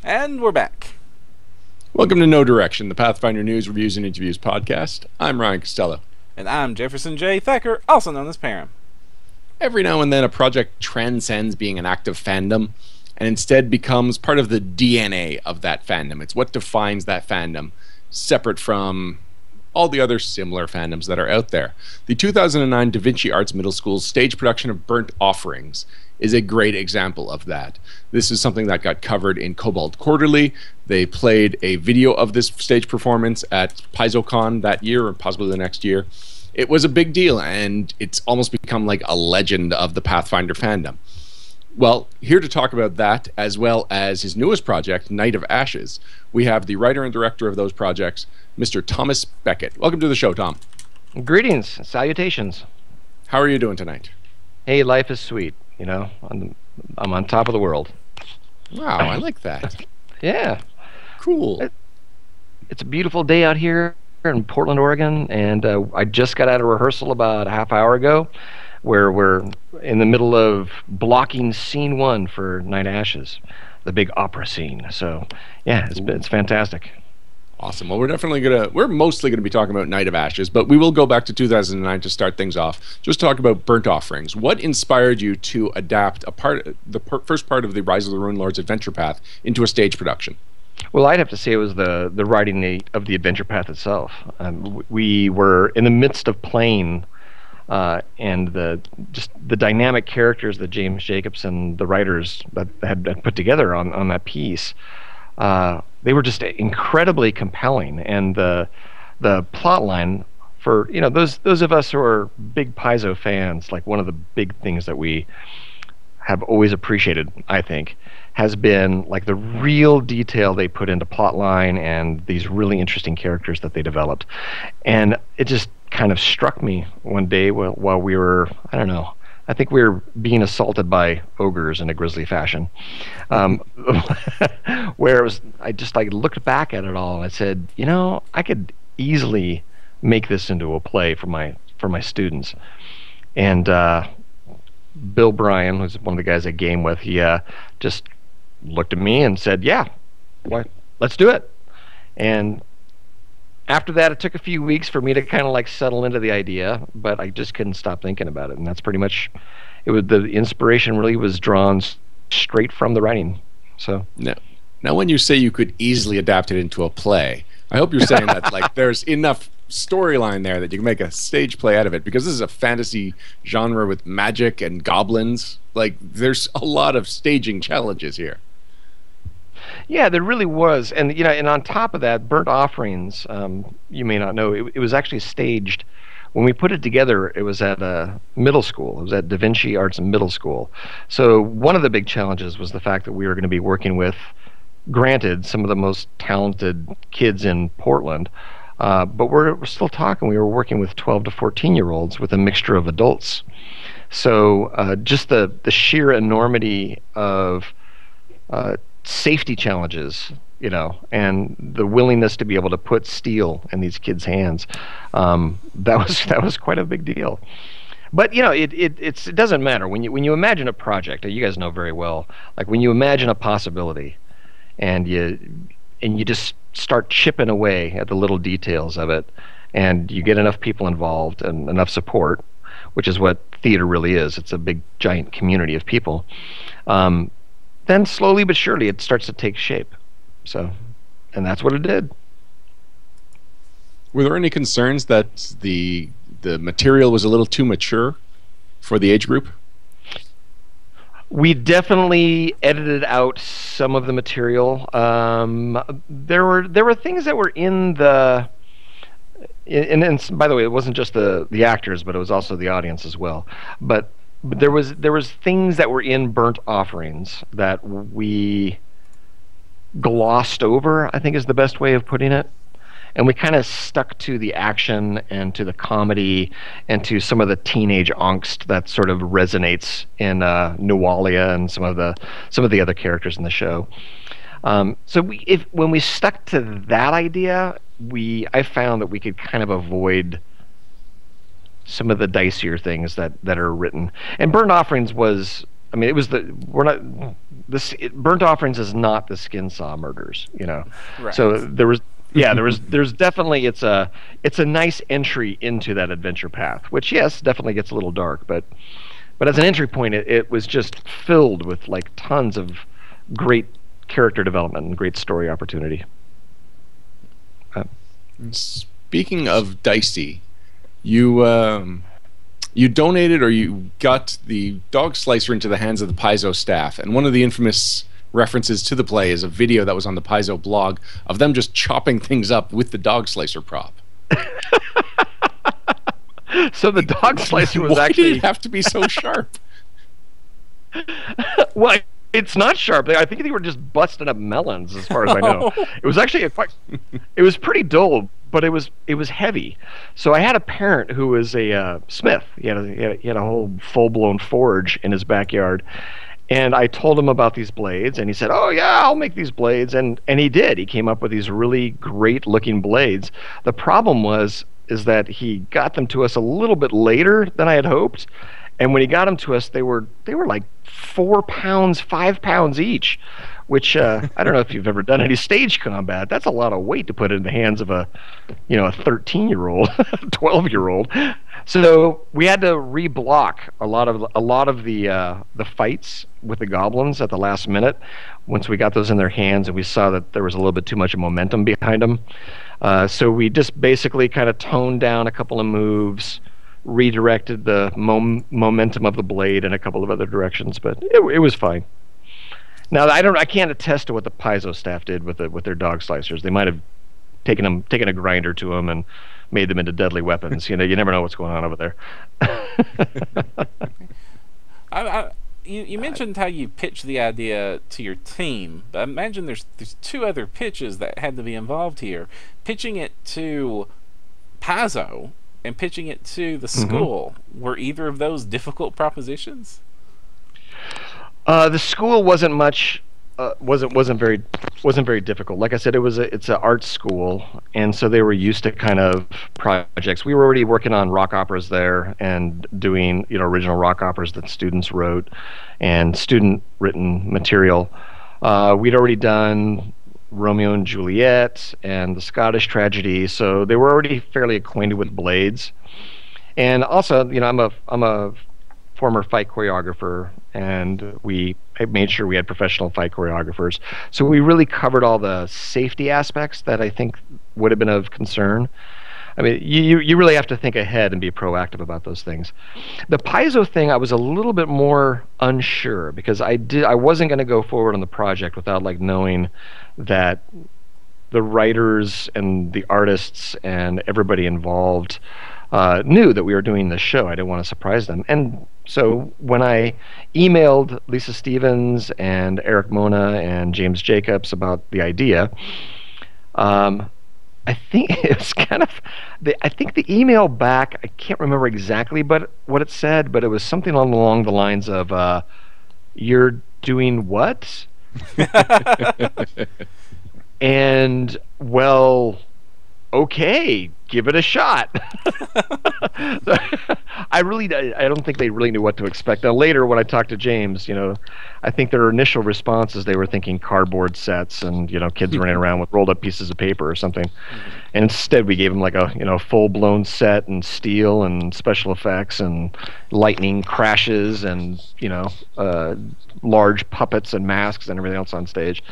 And we're back. Welcome to No Direction, the Pathfinder News, Reviews, and Interviews podcast. I'm Ryan Costello. And I'm Jefferson J. Thacker, also known as Param. Every now and then a project transcends being an active fandom and instead becomes part of the DNA of that fandom. It's what defines that fandom, separate from all the other similar fandoms that are out there. The 2009 Da Vinci Arts Middle School's stage production of Burnt Offerings is a great example of that. This is something that got covered in Cobalt Quarterly. They played a video of this stage performance at PaizoCon that year, or possibly the next year. It was a big deal, and it's almost become like a legend of the Pathfinder fandom. Well, here to talk about that, as well as his newest project, Night of Ashes, we have the writer and director of those projects, Mr. Thomas Beckett. Welcome to the show, Tom. Greetings, salutations. How are you doing tonight? Hey, life is sweet. You know, I'm on top of the world. Wow, I like that. Yeah. Cool. It's a beautiful day out here in Portland, Oregon, and I just got out of rehearsal about a half hour ago, where we're in the middle of blocking scene 1 for Night of Ashes, the big opera scene. So, yeah, it's fantastic. Awesome. Well, we're mostly gonna be talking about Night of Ashes, but we will go back to 2009 to start things off. Just talk about Burnt Offerings. What inspired you to adapt first part of the Rise of the Rune Lord's adventure path into a stage production? Well, I'd have to say it was the writing of the adventure path itself. We were in the midst of playing, and the dynamic characters that James Jacobson, the writers that had put together on that piece. They were just incredibly compelling, and the plot line for those of us who are big Paizo fans, like one of the big things that we have always appreciated, I think, has been like the real detail they put into plot line and these really interesting characters that they developed. And it just kind of struck me one day while we were, I don't know, I think we were being assaulted by ogres in a grisly fashion, where it was, I just like looked back at it all and I said, I could easily make this into a play for my students. And Bill Bryan, who's one of the guys I game with, he just looked at me and said, "Yeah, let's do it." And after that, it took a few weeks for me to kind of like settle into the idea, but I just couldn't stop thinking about it. And that's pretty much it. Was the inspiration really was drawn straight from the writing. So now, when you say you could easily adapt it into a play, I hope you're saying that like there's enough storyline there that you can make a stage play out of it, because this is a fantasy genre with magic and goblins. Like, there's a lot of staging challenges here. Yeah, there really was, and and on top of that, Burnt Offerings, you may not know, it was actually staged. When we put it together, it was at a middle school. It was at Da Vinci Arts Middle School. So one of the big challenges was the fact that we were going to be working with, granted, some of the most talented kids in Portland, but we're still talking. We were working with 12 to 14-year-olds with a mixture of adults. So just the sheer enormity of safety challenges, and the willingness to be able to put steel in these kids' hands, that was quite a big deal. But it doesn't matter when you imagine a project. You guys know very well, like when you imagine a possibility, and you just start chipping away at the little details of it, and you get enough people involved and enough support, which is what theater really is. It's a big giant community of people. Then slowly but surely it starts to take shape. So, and that's what it did. Were there any concerns that the material was a little too mature for the age group? We definitely edited out some of the material. There were things that were in the, and by the way, it wasn't just the actors, but it was also the audience as well. But there was things that were in Burnt Offerings that we glossed over, I think is the best way of putting it. And we kind of stuck to the action and to the comedy and to some of the teenage angst that sort of resonates in Nualia and some of the other characters in the show. So when we stuck to that idea, I found that we could kind of avoid some of the dicier things that are written. And Burnt Offerings was I mean, it was we're not Burnt Offerings is not the Skin Saw murders, Right. So there's definitely it's a nice entry into that adventure path, which yes, definitely gets a little dark, but as an entry point, it was just filled with like tons of great character development and great story opportunity. Speaking of dicey, you donated or you got the dog slicer into the hands of the Paizo staff, and one of the infamous references to the play is a video that was on the Paizo blog of them just chopping things up with the dog slicer prop. So the dog slicer was Why actually... did it have to be so sharp? Well, it's not sharp. I think they were just busting up melons, as far as I know. It was actually it was pretty dull, but it was heavy. So I had a parent who was a smith. He had a whole full-blown forge in his backyard, and I told him about these blades, and he said, "Oh yeah, I'll make these blades," and he did. He came up with these really great-looking blades. The problem is that he got them to us a little bit later than I had hoped. And when he got them to us, they were like 4 pounds, 5 pounds each, which I don't know if you've ever done any stage combat. That's a lot of weight to put in the hands of a 13-year-old, 12-year-old. So we had to reblock a lot of the fights with the goblins at the last minute. Once we got those in their hands, and we saw that there was a little bit too much momentum behind them, so we just basically kind of toned down a couple of moves, redirected the momentum of the blade in a couple of other directions, but it was fine. Now I can't attest to what the Paizo staff did with their dog slicers. They might have taken a grinder to them and made them into deadly weapons. You never know what's going on over there. You mentioned how you pitched the idea to your team, but I imagine there's 2 other pitches that had to be involved here. Pitching it to Paizo and pitching it to the school. Were either of those difficult propositions? The school wasn't very difficult. Like I said, it's an art school, and so they were used to kind of projects. We were already working on rock operas there and doing original rock operas that students wrote and student written material. We'd already done Romeo and Juliet and the Scottish tragedy, so they were already fairly acquainted with blades. And also, I'm a former fight choreographer, and we made sure we had professional fight choreographers. So we really covered all the safety aspects that I think would have been of concern. I mean, you really have to think ahead and be proactive about those things. The Paizo thing, I was a little bit more unsure, because I wasn't going to go forward on the project without knowing that the writers and the artists and everybody involved knew that we were doing this show. I didn't want to surprise them. And so when I emailed Lisa Stevens and Eric Mona and James Jacobs about the idea, I think it was kind of I think the email back, I can't remember exactly what it said, but it was something along the lines of "You're doing what?" And, well, okay, give it a shot. I don't think they really knew what to expect. Now later, when I talked to James, I think their initial responses, they were thinking cardboard sets and kids running around with rolled up pieces of paper or something. And instead, we gave them a full blown set and steel and special effects and lightning crashes and large puppets and masks and everything else on stage.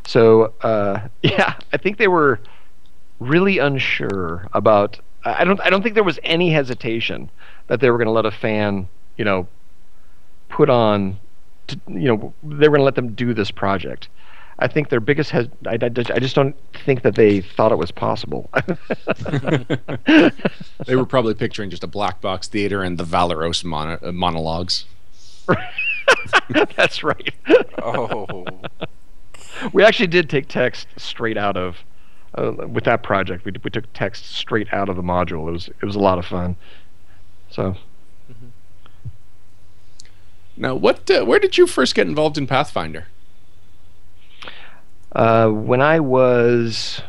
So yeah, I think they were really unsure about. I don't think there was any hesitation that they were going to let a fan, put on. They were going to let them do this project. I think their biggest I just don't think that they thought it was possible. They were probably picturing just a black box theater and the Valeros monologues. That's right. Oh. We actually did take text straight out of with that project. We took text straight out of the module. It was a lot of fun. So now, where did you first get involved in Pathfinder? When I was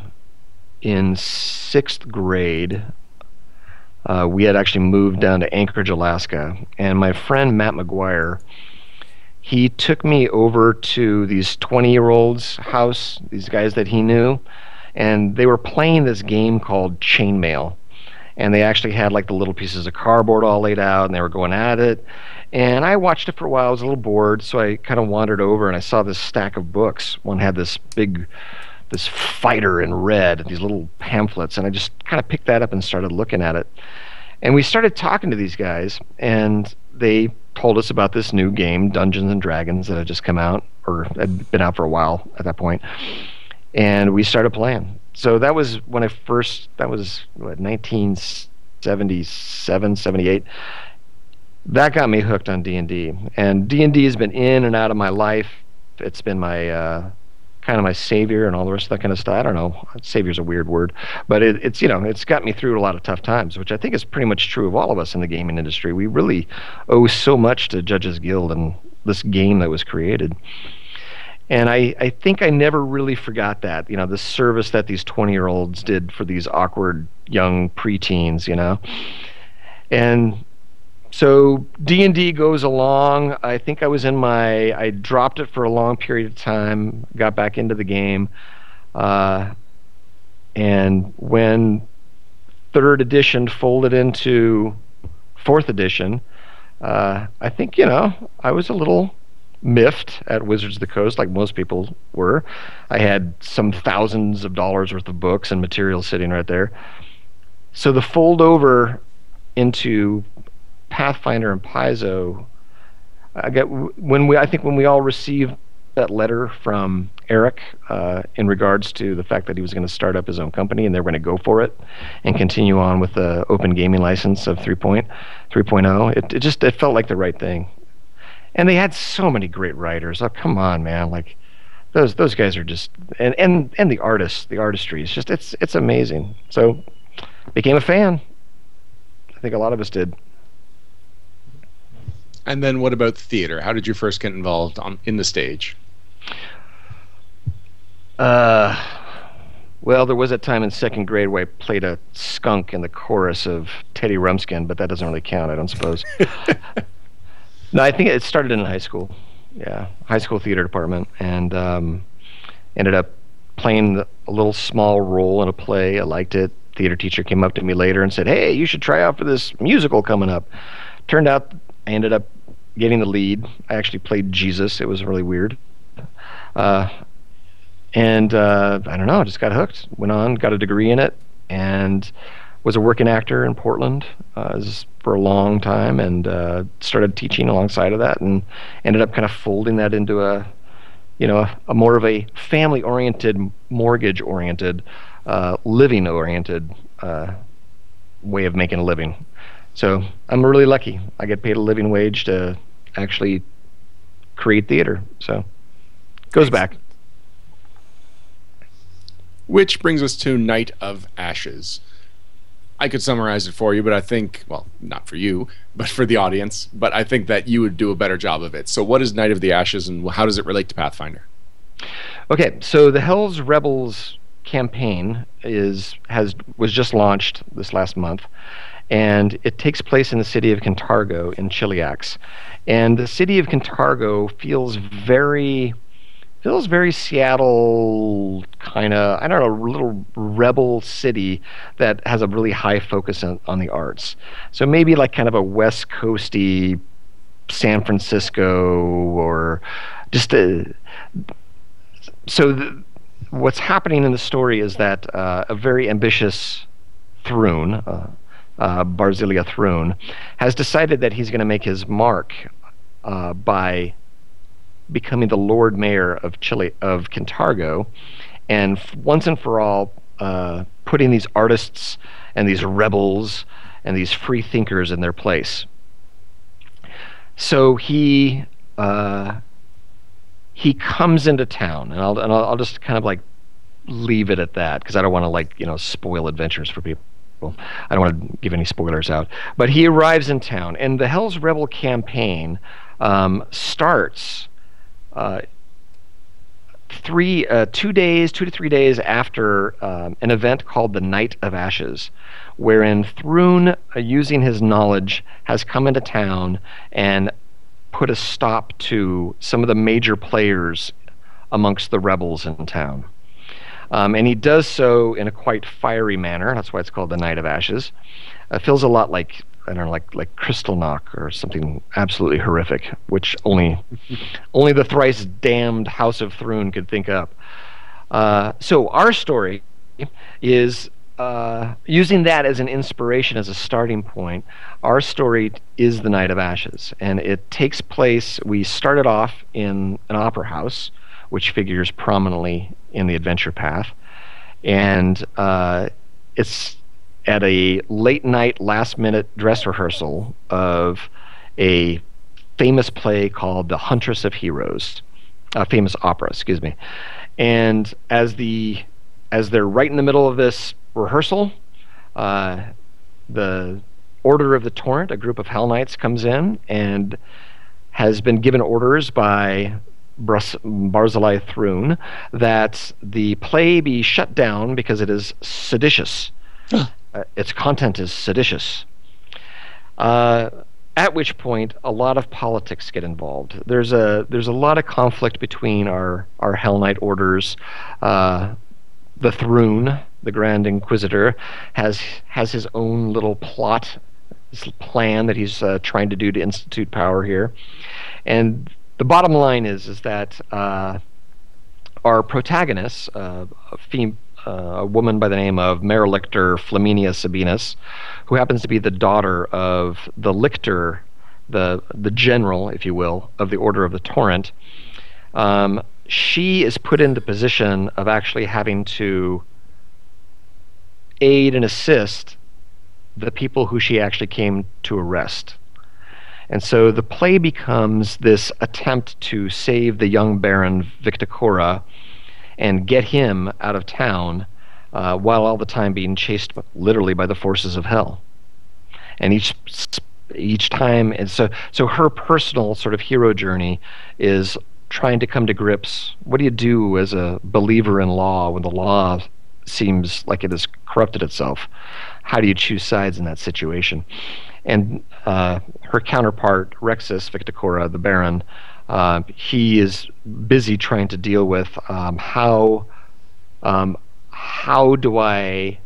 in 6th grade, we had actually moved down to Anchorage, Alaska, and my friend Matt McGuire, he took me over to these 20-year-olds' house, these guys that he knew, and they were playing this game called Chainmail. And they actually had like the little pieces of cardboard all laid out, and they were going at it. And I watched it for a while. I was a little bored, so I kind of wandered over, and I saw this stack of books. One had this fighter in red, these little pamphlets, and I just kind of picked that up and started looking at it. And we started talking to these guys, and they told us about this new game, Dungeons and Dragons, that had just come out, or had been out for a while at that point. And we started playing. So that was when that was what, 1977, 78. That got me hooked on D&D. And D&D has been in and out of my life. It's been my kind of my savior and all the rest of that kind of stuff. I don't know. Savior's a weird word. But it's it's got me through a lot of tough times, which I think is pretty much true of all of us in the gaming industry. We really owe so much to Judges Guild and this game that was created. And I think I never really forgot that, the service that these 20-year-olds did for these awkward young preteens, And so D&D goes along. I think I dropped it for a long period of time, got back into the game. And when 3rd edition folded into 4th edition, I think, I was a little miffed at Wizards of the Coast, like most people were. I had some thousands of dollars worth of books and materials sitting right there. So the fold over into Pathfinder and Paizo, I think when we all received that letter from Eric in regards to the fact that he was going to start up his own company and they were going to go for it and continue on with the open gaming license of 3.0, it felt like the right thing. And they had so many great writers. Oh, come on, man! Like those guys are just and the artists, the artistry. It's amazing. So became a fan. I think a lot of us did. And then what about theater? How did you first get involved in the stage? Well, there was a time in 2nd grade where I played a skunk in the chorus of Teddy Rumpskin, but that doesn't really count, I don't suppose. No, I think it started in high school. Yeah, high school theater department, and ended up playing a little small role in a play. I liked it. Theater teacher came up to me later and said, "Hey, you should try out for this musical coming up." Turned out I ended up getting the lead. I actually played Jesus. It was really weird. I don't know, I just got hooked. Went on, got a degree in it, and was a working actor in Portland for a long time, and started teaching alongside of that, and ended up kind of folding that into a more of a family-oriented, mortgage-oriented, living-oriented way of making a living. So I'm really lucky. I get paid a living wage to actually create theater. So goes back. Which brings us to Night of Ashes. I could summarize it for you, but I think, well, not for you, but for the audience, but I think that you would do a better job of it. So what is Night of the Ashes, and how does it relate to Pathfinder? Okay, so the Hell's Rebels campaign was just launched this last month, and it takes place in the city of Cantargo in Chiliax. And the city of Cantargo feels very Seattle kind of, I don't know, little rebel city that has a really high focus on the arts. So maybe like kind of a West Coasty San Francisco, or just what's happening in the story is that a very ambitious Thrune, Barzilia Thrune, has decided that he's going to make his mark by becoming the Lord Mayor of Cantargo, and once and for all putting these artists and these rebels and these free thinkers in their place. So he comes into town, and I'll just kind of like leave it at that, because I don't want to spoil adventures for people. I don't want to give any spoilers out. But he arrives in town, and the Hell's Rebel campaign starts 2 to 3 days after an event called the Night of Ashes, wherein Thrune, using his knowledge, has come into town and put a stop to some of the major players amongst the rebels in town. And he does so in a quite fiery manner. That's why it's called the Night of Ashes. It feels a lot like, I don't know, like Crystal Knock or something absolutely horrific, which only the thrice damned House of Thrune could think up. So our story is using that as an inspiration, as a starting point. Our story is the Night of Ashes, and it takes place. We started off in an opera house, which figures prominently in the adventure path, and it's at a late night, last minute dress rehearsal of a famous play called The Huntress of Heroes, a famous opera, excuse me. And as they're right in the middle of this rehearsal, the Order of the Torrent, a group of Hell Knights, comes in and has been given orders by Barzillai Thrune that the play be shut down because it is seditious. Its content is seditious. At which point, a lot of politics get involved. There's a lot of conflict between our Hell Knight orders. The Thrune, the Grand Inquisitor, has his own little plot, this plan that he's trying to do to institute power here. And the bottom line is that our protagonist, a woman by the name of Mare Lictor Flaminia Sabinus, who happens to be the daughter of the lictor, the general, if you will, of the Order of the Torrent. She is put in the position of actually having to aid and assist the people who she actually came to arrest. And so the play becomes this attempt to save the young Baron Victicora and get him out of town, while all the time being chased literally by the forces of hell. And each time, and so her personal sort of hero journey is trying to come to grips. What do you do as a believer in law when the law seems like it has corrupted itself? How do you choose sides in that situation? And her counterpart, Rexus Victicora, the Baron, he is busy trying to deal with how do I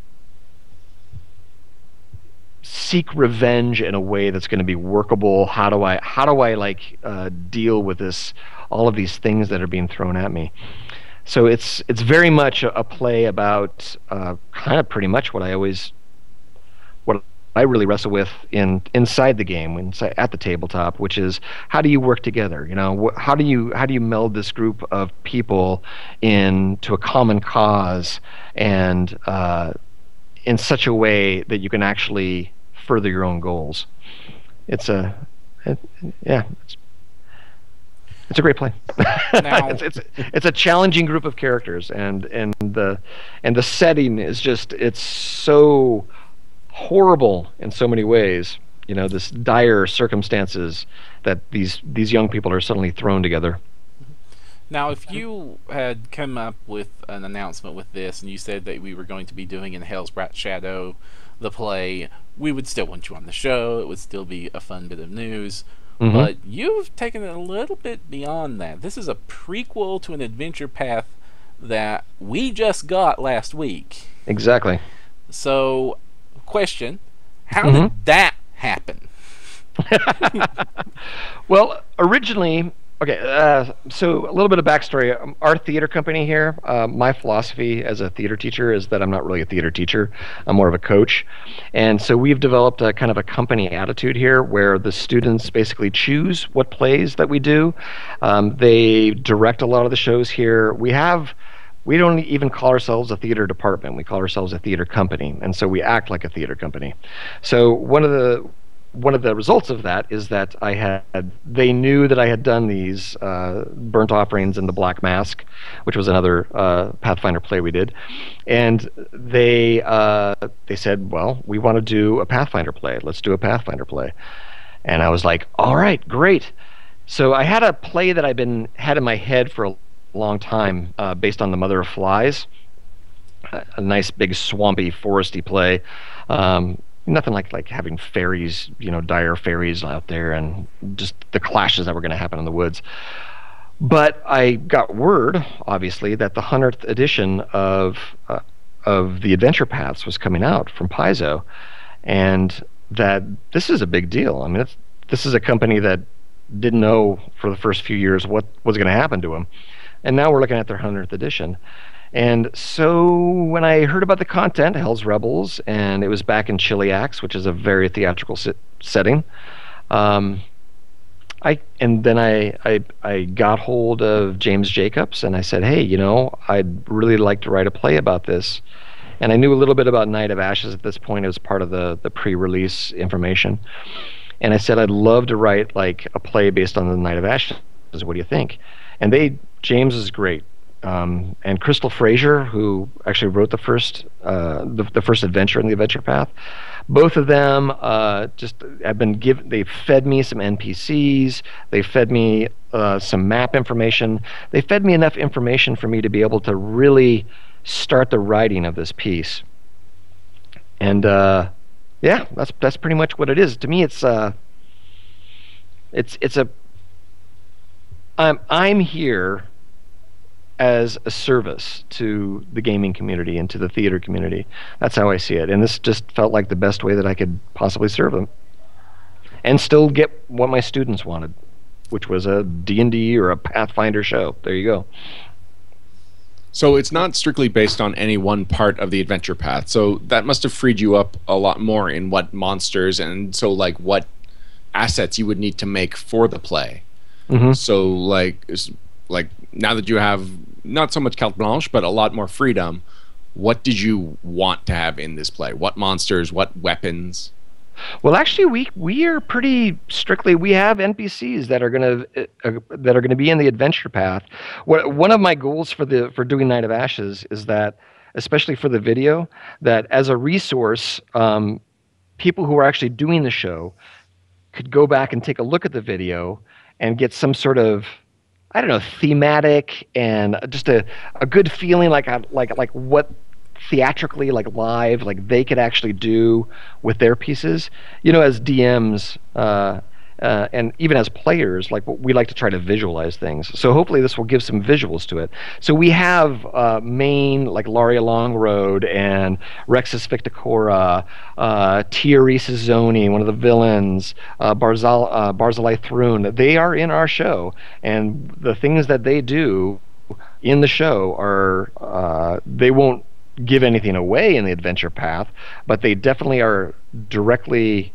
seek revenge in a way that's going to be workable? How do I deal with this, all of these things that are being thrown at me? So it's very much a play about kind of pretty much what I really wrestle with inside the game, at the tabletop, which is how do you work together? You know, how do you meld this group of people into a common cause, and in such a way that you can actually further your own goals? It's a great play. Now, it's a challenging group of characters, and the setting is just, it's so horrible in so many ways. You know, this dire circumstances that these young people are suddenly thrown together. now, if you had come up with an announcement with this, and you said that we were going to be doing In Hell's Bright Shadow, the play, we would still want you on the show. It would still be a fun bit of news. Mm-hmm. But you've taken it a little bit beyond that. This is a prequel to an adventure path that we just got last week. Exactly. So, question, how did that happen? Well, originally, okay, so a little bit of backstory. Our theater company here, my philosophy as a theater teacher is that I'm not really a theater teacher. I'm more of a coach. And so we've developed a kind of a company attitude here where the students basically choose what plays that we do. They direct a lot of the shows here. We don't even call ourselves a theater department. We call ourselves a theater company, and so we act like a theater company. So one of the results of that is that they knew that I had done these Burnt Offerings and the Black Mask, which was another Pathfinder play we did, and they said, well, we want to do a Pathfinder play. Let's do a Pathfinder play. And I was like, all right, great. So I had a play that I'd had in my head for a long time, based on The Mother of Flies, a nice big swampy foresty play, nothing like having fairies, dire fairies out there, and just the clashes that were going to happen in the woods. But I got word, obviously, that the 100th edition of the Adventure Paths was coming out from Paizo, and that this is a big deal. I mean, this is a company that didn't know for the first few years what was going to happen to them, and now we're looking at their 100th edition. And so when I heard about the content, Hell's Rebels, and it was back in Chiliax, which is a very theatrical setting, I got hold of James Jacobs, and I said, hey, I'd really like to write a play about this. And I knew a little bit about Night of Ashes at this point. It was part of the pre-release information. And I said, I'd love to write like a play based on the Night of Ashes. What do you think? And James is great. And Crystal Fraser, who actually wrote the first adventure in the Adventure Path, both of them just have been given. They've fed me some NPCs. They fed me some map information. They fed me enough information for me to be able to really start the writing of this piece. And yeah, that's pretty much what it is. To me, I'm here as a service to the gaming community and to the theater community. That's how I see it. And this just felt like the best way that I could possibly serve them and still get what my students wanted, which was a D&D or a Pathfinder show. There you go. So it's not strictly based on any one part of the adventure path. So that must have freed you up a lot more in what monsters and so like what assets you would need to make for the play. Mm-hmm. So like now that you have not so much carte blanche, but a lot more freedom, what did you want to have in this play? What monsters? What weapons? Well, actually, we are pretty strictly. We have NPCs that are gonna be in the adventure path. One of my goals for doing Night of Ashes is that, especially for the video, that as a resource, people who are actually doing the show could go back and take a look at the video and get some sort of, I don't know, thematic and just a good feeling like what theatrically, like live, like they could actually do with their pieces. As DMs and even as players, like we like to try to visualize things. So hopefully this will give some visuals to it. So we have Maine, like Laria Longroad and Rexus Victicora, Tiaris Zoni, one of the villains, Barzillai Thrun. They are in our show, and the things that they do in the show are they won't give anything away in the adventure path, but they definitely are directly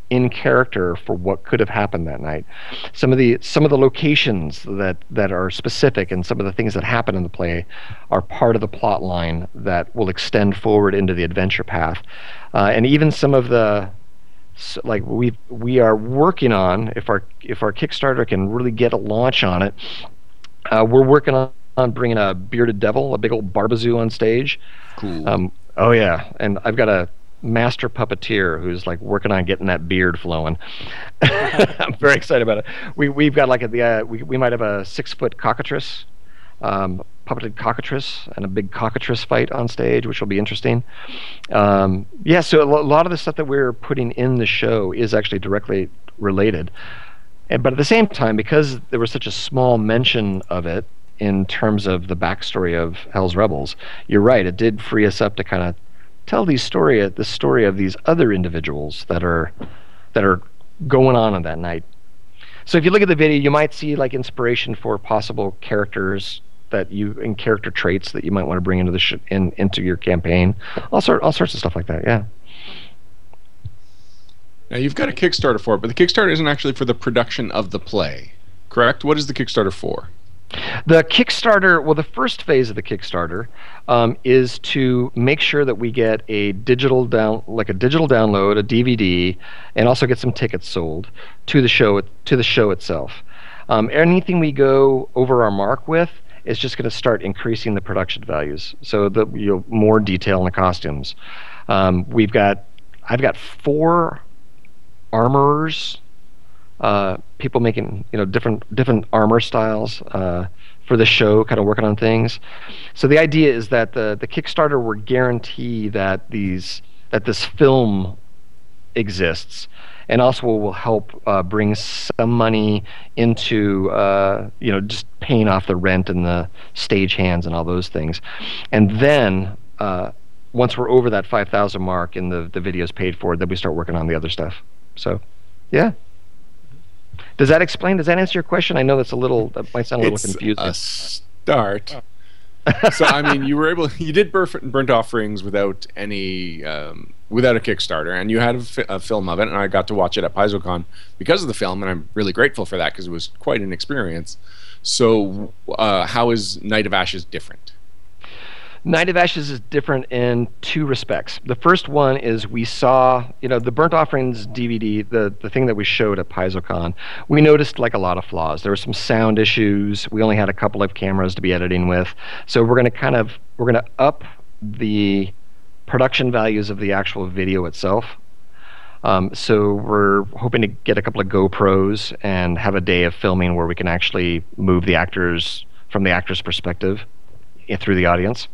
in character for what could have happened that night. Some of the locations that are specific and some of the things that happen in the play are part of the plot line that will extend forward into the adventure path. And even some of the, like we are working on, if our Kickstarter can really get a launch on it, we're working on bringing a bearded devil, a big old Barbazoo on stage. Cool. Oh yeah, and I've got a master puppeteer who's like working on getting that beard flowing. I'm very excited about it. We've got like we might have a 6-foot cockatrice, puppeted cockatrice, and a big cockatrice fight on stage, which will be interesting. Yeah, so a lot of the stuff that we're putting in the show is actually directly related. But at the same time, because there was such a small mention of it in terms of the backstory of Hell's Rebels, you're right, it did free us up to kind of tell the story of these other individuals that are going on that night. So if you look at the video, you might see like inspiration for possible characters and character traits that you might want to bring into into your campaign. All sorts of stuff like that. Yeah. Now you've got a Kickstarter for it, but the Kickstarter isn't actually for the production of the play, correct? What is the Kickstarter for? The Kickstarter, well, the first phase of the Kickstarter is to make sure that we get a digital download, a DVD, and also get some tickets sold to the show itself. Anything we go over our mark with is just going to start increasing the production values. So more detail in the costumes. I've got 4 armorers. People making different armor styles for the show, kind of working on things. So the idea is that the Kickstarter will guarantee that this film exists, and also will help bring some money into just paying off the rent and the stage hands and all those things. And then once we're over that 5,000 mark and the video's paid for, then we start working on the other stuff. So, yeah. Does that answer your question? I know that might sound a little confusing. It's a start. So I mean, you did Burnt Offerings without without a Kickstarter, and you had a film of it, and I got to watch it at PaizoCon because of the film, and I'm really grateful for that because it was quite an experience. So how is Night of Ashes different? Night of Ashes is different in two respects. The first one is we saw, the Burnt Offerings DVD, the thing that we showed at PaizoCon, we noticed like a lot of flaws. There were some sound issues. We only had a couple of cameras to be editing with. So we're going to up the production values of the actual video itself. So we're hoping to get a couple of GoPros and have a day of filming where we can actually move the actors from the actor's perspective through the audience.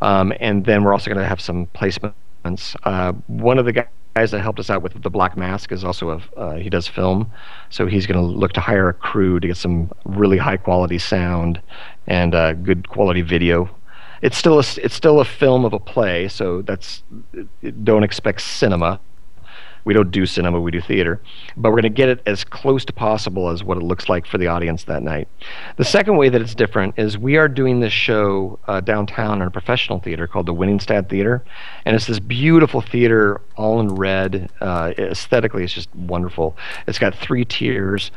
And then we're also going to have some placements. One of the guys that helped us out with the Black Mask is also he does film, so he's going to look to hire a crew to get some really high quality sound and good quality video. It's still a film of a play, so don't expect cinema. We don't do cinema, we do theater. But we're going to get it as close to possible as what it looks like for the audience that night. The second way that it's different is we are doing this show downtown in a professional theater called the Winningstad Theater. And it's this beautiful theater, all in red. Aesthetically, it's just wonderful. It's got 3 tiers.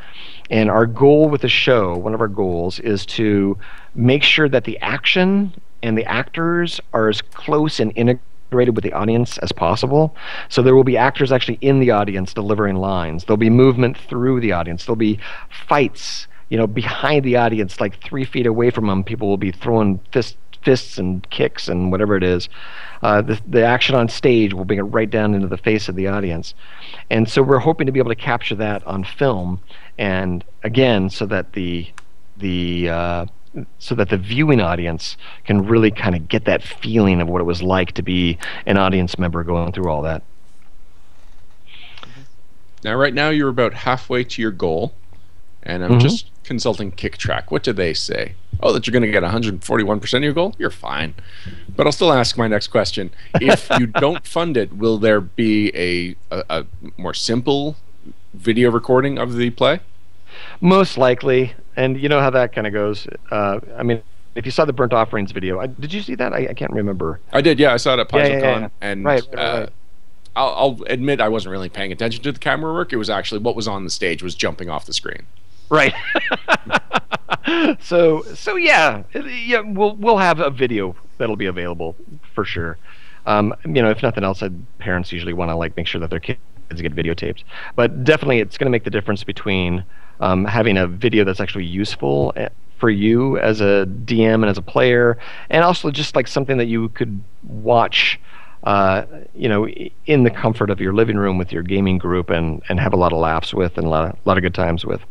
And our goal with the show, one of our goals, is to make sure that the action and the actors are as close and integrated with the audience as possible. So there will be actors actually in the audience delivering lines. There'll be movement through the audience. There'll be fights, behind the audience, like 3 feet away from them. People will be throwing fists and kicks and whatever it is. The action on stage will bring it right down into the face of the audience. And so we're hoping to be able to capture that on film, and again, so that the viewing audience can really kind of get that feeling of what it was like to be an audience member going through all that. Now, right now, you're about halfway to your goal, and I'm just consulting KickTrack. What do they say? Oh, that you're going to get 141% of your goal? You're fine. But I'll still ask my next question. If you don't fund it, will there be a more simple video recording of the play? Most likely. And you know how that kind of goes. I mean, if you saw the Burnt Offerings video, did you see that? I can't remember. I did, yeah. I saw it at PaizoCon. Yeah. And right. I'll admit I wasn't really paying attention to the camera work. It was actually what was on the stage was jumping off the screen. Right. So yeah, we'll have a video that'll be available for sure. If nothing else, parents usually want to make sure that their kids get videotaped. But definitely, it's going to make the difference between having a video that's actually useful for you as a DM and as a player, and also just like something that you could watch, in the comfort of your living room with your gaming group and have a lot of laughs with and a lot of good times with.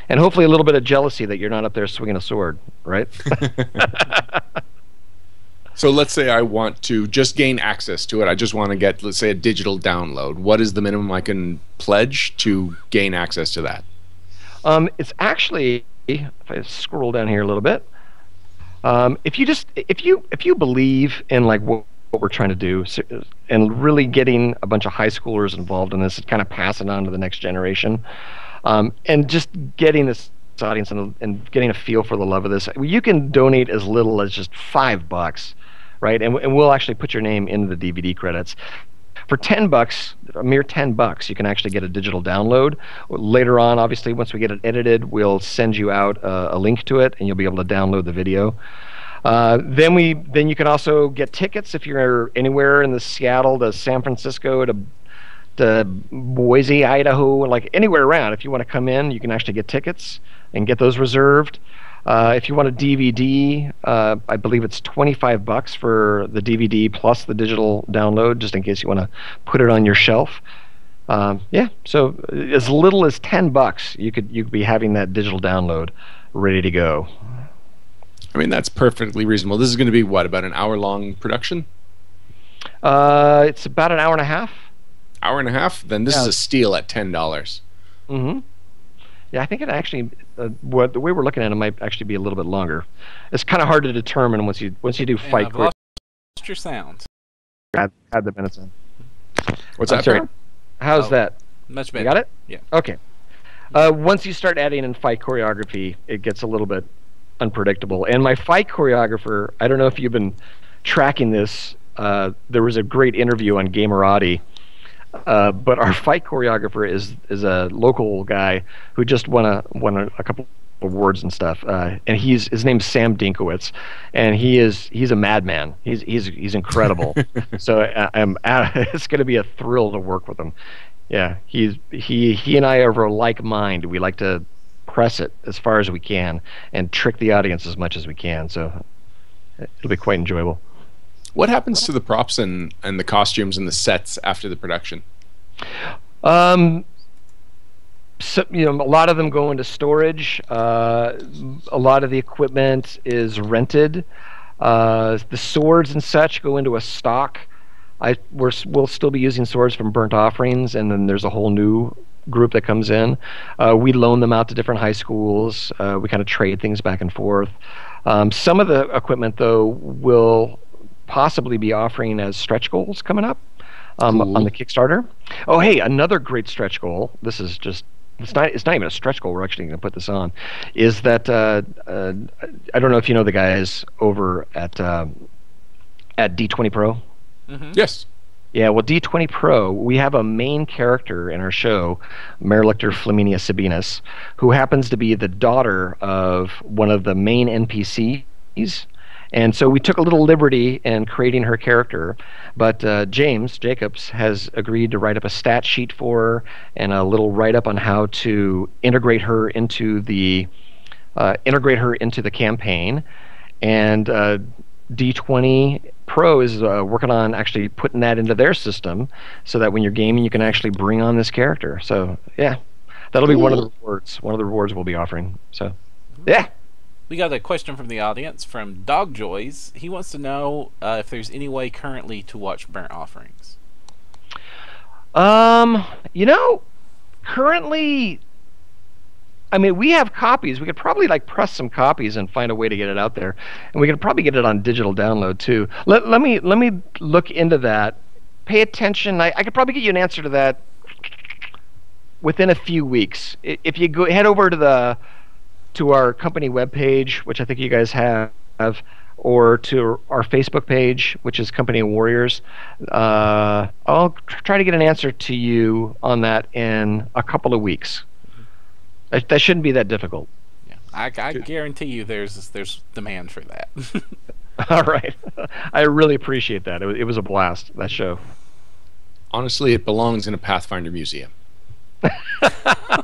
And hopefully a little bit of jealousy that you're not up there swinging a sword, right? So let's say I want to just gain access to it. I just want to get, let's say, a digital download. What is the minimum I can pledge to gain access to that? It's actually, if I scroll down here a little bit, if you believe in what we're trying to do and really getting a bunch of high schoolers involved in this and kind of passing on to the next generation, and just getting this audience and getting a feel for the love of this, you can donate as little as just $5, right? And we'll actually put your name in the DVD credits. For $10, a mere $10, you can actually get a digital download. Later on, obviously, once we get it edited, we'll send you out a link to it, and you'll be able to download the video. Then you can also get tickets if you're anywhere in the Seattle to San Francisco to Boise, Idaho, anywhere around. If you want to come in, you can actually get tickets and get those reserved. If you want a DVD, I believe it's $25 for the DVD plus the digital download, just in case you want to put it on your shelf. So as little as $10, you could be having that digital download ready to go. I mean, that's perfectly reasonable. This is going to be what, about an hour-long production? It's about an hour and a half. Hour and a half? Then this Yeah. is a steal at $10. Mm-hmm. Yeah, I think it actually, the way we're looking at it might actually be a little bit longer. It's kind of hard to determine once you do And fight. I've lost your sound. Add the minutes in. What's I'm that? sorry. Farron? How's Oh. that? Much You better. got it? Yeah. Okay. Once you start adding in fight choreography, it gets a little bit unpredictable. And my fight choreographer, I don't know if you've been tracking this. There was a great interview on Gamerati. But our fight choreographer is a local guy who just won a couple of awards and stuff. And his name's Sam Dinkowitz, and he's a madman. He's incredible. So it's going to be a thrill to work with him. Yeah, he and I are of a like mind. We like to press it as far as we can and trick the audience as much as we can. So it'll be quite enjoyable. What happens to the props and the costumes and the sets after the production? So, a lot of them go into storage. A lot of the equipment is rented. The swords and such go into a stock. We'll still be using swords from Burnt Offerings, and then there's a whole new group that comes in. We loan them out to different high schools. We kind of trade things back and forth. Some of the equipment, though, will possibly be offering as stretch goals coming up on the Kickstarter. Oh, hey, another great stretch goal. This is just it's not even a stretch goal. We're actually going to put this on. Is that I don't know if you know the guys over at D20 Pro. Mm-hmm. Yes. Yeah, well, D20 Pro, we have a main character in our show, Marilictor Flaminia Sabinus, who happens to be the daughter of one of the main NPCs. And so we took a little liberty in creating her character, but James Jacobs has agreed to write up a stat sheet for her and a little write-up on how to integrate her into the campaign. And D20 Pro is working on actually putting that into their system, so that when you're gaming, you can actually bring on this character. So yeah, that'll be one of the rewards. One of the rewards we'll be offering. So yeah. We got a question from the audience from Dog Joys. He wants to know if there's any way currently to watch Burnt Offerings. Currently, I mean, we have copies. We could probably press some copies and find a way to get it out there, and we could probably get it on digital download too. Let me look into that. Pay attention. I could probably get you an answer to that within a few weeks. If you head over to our company webpage, which I think you guys have, or to our Facebook page, which is Company Warriors. I'll try to get an answer to you on that in a couple of weeks. That shouldn't be that difficult. Yeah, I guarantee you there's demand for that. All right. I really appreciate that. It was a blast, that show. Honestly, it belongs in a Pathfinder museum.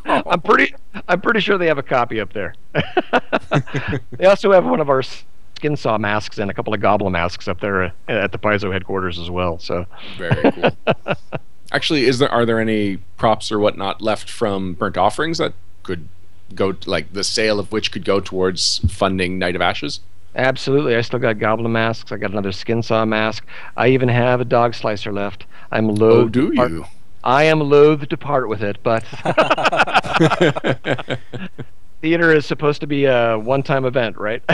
I'm pretty sure they have a copy up there. They also have one of our skin saw masks and a couple of goblin masks up there at the Paizo headquarters as well. So very cool. Actually, are there any props or whatnot left from Burnt Offerings that could go, like the sale of which could go towards funding Night of Ashes? Absolutely. I still got goblin masks. I got another skin saw mask. I even have a dog slicer left. I'm loath. Oh, do you? I am loath to part with it, but theater is supposed to be a one-time event, right?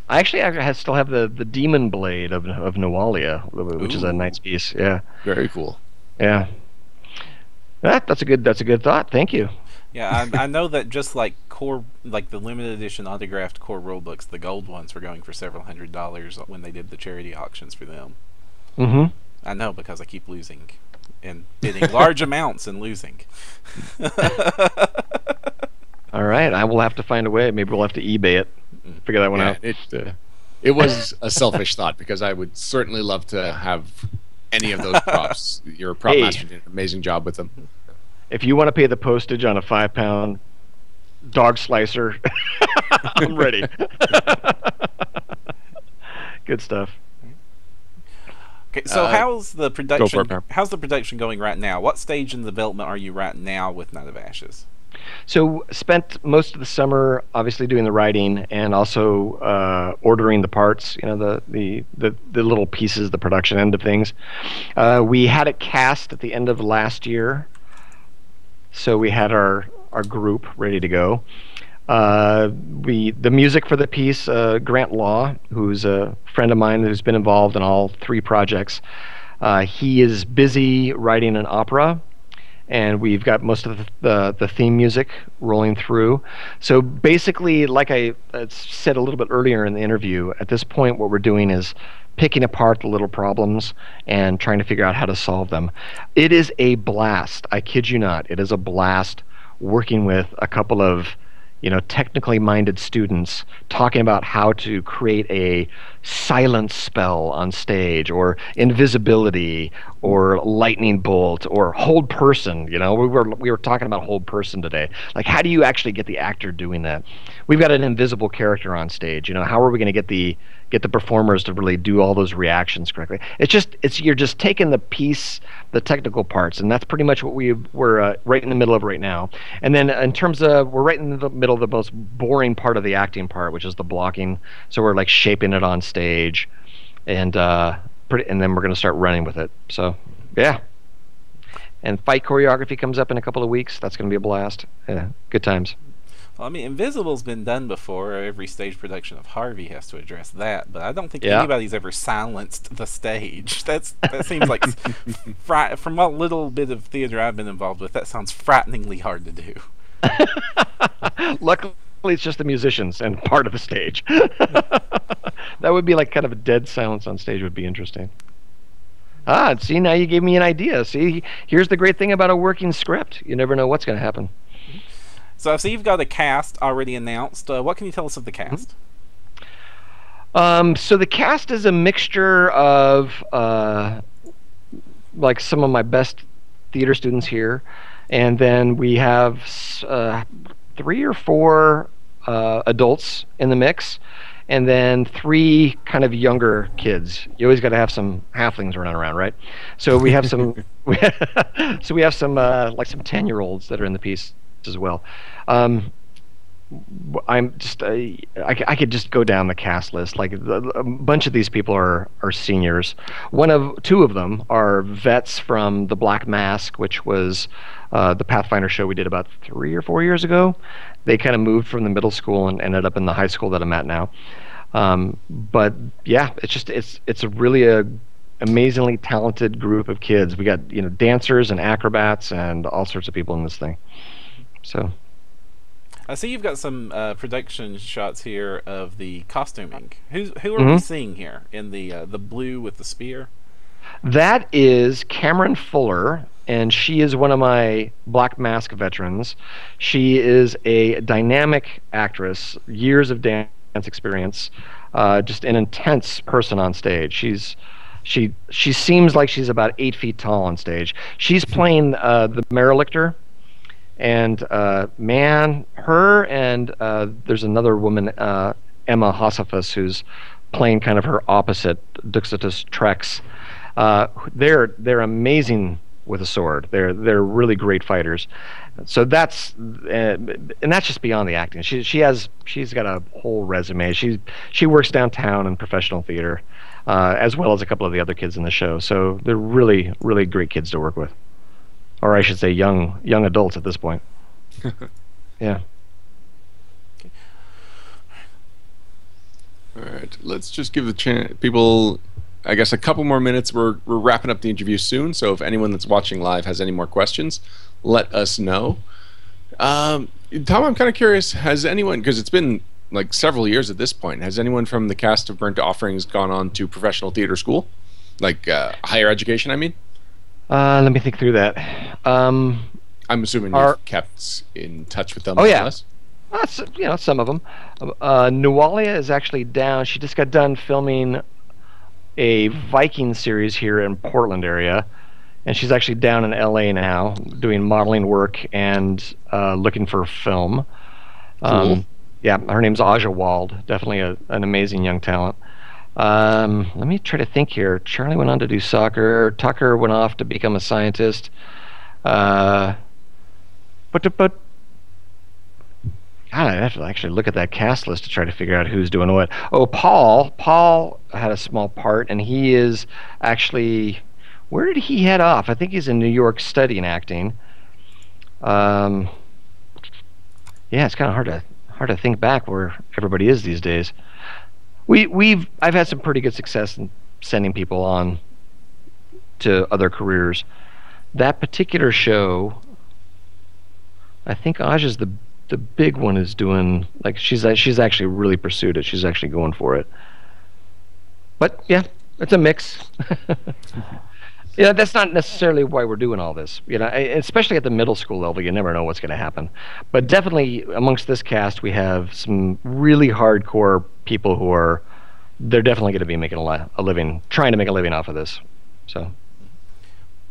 I still have the demon blade of Noalia, which is a nice piece. Yeah. Very cool. Yeah. That's a good thought. Thank you. Yeah, I know that just like the limited edition autographed core rulebooks, the gold ones were going for several $100s when they did the charity auctions for them. Mm-hmm. I know because I keep losing and bidding large amounts and losing. All right, I will have to find a way. Maybe we'll have to eBay it. Figure that one out. It was a selfish thought because I would certainly love to have any of those props. Your prop master did an amazing job with them. If you want to pay the postage on a 5-pound dog slicer, I'm ready. Good stuff. Okay, so how's the production? Go for it, how's the production going right now? What stage in development are you right now with Night of Ashes? So spent most of the summer obviously doing the writing and also ordering the parts, the little pieces, the production end of things. We had it cast at the end of last year, so we had our group ready to go. The music for the piece, Grant Law, who's a friend of mine who's been involved in all three projects. He is busy writing an opera, and we've got most of the theme music rolling through. So basically, like I said a little bit earlier in the interview, at this point what we're doing is picking apart the little problems and trying to figure out how to solve them. It is a blast. I kid you not. It is a blast working with a couple of technically minded students talking about how to create a silence spell on stage, or invisibility, or lightning bolt, or hold person. We were talking about hold person today. Like, how do you actually get the actor doing that? We've got an invisible character on stage. How are we going to get the performers to really do all those reactions correctly? You're just taking the piece, the technical parts, and that's pretty much what we're right in the middle of right now. And then in terms of, we're right in the middle of the most boring part of the acting part, which is the blocking. So we're like shaping it on stage, and and then we're going to start running with it. So yeah. And fight choreography comes up in a couple of weeks. That's going to be a blast. Yeah, good times. Well, I mean, Invisible's been done before. Every stage production of Harvey has to address that, but I don't think anybody's ever silenced the stage. That seems like, from what little bit of theater I've been involved with, that sounds frighteningly hard to do. Luckily, it's just the musicians and part of the stage. That would be like kind of a dead silence on stage would be interesting. See, now you gave me an idea. See, here's the great thing about a working script. You never know what's going to happen. So I see you've got a cast already announced. What can you tell us of the cast? So the cast is a mixture of like some of my best theater students here, and then we have 3 or 4 adults in the mix, and then 3 kind of younger kids. You always got to have some halflings running around, right? So we have some, so we have some like some 10-year-olds that are in the piece as well. I'm just I could just go down the cast list. Like a bunch of these people are seniors. 2 of them are vets from the Black Mask, which was the Pathfinder show we did about 3 or 4 years ago. They kind of moved from the middle school and ended up in the high school that I'm at now. But yeah, it's a really amazingly talented group of kids. We got dancers and acrobats and all sorts of people in this thing. So I see you've got some production shots here of the costuming. Who are we seeing here in the blue with the spear? That is Cameron Fuller, and she is one of my Black Mask veterans. She is a dynamic actress, years of dance experience, just an intense person on stage. She seems like she's about 8 feet tall on stage. She's playing the Marelictor. And man, her and there's another woman, Emma Hossifus, who's playing kind of her opposite, Duxitus Trex. They're amazing with a sword. They're really great fighters. So that's and that's just beyond the acting. She's got a whole resume. She works downtown in professional theater, as well as a couple of the other kids in the show. So they're really great kids to work with. Or I should say young adults at this point. Yeah. Okay. All right. Let's just give the people, I guess, a couple more minutes. We're wrapping up the interview soon, so if anyone that's watching live has any more questions, let us know. Tom, I'm kind of curious, has anyone, because it's been like several years at this point, has anyone from the cast of Burnt Offerings gone on to professional theater school? Like higher education, I mean? Let me think through that. I'm assuming you've kept in touch with them. Oh yeah, some of them. Nualia is actually down. She just got done filming a Viking series here in Portland area, and she's actually down in LA now doing modeling work and looking for film. Cool. Yeah, her name's Aja Wald. Definitely an amazing young talent. Let me try to think here. Charlie went on to do soccer. Tucker went off to become a scientist. God, I have to actually look at that cast list to try to figure out who's doing what. Oh, Paul. Paul had a small part, and he is actually. Where did he head off? I think he's in New York studying acting. Yeah, it's kind of hard to think back where everybody is these days. I've had some pretty good success in sending people on to other careers. That particular show, I think Aja's the big one is doing, like, she's actually really pursued it. She's actually going for it. But yeah, it's a mix. Yeah, that's not necessarily why we're doing all this. Especially at the middle school level, you never know what's going to happen. But definitely amongst this cast, we have some really hardcore people they're definitely going to be making a living, trying to make a living off of this. So.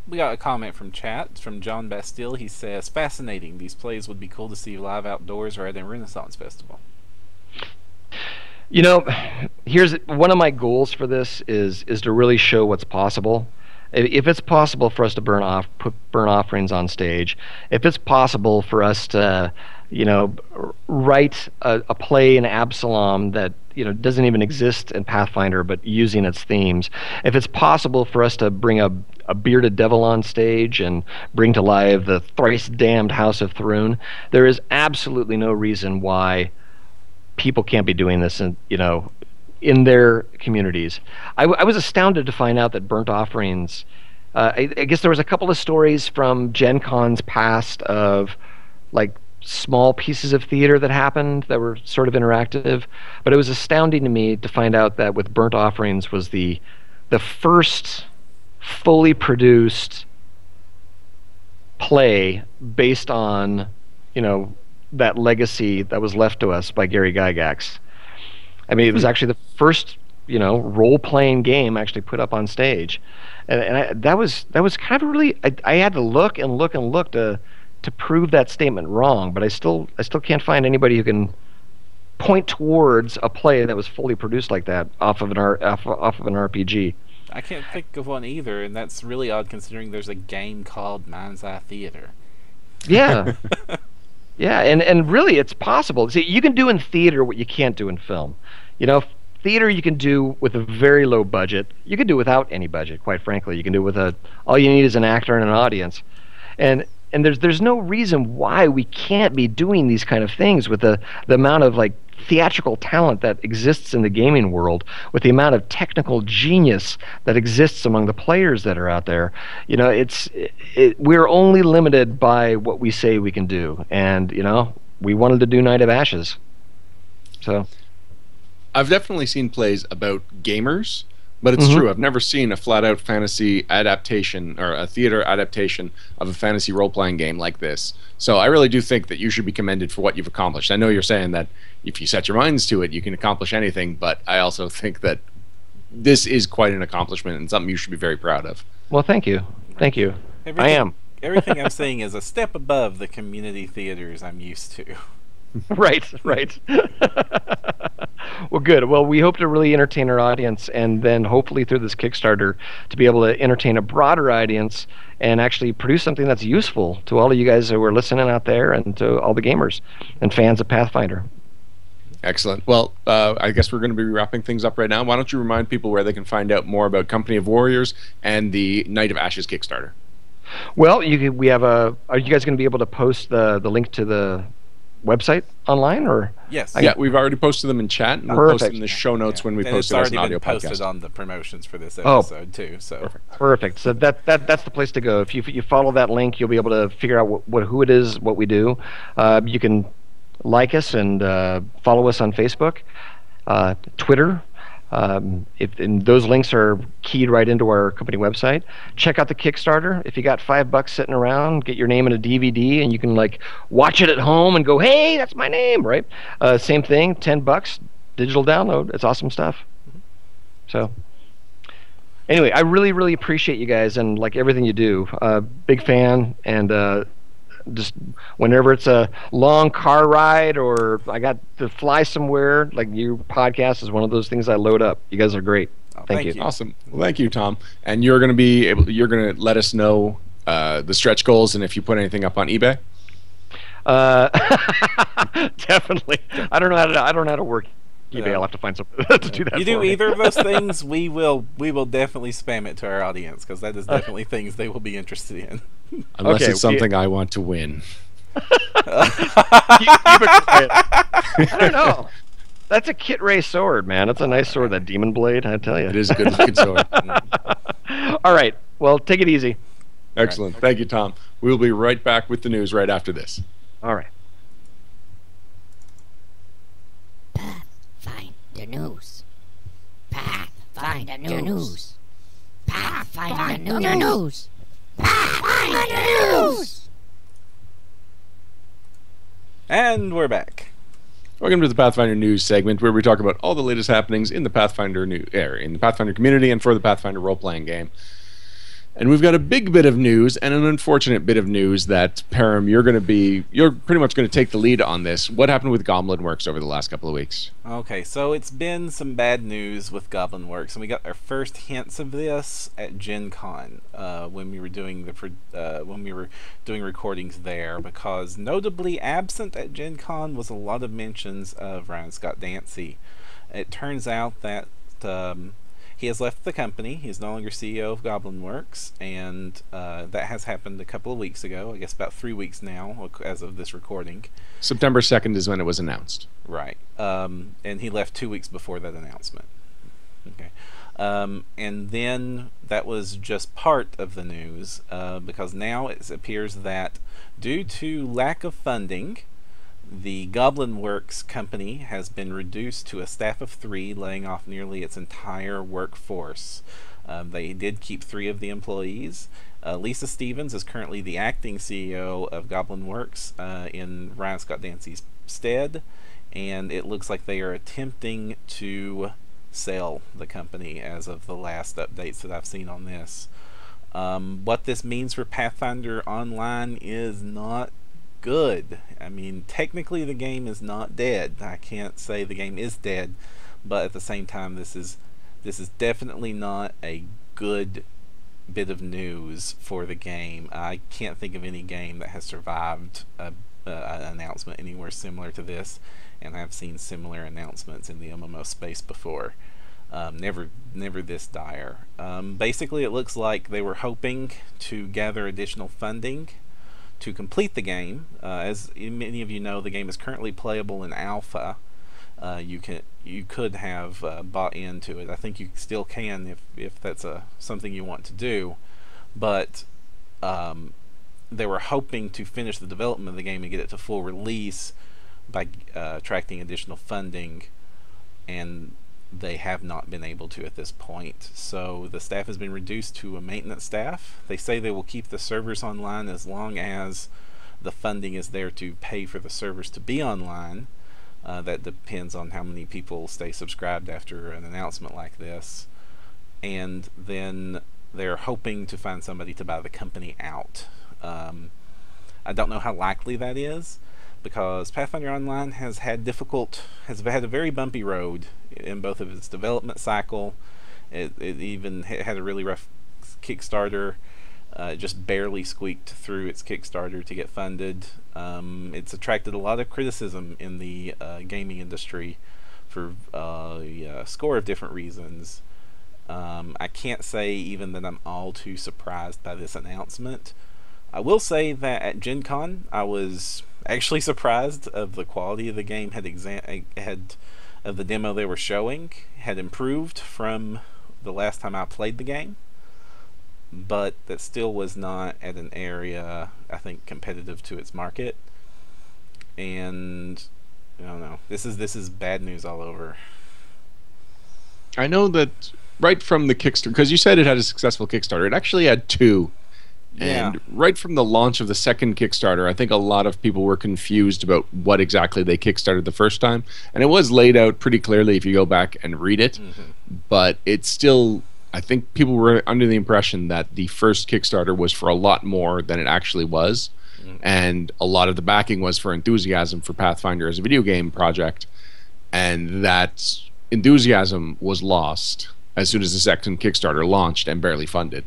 We got a comment from chat. It's from John Bastille. He says, "Fascinating. These plays would be cool to see live outdoors rather than Renaissance Festival." Here's one of my goals for this is to really show what's possible. If it's possible for us to put burnt offerings on stage, if it's possible for us to, write a play in Absalom that doesn't even exist in Pathfinder, but using its themes, if it's possible for us to bring a bearded devil on stage and bring to life the thrice damned House of Thrun, there is absolutely no reason why people can't be doing this in their communities. I was astounded to find out that burnt offerings, I guess there was a couple of stories from Gen Con's past of like small pieces of theater that happened that were sort of interactive, but it was astounding to me to find out that with burnt offerings was the first fully produced play based on that legacy that was left to us by Gary Gygax. I mean, it was actually the first, role-playing game actually put up on stage, and that was kind of really. I had to look and look and look to prove that statement wrong, but I still can't find anybody who can point towards a play that was fully produced like that off of an RPG. I can't think of one either, and that's really odd considering there's a game called Mind's Eye Theater. Yeah. Yeah, and really it's possible. See, you can do in theater what you can't do in film. Theater you can do with a very low budget. You can do without any budget, quite frankly. You can do with all you need is an actor and an audience. And there's no reason why we can't be doing these kind of things with the amount of like theatrical talent that exists in the gaming world, with the amount of technical genius that exists among the players that are out there. We're only limited by what we say we can do, and we wanted to do Night of Ashes. So I've definitely seen plays about gamers, but it's true. I've never seen a flat-out fantasy adaptation or a theater adaptation of a fantasy role-playing game like this. So I really do think that you should be commended for what you've accomplished. I know you're saying that if you set your minds to it, you can accomplish anything, but I also think that this is quite an accomplishment and something you should be very proud of. Well, thank you. Thank you. I am. Everything I'm saying is a step above the community theaters I'm used to. Right. Well, good. Well, we hope to really entertain our audience, and then hopefully through this Kickstarter to be able to entertain a broader audience and actually produce something that's useful to all of you guys who are listening out there and to all the gamers and fans of Pathfinder. Excellent. Well, I guess we're going to be wrapping things up right now. Why don't you remind people where they can find out more about Company of Warriors and the Night of Ashes Kickstarter? Well, are you guys going to be able to post the link to the website online, or? Yes. Yeah, we've already posted them in chat, and we'll post them in the show notes when we post it as an audio podcast. It's already been posted on the promotions for this episode too. So perfect. So that's the place to go. If you follow that link, you'll be able to figure out who it is, what we do. You can like us and follow us on Facebook, Twitter. And those links are keyed right into our company website. Check out the Kickstarter. If you got $5 sitting around, get your name in a DVD, and you can watch it at home and go, "Hey, that's my name!" Right? Same thing, $10, digital download. It's awesome stuff. So, anyway, I really, really appreciate you guys and everything you do. Big fan, and just whenever it's a long car ride or I got to fly somewhere, your podcast is one of those things I load up. You guys are great. Thank you. Awesome. Well, thank you, Tom. And you're going to let us know the stretch goals and if you put anything up on eBay. Definitely. I don't know how to work eBay. Yeah. I'll have to find something to do that. You do either of those things, we will definitely spam it to our audience, because that is definitely things they will be interested in. Unless Okay, it's something I want to win. Keep it quiet. I don't know. That's a Kit Ray sword, man. It's a nice sword, that demon blade, I tell you. It is a good looking sword. All right. Well, take it easy. Excellent. Thank you, Tom. We'll be right back with the news right after this. All right. Pathfinder news. Pathfinder news. Pathfinder news. Pathfinder news. And we're back. Welcome to the Pathfinder News segment, where we talk about all the latest happenings in the Pathfinder in the Pathfinder community and for the Pathfinder role-playing game. And we've got a big bit of news and an unfortunate bit of news that, Param, you're pretty much going to take the lead on this. What happened with Goblin Works over the last couple of weeks? Okay, so it's been some bad news with Goblin Works, and we got our first hints of this at Gen Con when we were doing recordings there, because notably absent at Gen Con was a lot of mentions of Ryan Scott Dancy. It turns out that he has left the company. He's no longer CEO of Goblin Works, and that has happened a couple of weeks ago. I guess about 3 weeks now, as of this recording. September 2nd is when it was announced. Right. And he left 2 weeks before that announcement. Okay. And then that was just part of the news, because now it appears that due to lack of funding, the Goblin Works company has been reduced to a staff of 3, laying off nearly its entire workforce. They did keep 3 of the employees. Lisa Stevens is currently the acting CEO of Goblin Works in Ryan Scott Dancy's stead, and it looks like they are attempting to sell the company as of the last updates that I've seen on this. What this means for Pathfinder Online is not good. I mean, technically the game is not dead. I can't say the game is dead, but at the same time, this is definitely not a good bit of news for the game. I can't think of any game that has survived an announcement anywhere similar to this, and I've seen similar announcements in the MMO space before. Never this dire. Basically, it looks like they were hoping to gather additional funding to complete the game. As many of you know, the game is currently playable in alpha. You could have bought into it. I think you still can if that's something you want to do, but they were hoping to finish the development of the game and get it to full release by attracting additional funding, and they have not been able to at this point. So the staff has been reduced to a maintenance staff. They say they will keep the servers online as long as the funding is there to pay for the servers to be online. That depends on how many people stay subscribed after an announcement like this. And then they're hoping to find somebody to buy the company out. I don't know how likely that is, because Pathfinder Online has had a very bumpy road in both of its development cycle. It even had a really rough Kickstarter. It just barely squeaked through its Kickstarter to get funded. It's attracted a lot of criticism in the gaming industry for a score of different reasons. I can't say even that I'm all too surprised by this announcement. I will say that at Gen Con, I was actually surprised of the quality of the game of the demo they were showing had improved from the last time I played the game, but that still was not at an area I think competitive to its market. And I don't know, this is bad news all over. I know that right from the Kickstarter, because you said it had a successful Kickstarter, it actually had 2. And right from the launch of the second Kickstarter, I think a lot of people were confused about what exactly they Kickstarted the first time. And it was laid out pretty clearly if you go back and read it. Mm-hmm. But it's still, I think people were under the impression that the first Kickstarter was for a lot more than it actually was. Mm-hmm. And a lot of the backing was for enthusiasm for Pathfinder as a video game project. And that enthusiasm was lost as soon as the second Kickstarter launched and barely funded.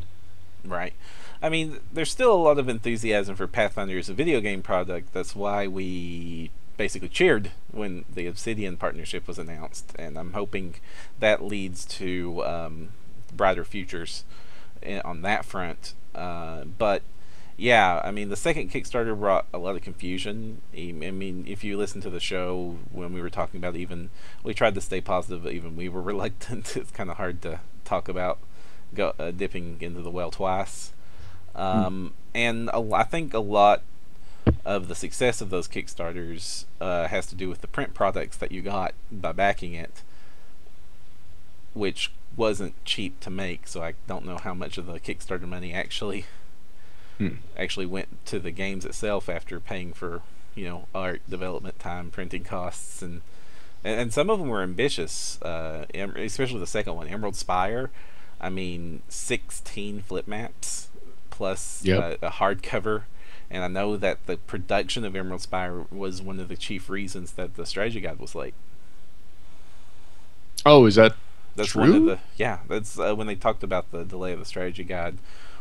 Right. I mean, there's still a lot of enthusiasm for Pathfinder as a video game product. That's why we basically cheered when the Obsidian partnership was announced, and I'm hoping that leads to brighter futures on that front. But yeah, I mean, the second Kickstarter brought a lot of confusion. I mean, if you listen to the show when we were talking about it, even we tried to stay positive, but even we were reluctant. It's kind of hard to talk about dipping into the well twice. And I think a lot of the success of those Kickstarters has to do with the print products that you got by backing it, which wasn't cheap to make. So I don't know how much of the Kickstarter money actually went to the games itself after paying for, you know, art, development time, printing costs, and some of them were ambitious, especially the second one, Emerald Spire. I mean, 16 flip maps plus a hardcover, and I know that the production of Emerald Spire was one of the chief reasons that the strategy guide was late. Oh, is that that's true? One of the that's when they talked about the delay of the strategy guide.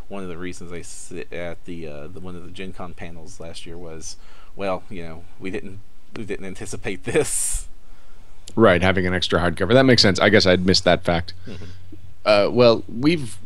One of the reasons they sit at the one of the Gen Con panels last year was, well, you know, we didn't anticipate this. Right, having an extra hardcover. That makes sense. I guess I'd missed that fact. Well, we've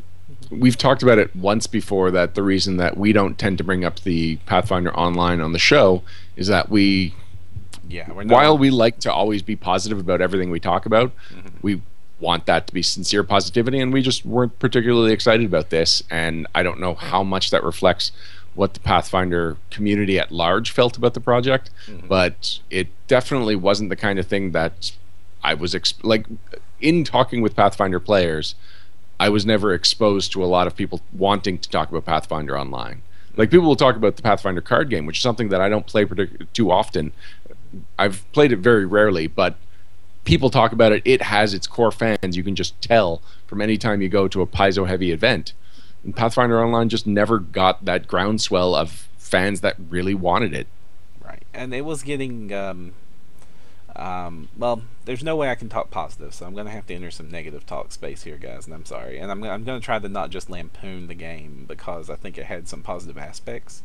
talked about it once before, that the reason that we don't tend to bring up the Pathfinder Online on the show is that while we like to always be positive about everything we talk about, we want that to be sincere positivity, and we just weren't particularly excited about this, and I don't know how much that reflects what the Pathfinder community at large felt about the project, but it definitely wasn't the kind of thing that I was like in talking with Pathfinder players. I was never exposed to a lot of people wanting to talk about Pathfinder Online. Like, people will talk about the Pathfinder card game, which is something that I don't play too often. I've played it very rarely, but people talk about it. It has its core fans. You can just tell from any time you go to a Paizo-heavy event. And Pathfinder Online just never got that groundswell of fans that really wanted it. Right, and it was getting... well, there's no way I can talk positive, so I'm going to have to enter some negative talk space here, guys, and I'm sorry. And I'm going to try to not just lampoon the game, because I think it had some positive aspects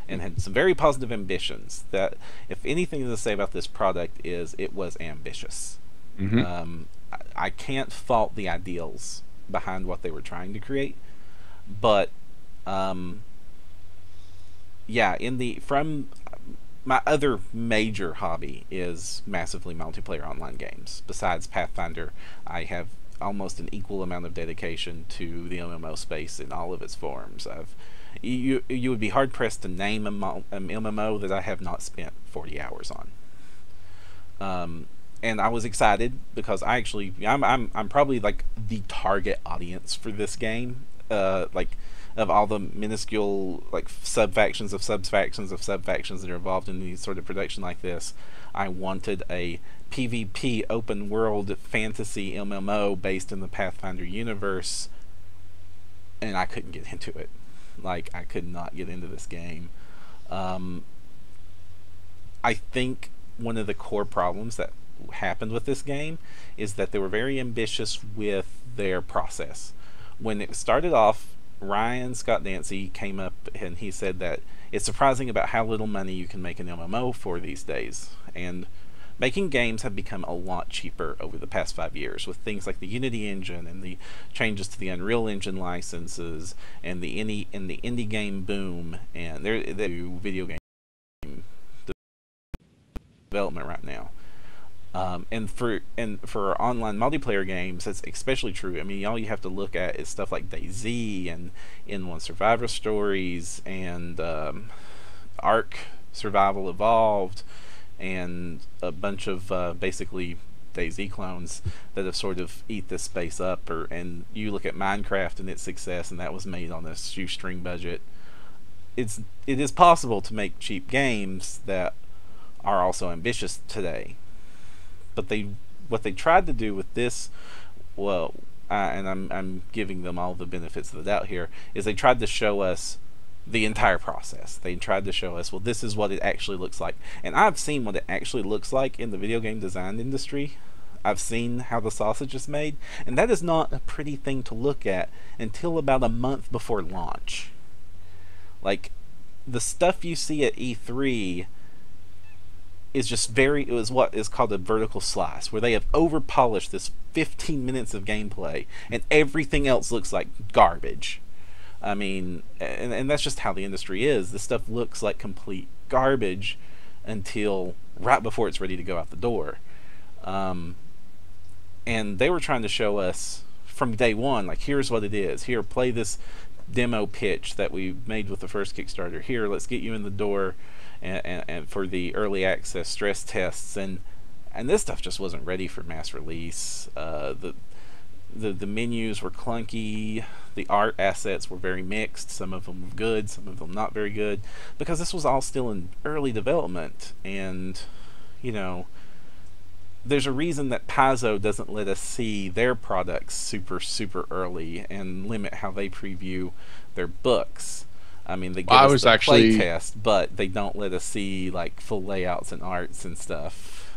and had some very positive ambitions. That, if anything to say about this product, is it was ambitious. I can't fault the ideals behind what they were trying to create, but yeah, from my other major hobby is massively multiplayer online games. Besides Pathfinder, I have almost an equal amount of dedication to the MMO space in all of its forms. You would be hard pressed to name an MMO that I have not spent 40 hours on. And I was excited because I'm probably like the target audience for this game. Like, of all the minuscule like sub-factions of sub-factions of sub-factions that are involved in these sort of production like this, I wanted a PvP open world fantasy MMO based in the Pathfinder universe, and I couldn't get into it. Like, I could not get into this game. I think one of the core problems that happened with this game is that they were very ambitious with their process. When it started off, Ryan Scott Dancy came up and he said that it's surprising about how little money you can make an MMO for these days. And making games have become a lot cheaper over the past 5 years with things like the Unity engine and the changes to the Unreal Engine licenses and the indie game boom, and they're video game development right now. And for online multiplayer games, that's especially true. I mean, all you have to look at is stuff like DayZ and N1 Survivor Stories and Ark Survival Evolved and a bunch of basically DayZ clones that have sort of eat this space up. And you look at Minecraft and its success, and that was made on a shoestring budget. It is possible to make cheap games that are also ambitious today. But what they tried to do with this, well, and I'm giving them all the benefits of the doubt here, is they tried to show us the entire process. They tried to show us, well, this is what it actually looks like. And I've seen what it actually looks like in the video game design industry. I've seen how the sausage is made, and that is not a pretty thing to look at until about a month before launch. Like, the stuff you see at E3 is just it was what is called a vertical slice, where they have over polished this 15 minutes of gameplay and everything else looks like garbage. I mean, and that's just how the industry is. This stuff looks like complete garbage until right before it's ready to go out the door. And they were trying to show us from day one, like, here's what it is. Here, play this demo pitch that we made with the first Kickstarter. Here, let's get you in the door and for the early access stress tests. And this stuff just wasn't ready for mass release. The menus were clunky. The art assets were very mixed. Some of them were good, some of them not very good, because this was all still in early development. And, you know, there's a reason that Paizo doesn't let us see their products super early and limit how they preview their books. I mean, they give us the play test, but they don't let us see like full layouts and arts and stuff.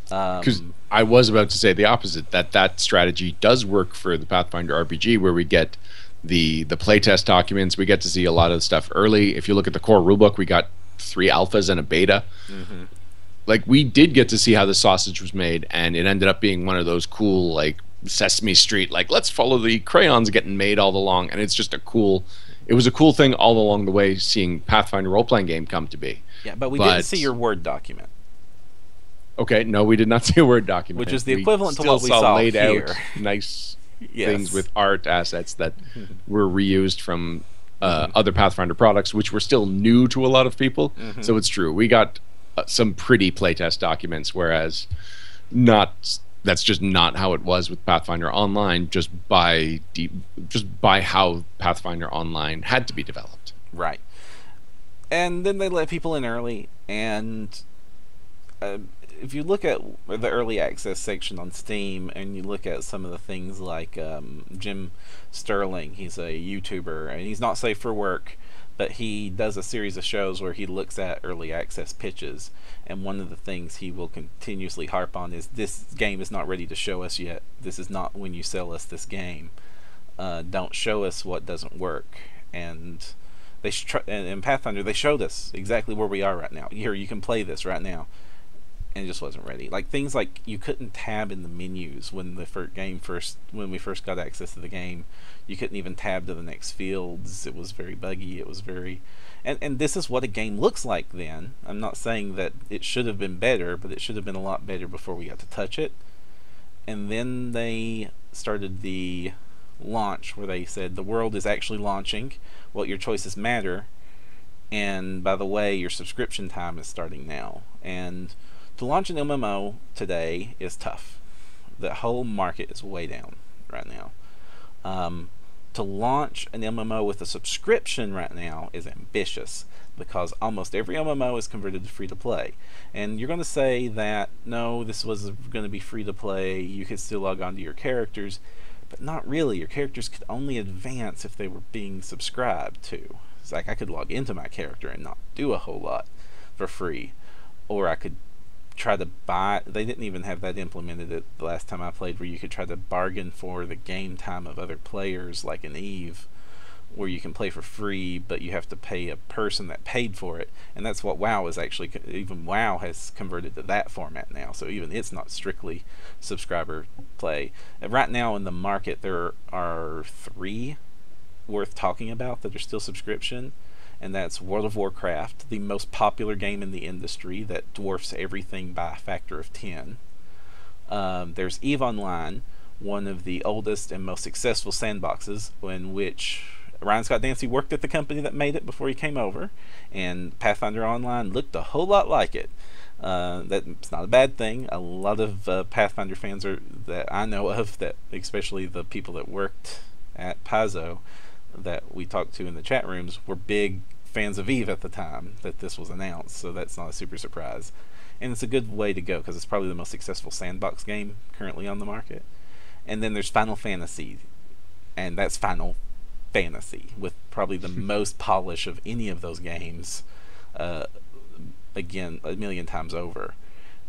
Because I was about to say the opposite, that strategy does work for the Pathfinder RPG, where we get the playtest documents. We get to see a lot of the stuff early. If you look at the core rulebook, we got 3 alphas and a beta. Mm-hmm. Like, we did get to see how the sausage was made, and it ended up being one of those cool, like, Sesame Street, like, let's follow the crayons getting made all along. And it's just it was a cool thing all along the way, seeing Pathfinder role-playing game come to be. Yeah, but we didn't see your Word document. Okay, no, we did not see a Word document. Which is the equivalent to what we saw laid here. Out nice things with art assets that were reused from other Pathfinder products, which were still new to a lot of people. Mm-hmm. So it's true. We got some pretty playtest documents, whereas that's just not how it was with Pathfinder Online, just by how Pathfinder Online had to be developed. Right. And then they let people in early, and if you look at the early access section on Steam and you look at some of the things like Jim Sterling, he's a YouTuber and he's not safe for work, but he does a series of shows where he looks at early access pitches, and one of the things he will continuously harp on is, this game is not ready to show us yet. This is not when you sell us this game. Don't show us what doesn't work. And in Pathfinder they showed us exactly where we are right now. Here, you can play this right now. And it just wasn't ready. Like, things like you couldn't tab in the menus when when we first got access to the game. You couldn't even tab to the next fields. It was very buggy. It was very, and this is what a game looks like then. I'm not saying that it should have been better, but it should have been a lot better before we got to touch it. And then they started the launch where they said the world is actually launching. What your choices matter. And by the way, your subscription time is starting now. And to launch an MMO today is tough. The whole market is way down right now. To launch an MMO with a subscription right now is ambitious, because almost every MMO is converted to free-to-play. And you're going to say that, no, this was going to be free-to-play, you could still log on to your characters, but not really. Your characters could only advance if they were being subscribed to. It's like, I could log into my character and not do a whole lot for free, or I could try to buy. They didn't even have that implemented at the last time I played, where you could try to bargain for the game time of other players, like in Eve, where you can play for free, but you have to pay a person that paid for it. And that's what WoW is actually. Even WoW has converted to that format now, so even it's not strictly subscriber play. Right now in the market, there are 3 worth talking about that are still subscription. And that's World of Warcraft, the most popular game in the industry that dwarfs everything by a factor of 10. There's EVE Online, one of the oldest and most successful sandboxes, in which Ryan Scott Dancy worked at the company that made it before he came over, and Pathfinder Online looked a whole lot like it. That's not a bad thing. A lot of Pathfinder fans that I know of, that especially the people that worked at Paizo that we talked to in the chat rooms, were big fans of EVE at the time that this was announced, so that's not a super surprise. And it's a good way to go, because it's probably the most successful sandbox game currently on the market. And then there's Final Fantasy, and that's Final Fantasy, with probably the most polish of any of those games, again, a million times over.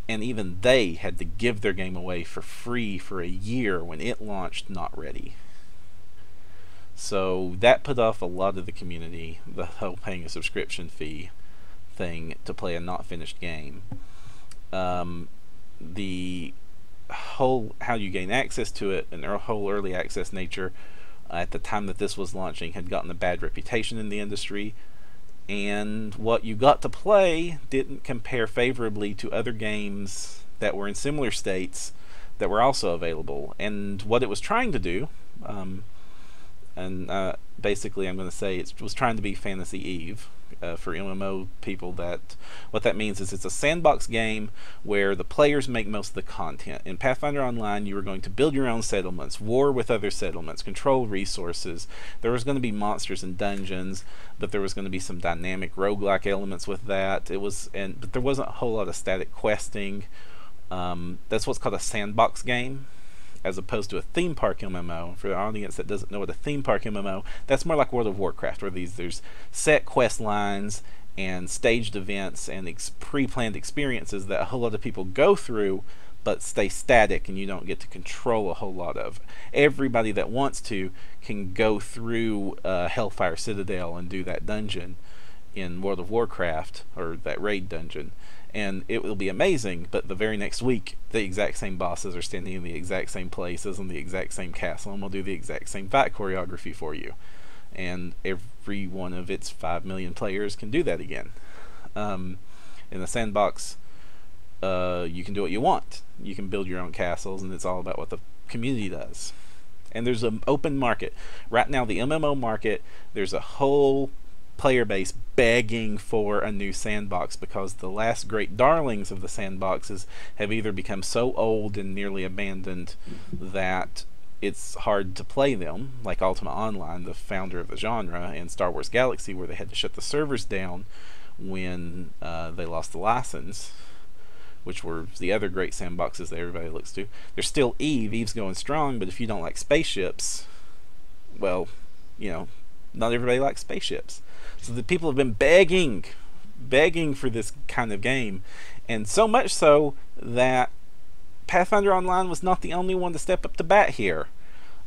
And even they had to give their game away for free for a year when it launched not ready. So that put off a lot of the community, the whole paying a subscription fee thing to play a not finished game. The whole how you gain access to it and the whole early access nature at the time that this was launching had gotten a bad reputation in the industry, and what you got to play didn't compare favorably to other games that were in similar states that were also available. And what it was trying to do, basically I'm going to say it was trying to be Fantasy Eve for MMO people. That what that means is it's a sandbox game where the players make most of the content. In Pathfinder Online, you were going to build your own settlements, war with other settlements, control resources. There was going to be monsters and dungeons, but there was going to be some dynamic roguelike elements with that. But there wasn't a whole lot of static questing. That's what's called a sandbox game, as opposed to a theme park MMO. For the audience that doesn't know what a theme park MMO, that's more like World of Warcraft, where there's set quest lines and staged events and pre-planned experiences that a whole lot of people go through, but stay static, and you don't get to control a whole lot of. Everybody that wants to can go through Hellfire Citadel and do that dungeon in World of Warcraft, or that raid dungeon, and it will be amazing, but the very next week the exact same bosses are standing in the exact same places in the exact same castle, and will do the exact same fight choreography for you, and every one of its 5 million players can do that again. In the sandbox, you can do what you want. You can build your own castles, and it's all about what the community does. And there's an open market right now. The MMO market, there's a whole player base begging for a new sandbox, because the last great darlings of the sandboxes have either become so old and nearly abandoned that it's hard to play them, like Ultima Online, the founder of the genre, and Star Wars Galaxy, where they had to shut the servers down when they lost the license, which were the other great sandboxes that everybody looks to. There's still Eve. Eve's going strong, but if you don't like spaceships, well, not everybody likes spaceships. So the people have been begging for this kind of game, and so much so that Pathfinder Online was not the only one to step up to bat here.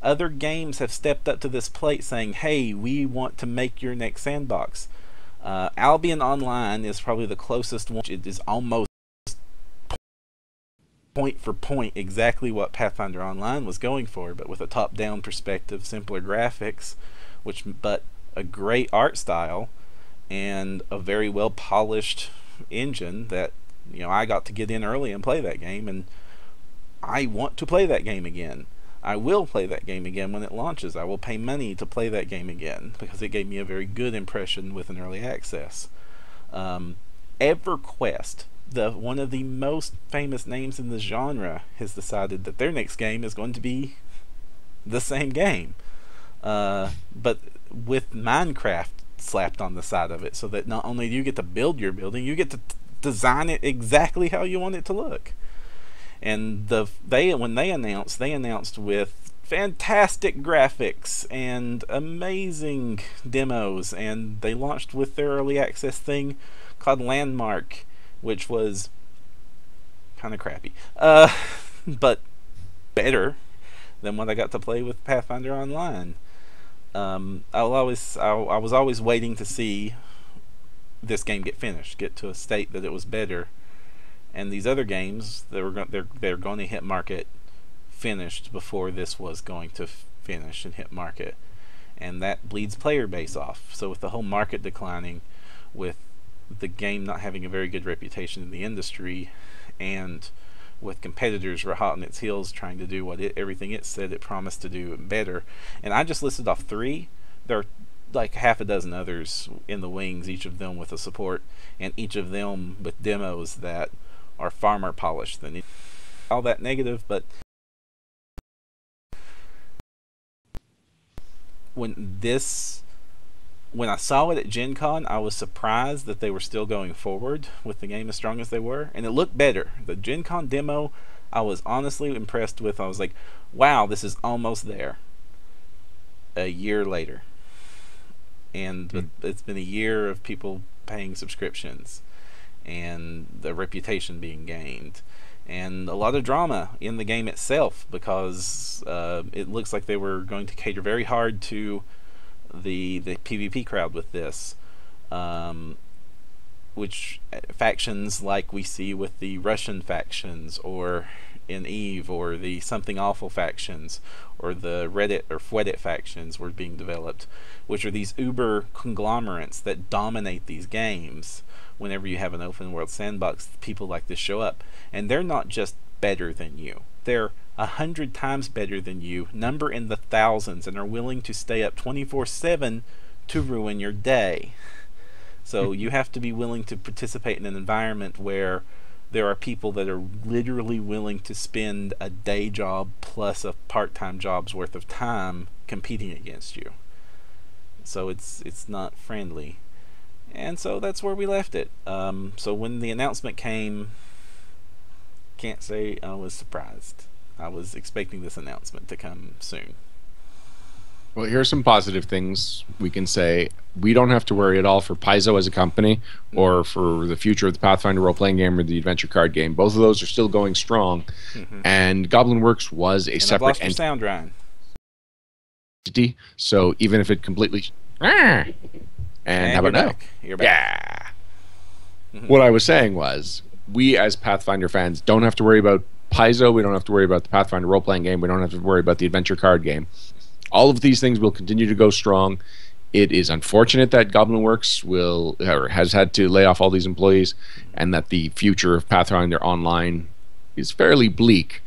Other games have stepped up to this plate saying, hey, we want to make your next sandbox. Albion Online is probably the closest one. It is almost point for point exactly what Pathfinder Online was going for, but with a top-down perspective, simpler graphics, but a great art style and a very well polished engine that I got to get in early and play that game, and I want to play that game again. I will play that game again when it launches. I will pay money to play that game again, because it gave me a very good impression with an early access. EverQuest, one of the most famous names in the genre, has decided that their next game is going to be the same game, but with Minecraft slapped on the side of it, so that not only do you get to build your building, you get to design it exactly how you want it to look. And when they announced with fantastic graphics and amazing demos, and they launched with their early access thing called Landmark, which was kind of crappy, but better than what I got to play with Pathfinder Online. I was always waiting to see this game get finished, get to a state that it was better. And these other games, they're going to hit market finished before this was going to finish and hit market, and that bleeds player base off. So with the whole market declining, with the game not having a very good reputation in the industry, and with competitors were hot on its heels trying to do everything it said it promised to do better. And I just listed off 3. There are like half a dozen others in the wings, each of them with a support, and each of them with demos that are far more polished than all that negative. But when I saw it at Gen Con, I was surprised that they were still going forward with the game as strong as they were, and it looked better. The Gen Con demo, I was honestly impressed with. I was like, wow, this is almost there. A year later. And it's been a year of people paying subscriptions, and the reputation being gained, and a lot of drama in the game itself, because it looks like they were going to cater very hard to the PvP crowd with this, which factions like we see with the Russian factions, or in Eve, or the Something Awful factions, or the Reddit or Fweddit factions were being developed, which are these uber conglomerates that dominate these games. Whenever you have an open world sandbox, people like this show up, and they're not just better than you, they're 100 times better than you, number in the thousands, and are willing to stay up 24/7 to ruin your day. So you have to be willing to participate in an environment where there are people that are literally willing to spend a day job plus a part-time job's worth of time competing against you. So it's not friendly. And so that's where we left it. So when the announcement came, can't say I was surprised. I was expecting this announcement to come soon. Well, here are some positive things we can say. We don't have to worry at all for Paizo as a company, or for the future of the Pathfinder role-playing game or the adventure card game. Both of those are still going strong. And Goblin Works was a separate entity. Sound, Ryan. So even if it completely... And how about now? You're back. Yeah. What I was saying was, we as Pathfinder fans don't have to worry about Paizo. We don't have to worry about the Pathfinder role-playing game. We don't have to worry about the adventure card game. All of these things will continue to go strong. It is unfortunate that Goblin Works has had to lay off all these employees, and that the future of Pathfinder Online is fairly bleak.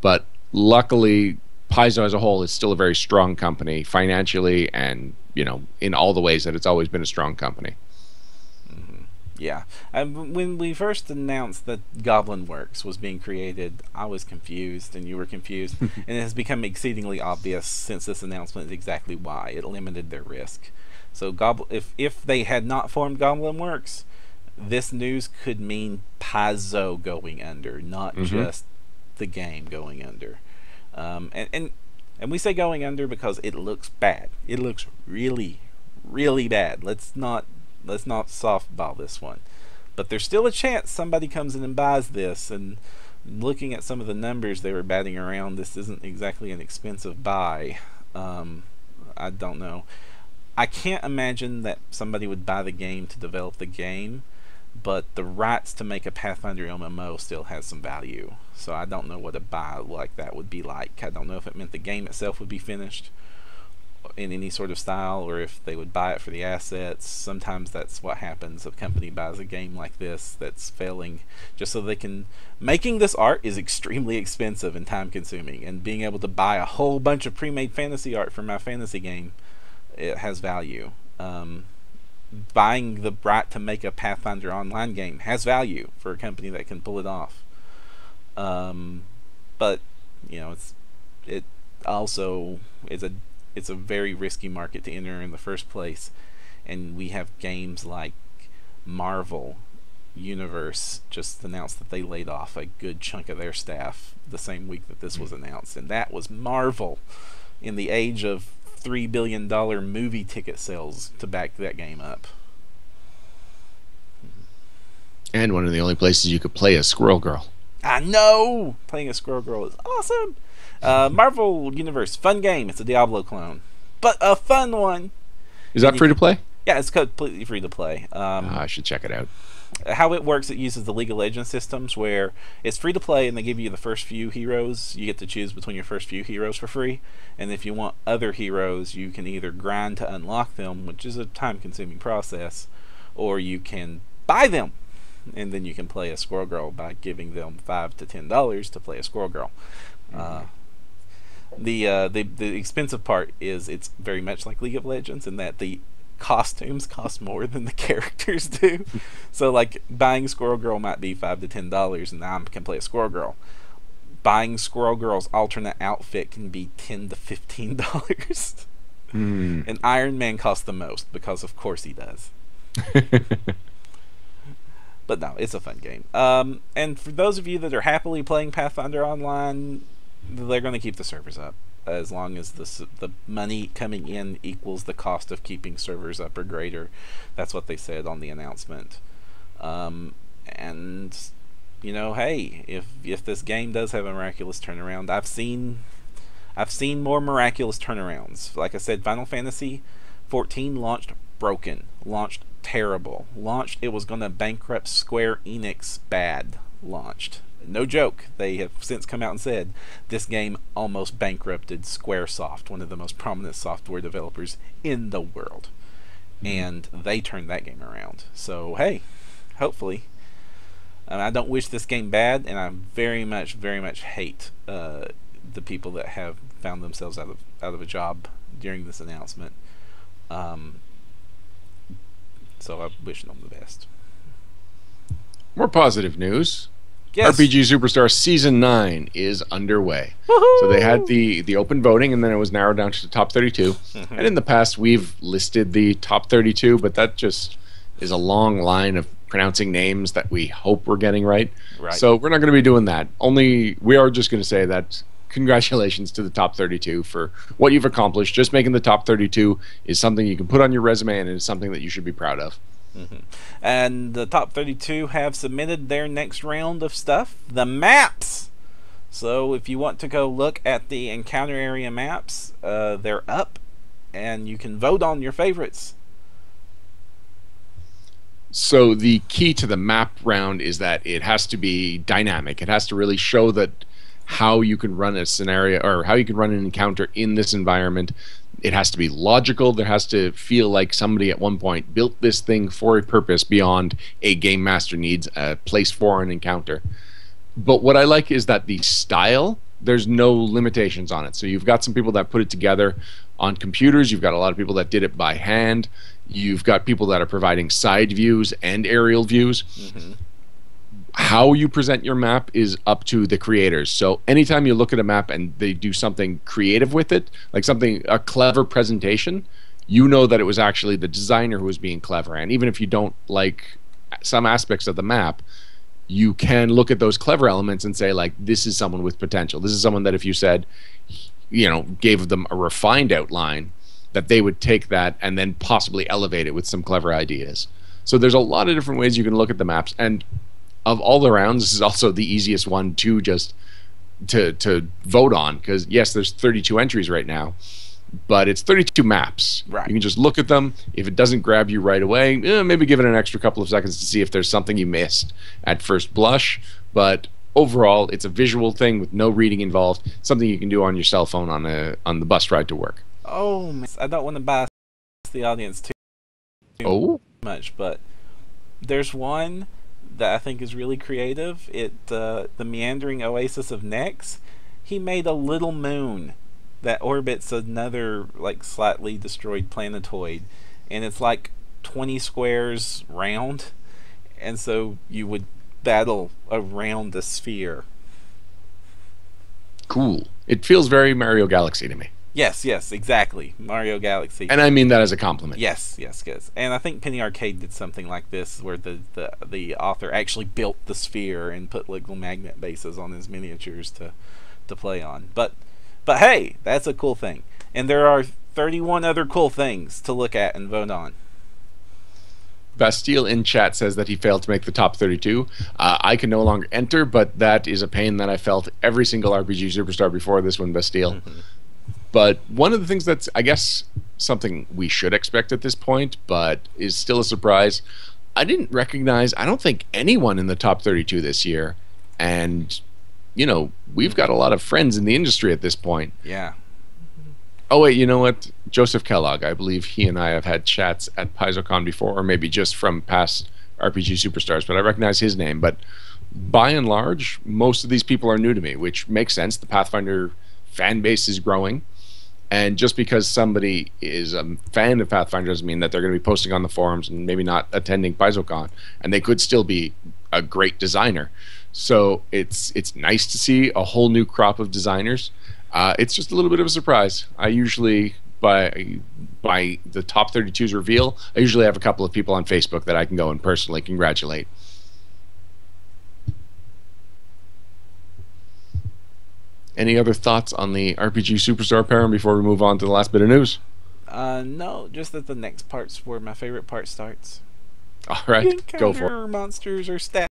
But luckily, Paizo as a whole is still a very strong company financially, and in all the ways that it's always been a strong company. Yeah. When we first announced that Goblin Works was being created, I was confused, and you were confused. And it has become exceedingly obvious since this announcement is exactly why. It limited their risk. So if they had not formed Goblin Works, this news could mean Paizo going under, not just the game going under. And we say going under because it looks bad. It looks really, really bad. Let's not softball this one, but there's still a chance somebody comes in and buys this. And looking at some of the numbers they were batting around, this isn't exactly an expensive buy. I don't know. I can't imagine that somebody would buy the game to develop the game, but the rights to make a Pathfinder MMO still has some value. So I don't know what a buy like that would be like. I don't know if it meant the game itself would be finished in any sort of style, or if they would buy it for the assets. Sometimes that's what happens. A company buys a game like this that's failing just so they can... Making this art is extremely expensive and time consuming, and being able to buy a whole bunch of pre-made fantasy art for my fantasy game, it has value. Buying the right to make a Pathfinder Online game has value for a company that can pull it off. But it also is it's a very risky market to enter in the first place, and we have games like Marvel Universe just announced that they laid off a good chunk of their staff the same week that this was announced, and that was Marvel in the age of $3 billion movie ticket sales to back that game up. And one of the only places you could play as Squirrel Girl. I know! Playing a Squirrel Girl is awesome! Marvel Universe, fun game. It's a Diablo clone, but a fun one. Is that free to play? Yeah, it's completely free to play. I should check it out. How it works, it uses the League of Legends systems, where it's free to play and they give you the first few heroes. You get to choose between your first few heroes for free, and if you want other heroes, you can either grind to unlock them, which is a time-consuming process, or you can buy them, and then you can play a Squirrel Girl by giving them $5 to $10 to play a Squirrel Girl. The expensive part is it's very much like League of Legends in that the costumes cost more than the characters do. So like buying Squirrel Girl might be $5 to $10, and now I can play a Squirrel Girl. Buying Squirrel Girl's alternate outfit can be $10 to $15. And Iron Man costs the most because of course he does. But no, it's a fun game. And for those of you that are happily playing Pathfinder Online, they're going to keep the servers up as long as the money coming in equals the cost of keeping servers up or greater. That's what they said on the announcement. And you know, hey, if this game does have a miraculous turnaround, I've seen more miraculous turnarounds. Like I said, Final Fantasy 14 launched broken, launched terrible, launched it was going to bankrupt Square Enix bad, launched. No joke. They have since come out and said this game almost bankrupted Squaresoft, one of the most prominent software developers in the world. And they turned that game around. So, hey, hopefully. I don't wish this game bad, and I very much hate the people that have found themselves out of a job during this announcement. So I wish them the best. More positive news. Yes. RPG Superstar Season 9 is underway. Woohoo! So they had the open voting, and then it was narrowed down to the top 32. And in the past, we've listed the top 32, but that just is a long line of pronouncing names that we hope we're getting right. So we're not going to be doing that. Only we are just going to say that congratulations to the top 32 for what you've accomplished. Just making the top 32 is something you can put on your resume, and it is something that you should be proud of. And the top 32 have submitted their next round of stuff, the maps. So if you want to go look at the encounter area maps, they're up, and you can vote on your favorites. So the key to the map round is that it has to be dynamic. It has to really show that how you can run a scenario or how you can run an encounter in this environment. It has to be logical. There has to feel like somebody at one point built this thing for a purpose beyond a game master needs a place for an encounter. But what I like is that the style, there's no limitations on it. So you've got some people that put it together on computers. You've got a lot of people that did it by hand. You've got people that are providing side views and aerial views. How you present your map is up to the creators. So anytime you look at a map and they do something creative with it, like a clever presentation, you know that it was actually the designer who was being clever. And even if you don't like some aspects of the map, you can look at those clever elements and say, like, this is someone with potential. This is someone that if you said, gave them a refined outline, that they would take that and then possibly elevate it with some clever ideas. So there's a lot of different ways you can look at the maps. And of all the rounds, this is also the easiest one to just to vote on, because yes, there's 32 entries right now, but it's 32 maps. You can just look at them. If it doesn't grab you right away, maybe give it an extra couple of seconds to see if there's something you missed at first blush. But overall, it's a visual thing with no reading involved. Something you can do on your cell phone on the bus ride to work. Oh, man. I don't want to bias the audience too much, but there's one that I think is really creative. The meandering oasis of Nex. He made a little moon that orbits another like slightly destroyed planetoid, and it's like 20 squares round, and so you would battle around the sphere. Cool. It feels very Mario Galaxy to me. Yes, exactly. Mario Galaxy. And I mean that as a compliment. Yes. And I think Penny Arcade did something like this, where the author actually built the sphere and put little magnet bases on his miniatures to play on. But hey, that's a cool thing. And there are 31 other cool things to look at and vote on. Bastille in chat says that he failed to make the top 32. I can no longer enter, but that is a pain that I felt every single RPG Superstar before this one, Bastille. But one of the things that's, I guess, something we should expect at this point, but is still a surprise, I didn't recognize, I don't think, anyone in the top 32 this year. And, we've got a lot of friends in the industry at this point. Yeah. Oh, wait, you know what? Joseph Kellogg, I believe he and I have had chats at PaizoCon before, or maybe just from past RPG Superstars, but I recognize his name. But by and large, most of these people are new to me, which makes sense. The Pathfinder fan base is growing. And just because somebody is a fan of Pathfinder doesn't mean that they're going to be posting on the forums and maybe not attending PaizoCon. And they could still be a great designer. So it's nice to see a whole new crop of designers. It's just a little bit of a surprise. I usually, by the top 32's reveal, I usually have a couple of people on Facebook that I can go and personally congratulate. Any other thoughts on the RPG Superstar pairing before we move on to the last bit of news? No, just that the next part's where my favorite part starts. All right, go for it. Monsters or stats.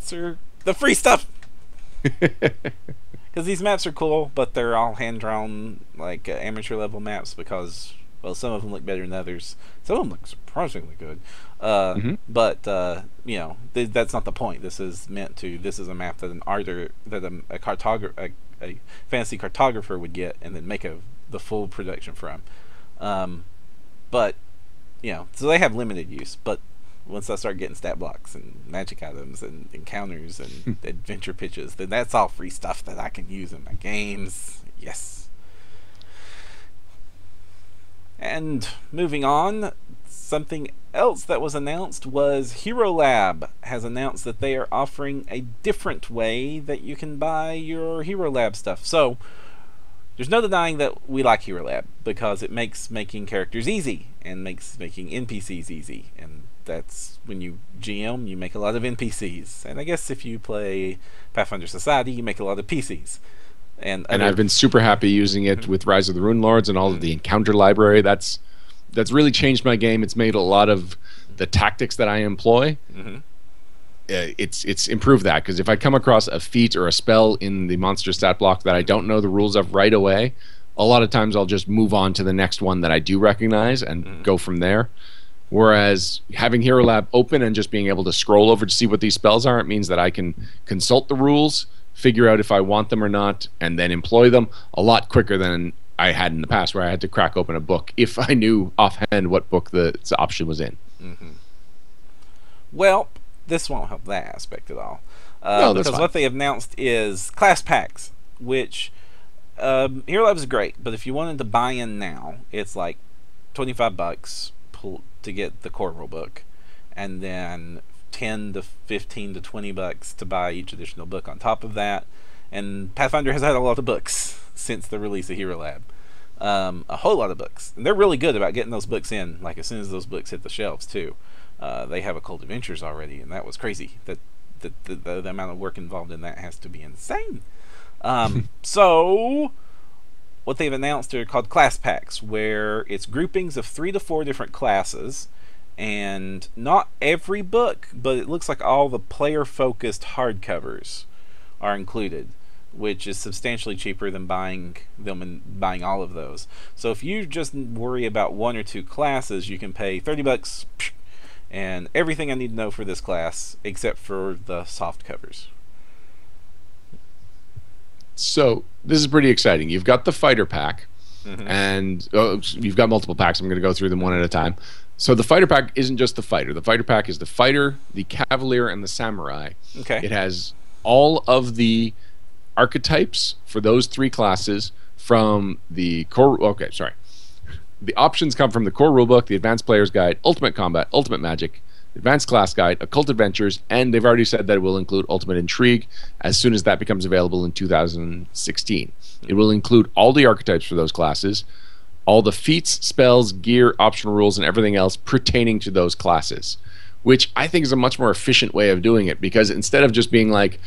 maps are the free stuff. Because these maps are cool, but they're all hand-drawn, like amateur level maps. Because, well, some of them look better than others. Some of them look surprisingly good. But you know, that's not the point. This is meant to. This is a map that a fantasy cartographer would get and then make the full production from. But you know, so they have limited use. But once I start getting stat blocks and magic items and encounters and adventure pitches, then that's all free stuff that I can use in my games. Yes. And moving on, something else that was announced was Hero Lab has announced that they are offering a different way that you can buy your Hero Lab stuff. So there's no denying that we like Hero Lab because it makes making characters easy and makes making NPCs easy, and that's when you GM, you make a lot of NPCs. And I guess if you play Pathfinder Society, you make a lot of PCs. And I've been super happy using it with Rise of the Rune Lords and all of the encounter library. That's really changed my game. It's made a lot of the tactics that I employ. It's improved that, because if I come across a feat or a spell in the monster stat block that I don't know the rules of right away, a lot of times I'll just move on to the next one that I do recognize and go from there. Whereas having Hero Lab open and just being able to scroll over to see what these spells are, it means that I can consult the rules, figure out if I want them or not, and then employ them a lot quicker than I had in the past, where I had to crack open a book if I knew offhand what book the option was in. Well, this won't help that aspect at all. No, because what they have announced is class packs, which Hero Lab is great, but if you wanted to buy in now, it's like $25 to get the core rulebook, and then $10 to $15 to $20 to buy each additional book on top of that. And Pathfinder has had a lot of books since the release of Hero Lab. A whole lot of books. And they're really good about getting those books in, like as soon as those books hit the shelves too. They have Occult Adventures already, and that was crazy. The amount of work involved in that has to be insane. So what they've announced are called class packs, where it's groupings of 3 to 4 different classes, and not every book, but it looks like all the player-focused hardcovers are included, which is substantially cheaper than buying them and buying all of those. So if you just worry about 1 or 2 classes, you can pay $30 and everything I need to know for this class, except for the soft covers. So this is pretty exciting. You've got the fighter pack, and you've got multiple packs. I'm going to go through them one at a time. So the fighter pack isn't just the fighter. The fighter pack is the fighter, the cavalier, and the samurai. Okay. It has all of the archetypes for those 3 classes from the core. Okay, sorry. The options come from the core rulebook, the Advanced Player's Guide, Ultimate Combat, Ultimate Magic, Advanced Class Guide, Occult Adventures, and they've already said that it will include Ultimate Intrigue as soon as that becomes available in 2016. It will include all the archetypes for those classes, all the feats, spells, gear, optional rules, and everything else pertaining to those classes, which I think is a much more efficient way of doing it, because instead of just being like,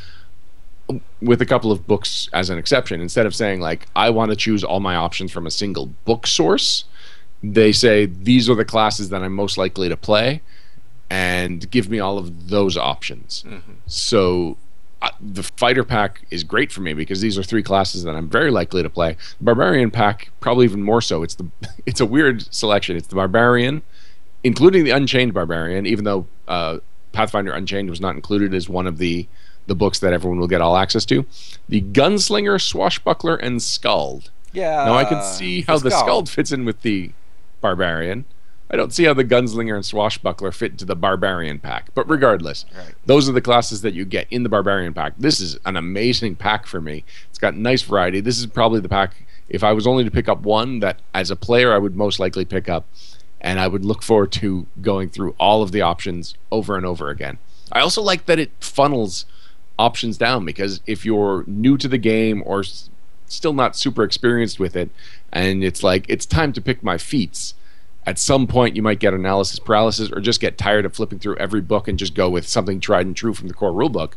with a couple of books as an exception, instead of saying like, I want to choose all my options from a single book source, they say these are the classes that I'm most likely to play, and give me all of those options. So the fighter pack is great for me because these are 3 classes that I'm very likely to play. The barbarian pack, probably even more so. It's a weird selection. It's the barbarian, including the Unchained barbarian, even though Pathfinder Unchained was not included as one of the books that everyone will get all access to. The gunslinger, swashbuckler, and skald. Yeah. Now I can see how the skald fits in with the barbarian. I don't see how the gunslinger and swashbuckler fit into the barbarian pack. But regardless, those are the classes that you get in the barbarian pack. This is an amazing pack for me. It's got nice variety. This is probably the pack, if I was only to pick up one, that as a player I would most likely pick up, and I would look forward to going through all of the options over and over again. I also like that it funnels options down, because if you're new to the game or still not super experienced with it, and it's like, it's time to pick my feats, at some point you might get analysis paralysis or just get tired of flipping through every book and just go with something tried and true from the core rulebook.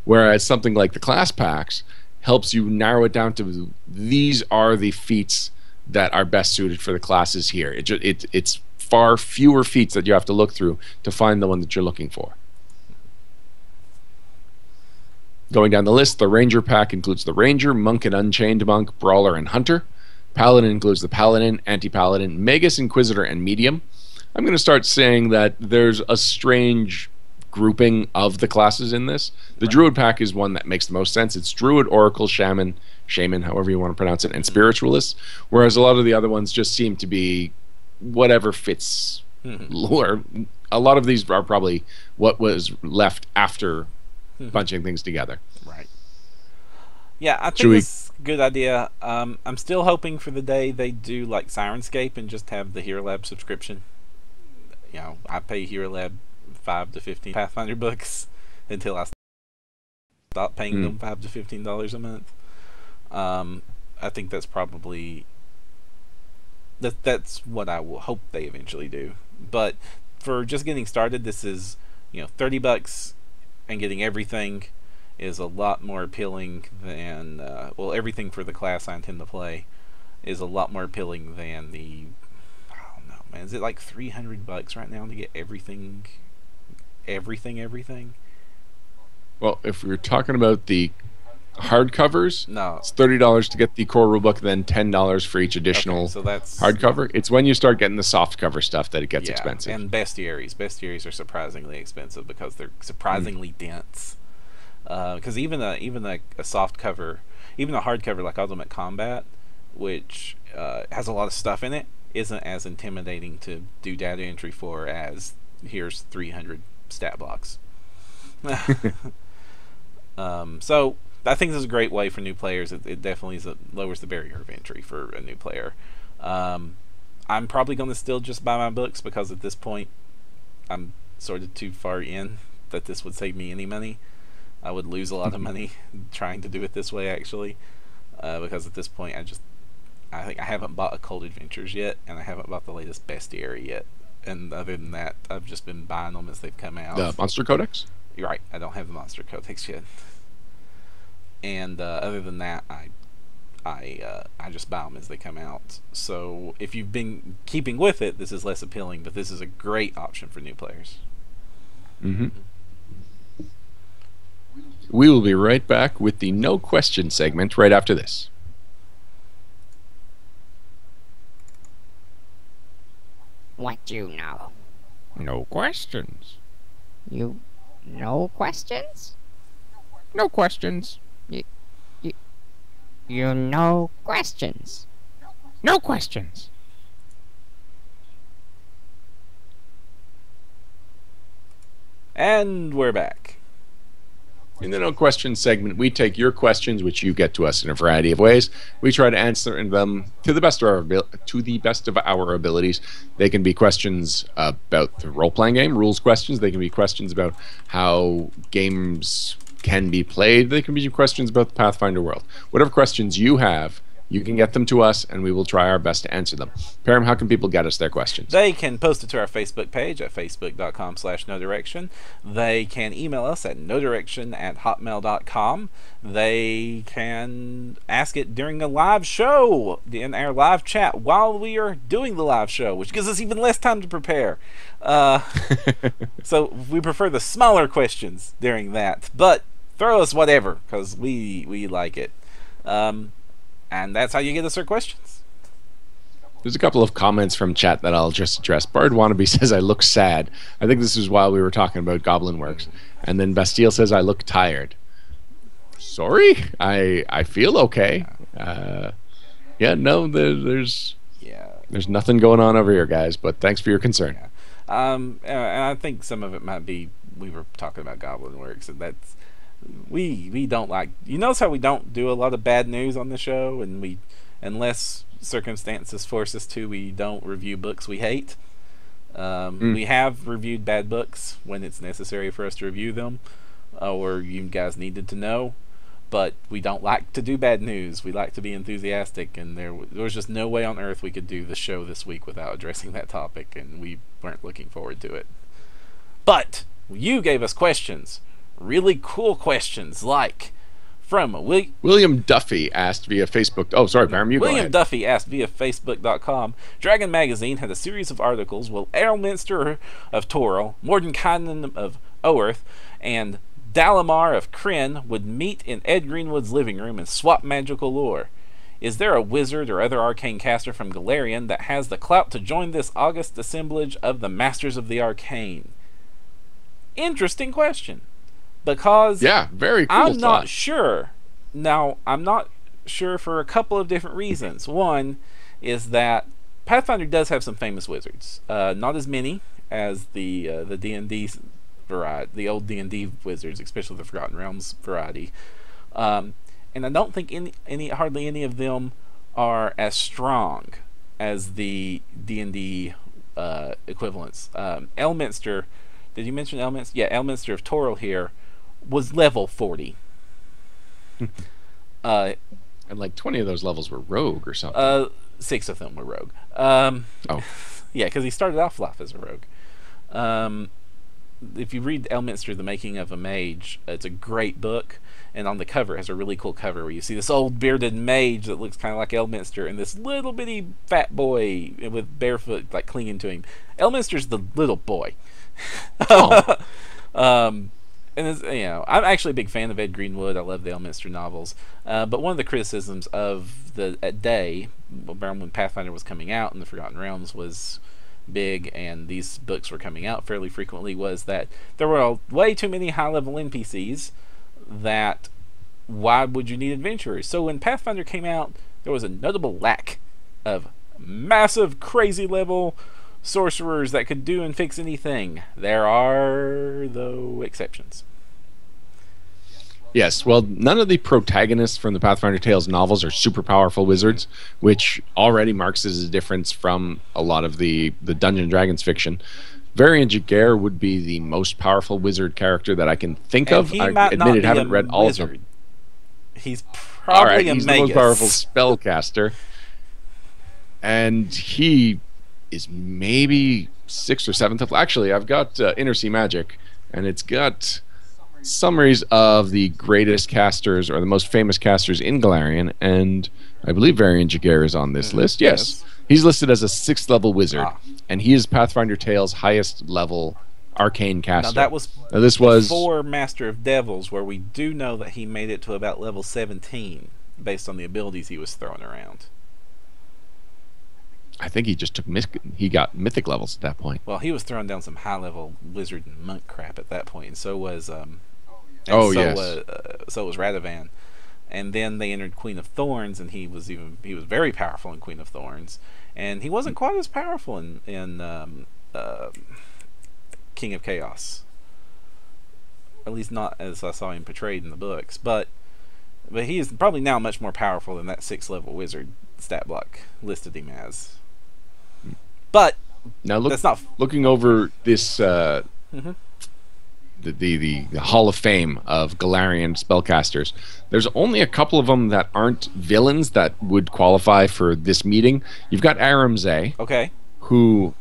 Whereas something like the class packs helps you narrow it down to, these are the feats that are best suited for the classes here. It's far fewer feats that you have to look through to find the one that you're looking for. Going down the list, the Ranger pack includes the Ranger, Monk and Unchained Monk, Brawler and Hunter. Paladin includes the Paladin, Anti-Paladin, Magus, Inquisitor, and Medium. I'm going to start saying that there's a strange grouping of the classes in this. The Druid pack is one that makes the most sense. It's Druid, Oracle, Shaman, however you want to pronounce it, and Spiritualist, whereas a lot of the other ones just seem to be whatever fits lore. A lot of these are probably what was left after bunching things together. Right. Yeah, I think it's a good idea. I'm still hoping for the day they do like Sirenscape and just have the Hero Lab subscription. You know, I pay Hero Lab 5 to 15 Pathfinder books until I stop paying them $5 to $15 a month. I think that's probably that's what I will hope they eventually do. But for just getting started, this is, you know, $30 and getting everything is a lot more appealing than well, everything for the class I intend to play is a lot more appealing than the, I don't know, man, is it like $300 right now to get everything? Well, if we were talking about the hardcovers, no, it's $30 to get the core rulebook, then $10 for each additional so that's hardcover. It's when you start getting the soft cover stuff that it gets yeah, expensive. and bestiaries are surprisingly expensive because they're surprisingly dense. Because even a soft cover, even a hardcover like Ultimate Combat, which has a lot of stuff in it, isn't as intimidating to do data entry for as here's 300 stat blocks. So I think this is a great way for new players. It definitely lowers the barrier of entry for a new player. I'm probably going to still just buy my books because at this point I'm sort of too far in that this would save me any money. I would lose a lot of money trying to do it this way, actually, because at this point I think I haven't bought Occult Adventures yet, and I haven't bought the latest Bestiary yet. And other than that, I've just been buying them as they've come out. The Monster Codex? You're right. I don't have the Monster Codex yet. And other than that, I just buy them as they come out. So if you've been keeping with it, this is less appealing, but this is a great option for new players. Mm-hmm. We will be right back with the No Question segment right after this. What you know? No questions. You no questions? No questions. You no questions. No questions. And we're back. In the No Question segment, we take your questions, which you get to us in a variety of ways. We try to answer them to the best of our abilities. They can be questions about the role-playing game, rules questions. They can be questions about how games can be played. They can be questions about the Pathfinder world. Whatever questions you have, you can get them to us, and we will try our best to answer them. Param, how can people get us their questions? They can post it to our Facebook page at facebook.com/nodirection. They can email us at nodirection@hotmail.com. They can ask it during a live show, in our live chat, while we are doing the live show, which gives us even less time to prepare. So we prefer the smaller questions during that. But throw us whatever, because we like it. And that's how you get us our questions. There's a couple of comments from chat that I'll just address. Bard Wannabe says, I look sad. I think this is while we were talking about Goblin Works. And then Bastille says, I look tired. Sorry? I feel okay. There's nothing going on over here, guys, but thanks for your concern. Yeah. And I think some of it might be, we were talking about Goblin Works, and that's, we don't like, you notice how we don't do a lot of bad news on the show, and we, unless circumstances force us to, we don't review books we hate. We have reviewed bad books when it's necessary for us to review them, or you guys needed to know, but we don't like to do bad news. We like to be enthusiastic, and there was just no way on earth we could do the show this week without addressing that topic, and we weren't looking forward to it. But you gave us questions, really cool questions, like from William Duffy asked via Facebook. Oh, sorry, Param, you go ahead. William Duffy asked via Facebook.com, Dragon Magazine had a series of articles, will Errolminster of Toril, Mordenkainen of Oerth, and Dalamar of Kryn would meet in Ed Greenwood's living room and swap magical lore. Is there a wizard or other arcane caster from Golarion that has the clout to join this august assemblage of the Masters of the Arcane? Interesting question. Because Yeah, very cool. I'm not sure. Now, I'm not sure for a couple of different reasons. One is that Pathfinder does have some famous wizards. Not as many as the D&D variety, the old D&D wizards, especially the Forgotten Realms variety. And I don't think hardly any of them are as strong as the D&D equivalents. Elminster, did you mention Elminster? Yeah, Elminster of Toril here was level 40. And like 20 of those levels were rogue or something. 6 of them were rogue. Oh. Yeah, because he started off life as a rogue. If you read Elminster, The Making of a Mage, it's a great book. And on the cover, it has a really cool cover where you see this old bearded mage that looks kind of like Elminster and this little bitty fat boy with barefoot like clinging to him. Elminster's the little boy. Oh. And it's, I'm actually a big fan of Ed Greenwood. I love the Elminster novels. But one of the criticisms of the day, around when Pathfinder was coming out and the Forgotten Realms was big and these books were coming out fairly frequently, was that there were way too many high-level NPCs. That why would you need adventurers? So when Pathfinder came out, there was a notable lack of massive, crazy level sorcerers that could do and fix anything. There are, though, exceptions. Yes, well, none of the protagonists from the Pathfinder Tales novels are super powerful wizards, which already marks as a difference from a lot of the Dungeons & Dragons fiction. Varian Jaeger would be the most powerful wizard character that I can think of. I admit I haven't read all of them. He's probably he's a the most magus. powerful spellcaster. And he is maybe 6th or 7th. Actually, I've got Inner Sea Magic, and it's got summaries of the greatest casters or the most famous casters in Golarion, and I believe Varian Jaeger is on this list. Yes. He's listed as a 6th level wizard, and he is Pathfinder Tales' highest level arcane caster. Now that was this was before Master of Devils, where we do know that he made it to about level 17 based on the abilities he was throwing around. I think he just took he got mythic levels at that point. Well, he was throwing down some high level wizard and monk crap at that point, and so was so was Radovan. And then they entered Queen of Thorns, and he was very powerful in Queen of Thorns, and he wasn't quite as powerful in King of Chaos. At least not as I saw him portrayed in the books. But he is probably now much more powerful than that 6th level wizard stat block listed him as. But now that's not looking over this. The Hall of Fame of Golarion spellcasters. There's only a couple of them that aren't villains that would qualify for this meeting. You've got Aramzay, who,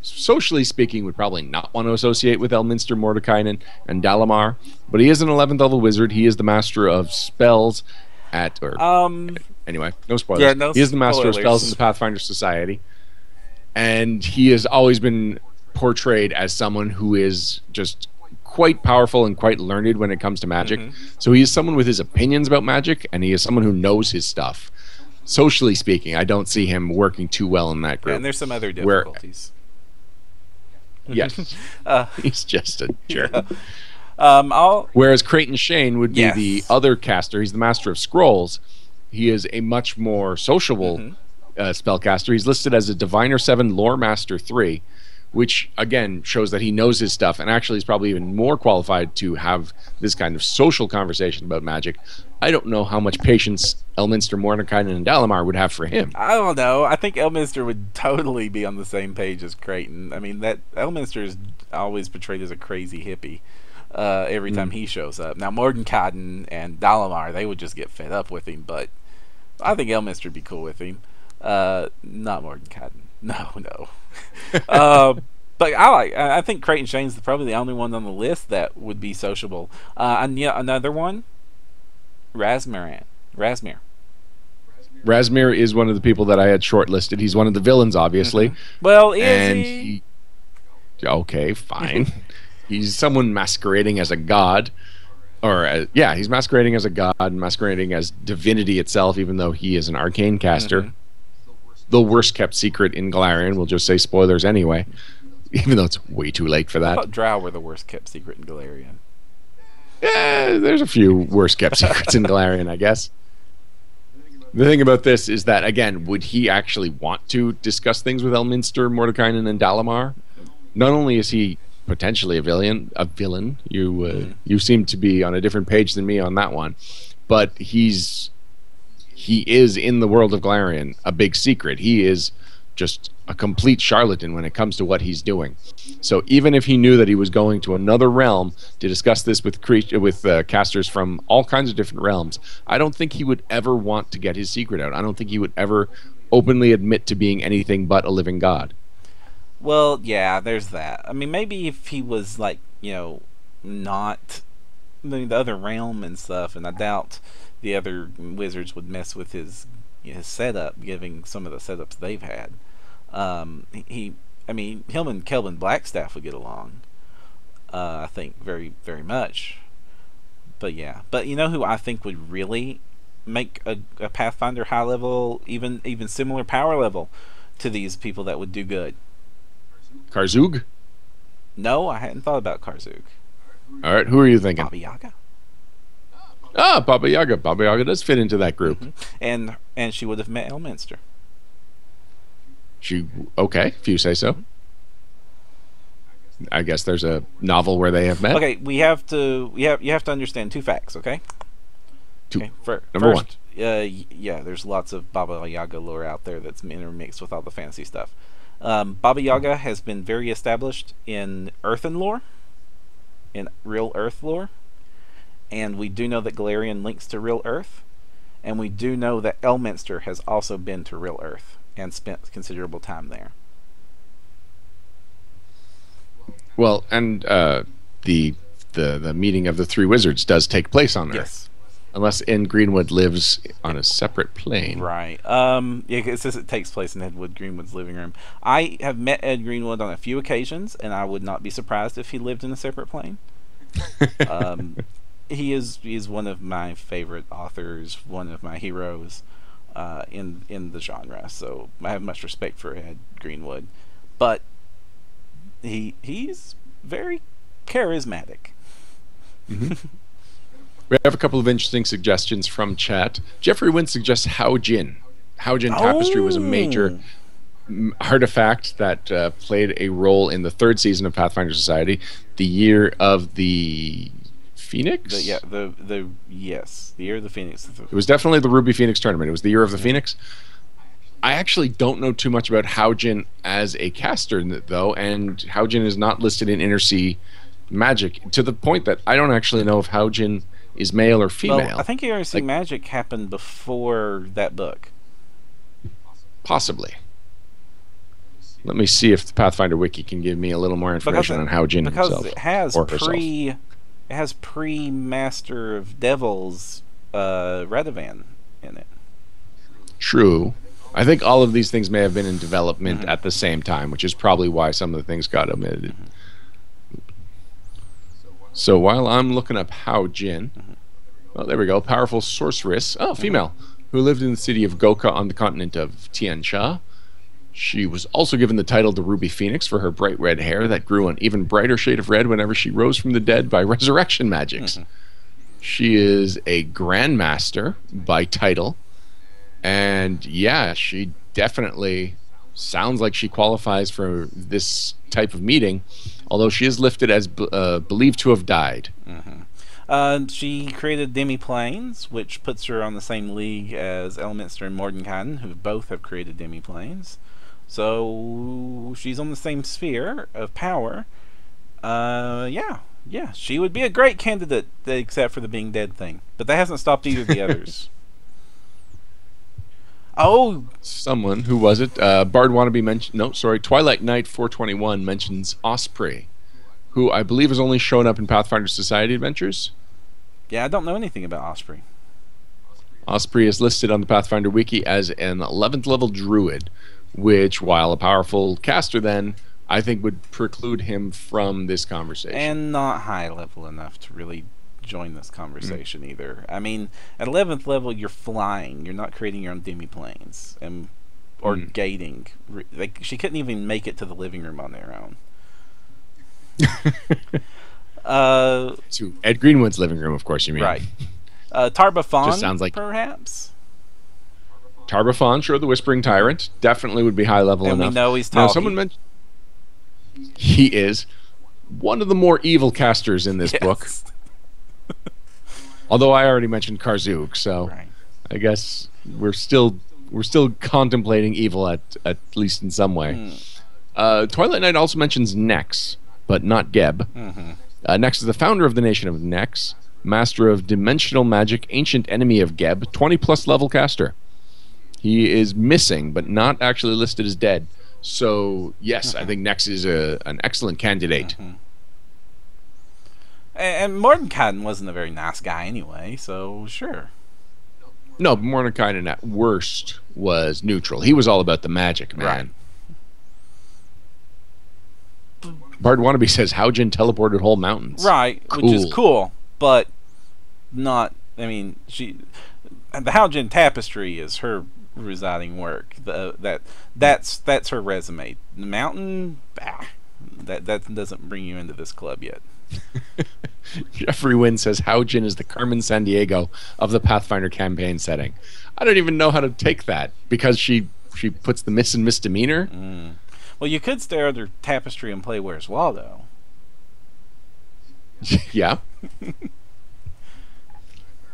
socially speaking, would probably not want to associate with Elminster, Mordekainen, and Dalamar, but he is an 11th level wizard. He is the master of spells anyway, no spoilers. Yeah, no he is the master of spoilers. spells in the Pathfinder Society, and he has always been portrayed as someone who is just quite powerful and quite learned when it comes to magic. So he is someone with his opinions about magic, and he is someone who knows his stuff. Socially speaking, I don't see him working too well in that group. and there's some other difficulties. Yes, he's just a jerk. Whereas Creighton Shane would be the other caster. He's the master of scrolls. He is a much more sociable spellcaster. He's listed as a Diviner 7, Lore Master 3, which again shows that he knows his stuff and actually is probably even more qualified to have this kind of social conversation about magic. I don't know how much patience Elminster, Mordekainen, and Dalamar would have for him. I don't know. I think Elminster would totally be on the same page as Creighton. I mean, that Elminster is always portrayed as a crazy hippie every time he shows up. Now, Mordekainen and Dalamar, they would just get fed up with him, but I think Elminster would be cool with him. Not Mordekainen. No. But I think Creighton Shane's probably the only one on the list that would be sociable. And yeah, another one, Razmir. Razmir is one of the people that I had shortlisted. He's one of the villains, obviously. Well, is he? Okay, fine. He's someone masquerading as a god, or yeah, he's masquerading as a god, masquerading as divinity itself, even though he is an arcane caster. The worst kept secret in Galarian. We'll just say spoilers anyway, even though it's way too late for I that. thought Drow were the worst kept secret in Galarian. Yeah, there's a few worst kept secrets in Galarian, I guess. The thing about this is that, again, would he actually want to discuss things with Elminster, Mordekainen, and Dalamar? Not only is he potentially a villain. You seem to be on a different page than me on that one, but he is in the world of Galarian a big secret. He is just a complete charlatan when it comes to what he's doing. So even if he knew that he was going to another realm to discuss this with casters from all kinds of different realms, I don't think he would ever want to get his secret out. I don't think he would ever openly admit to being anything but a living god. Well, yeah, there's that. I mean, maybe if he was like, not the other realm and stuff, and I doubt the other wizards would mess with his setup, giving some of the setups they've had. Him and Kelvin Blackstaff would get along. I think very, very much. But yeah, but you know who I think would really make a Pathfinder high level, even similar power level to these people that would do good? Karzug? No, I hadn't thought about Karzug. All right, who are you thinking? Baba Yaga. Ah, Baba Yaga. Baba Yaga does fit into that group. And she would have met Elminster. Okay, if you say so. I guess there's a novel where they have met. Okay, you have to understand two facts, okay? Okay, Number one. There's lots of Baba Yaga lore out there that's intermixed with all the fantasy stuff. Baba Yaga has been very established in Earthen lore, in real Earth lore, and we do know that Galarian links to real Earth, and we do know that Elminster has also been to real Earth and spent considerable time there. Well, and the meeting of the three wizards does take place on Earth. Yes. Unless Ed Greenwood lives on a separate plane. Right. It says it takes place in Ed Greenwood's living room. I have met Ed Greenwood on a few occasions, and I would not be surprised if he lived in a separate plane. He is one of my favorite authors, one of my heroes in the genre. So I have much respect for Ed Greenwood, but he's very charismatic. We have a couple of interesting suggestions from chat. Jeffrey Wynn suggests Hao Jin. Hao Jin Tapestry was a major artifact that played a role in the third season of Pathfinder Society, the year of the Phoenix? The year of the Phoenix. It was definitely the Ruby Phoenix tournament. It was the year of the Phoenix. I actually don't know too much about Hao Jin as a caster, though, and Hao Jin is not listed in Inner Sea Magic, to the point that I don't actually know if Hao Jin is male or female. Well, I think Inner Sea Magic happened before that book. Possibly. Let me see if the Pathfinder Wiki can give me a little more information on Hao Jin himself. Because it has pre-Master of Devils Radovan in it. True. I think all of these things may have been in development at the same time, which is probably why some of the things got omitted. So while I'm looking up Hao Jin, well, there we go, powerful sorceress, female, who lived in the city of Goka on the continent of Tian Sha. She was also given the title the Ruby Phoenix for her bright red hair that grew an even brighter shade of red whenever she rose from the dead by resurrection magics. She is a Grandmaster by title, and yeah, she definitely sounds like she qualifies for this type of meeting, although she is listed as believed to have died. She created demi-planes, which puts her on the same league as Elminster and Mordenkainen, who both have created demi-planes. So she's on the same sphere of power. Yeah, she would be a great candidate, except for the being dead thing. But that hasn't stopped either of the others. Someone, who was it? Bard Wannabe mentioned, Twilight Knight 421 mentions Osprey, who I believe has only shown up in Pathfinder Society Adventures. Yeah, I don't know anything about Osprey. Osprey is listed on the Pathfinder Wiki as an 11th level druid, which, while a powerful caster then, I think would preclude him from this conversation. And not high level enough to really join this conversation either. I mean, at 11th level, you're flying. You're not creating your own demi-planes or gating. Like, she couldn't even make it to the living room on their own. To Ed Greenwood's living room, of course, you mean. Right. Tarbafon, Just sounds like perhaps? Tarbafon, sure, the Whispering Tyrant. Definitely would be high level And enough. we know he's Now, talking. someone mentioned he is one of the more evil casters in this book. Although I already mentioned Karzook, so Right. I guess we're still contemplating evil at least in some way. Twilight Knight also mentions Nex, but not Geb. Nex is the founder of the Nation of Nex, master of dimensional magic, ancient enemy of Geb, 20+ level caster. He is missing, but not actually listed as dead. So, yes, I think Nex is an excellent candidate. And Mordenkainen wasn't a very nice guy anyway, so sure. No, Mordenkainen at worst was neutral. He was all about the magic, man. Bard Wannabe says Haujin teleported whole mountains. Right, which is cool, but not. I mean, the Haujin Tapestry is her residing work. That's her resume. The mountain, that doesn't bring you into this club yet. Jeffrey Wynn says Haujin is the Carmen Sandiego of the Pathfinder campaign setting. I don't even know how to take that because she puts the miss and misdemeanor. Well, you could stare at her tapestry and play Where's Waldo. Yeah.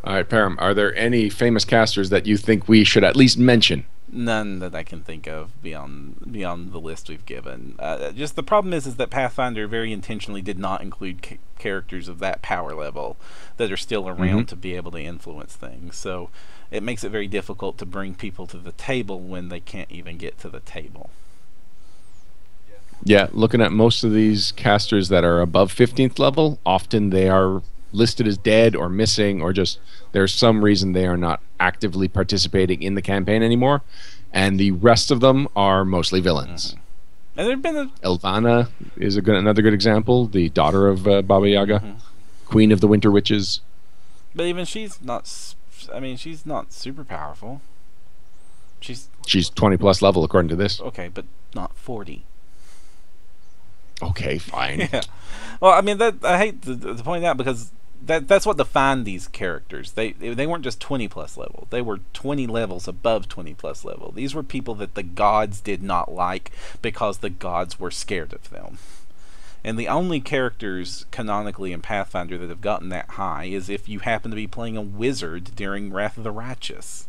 All right, Param, are there any famous casters that you think we should at least mention? None that I can think of beyond the list we've given. Just the problem is that Pathfinder very intentionally did not include characters of that power level that are still around to be able to influence things. So it makes it very difficult to bring people to the table when they can't even get to the table. Yeah, looking at most of these casters that are above 15th level, often they are listed as dead or missing, or just there's some reason they are not actively participating in the campaign anymore, and the rest of them are mostly villains. And there've been Elvana is another good example, the daughter of Baba Yaga, Queen of the Winter Witches. But even she's not. I mean, she's not super powerful. She's 20+ level according to this. okay, but not 40. Okay, fine. Yeah. Well, I mean, I hate to point out because that's what defined these characters. They weren't just 20+ level. They were 20 levels above 20+ level. These were people that the gods did not like because the gods were scared of them. And the only characters canonically in Pathfinder that have gotten that high is if you happen to be playing a wizard during Wrath of the Righteous.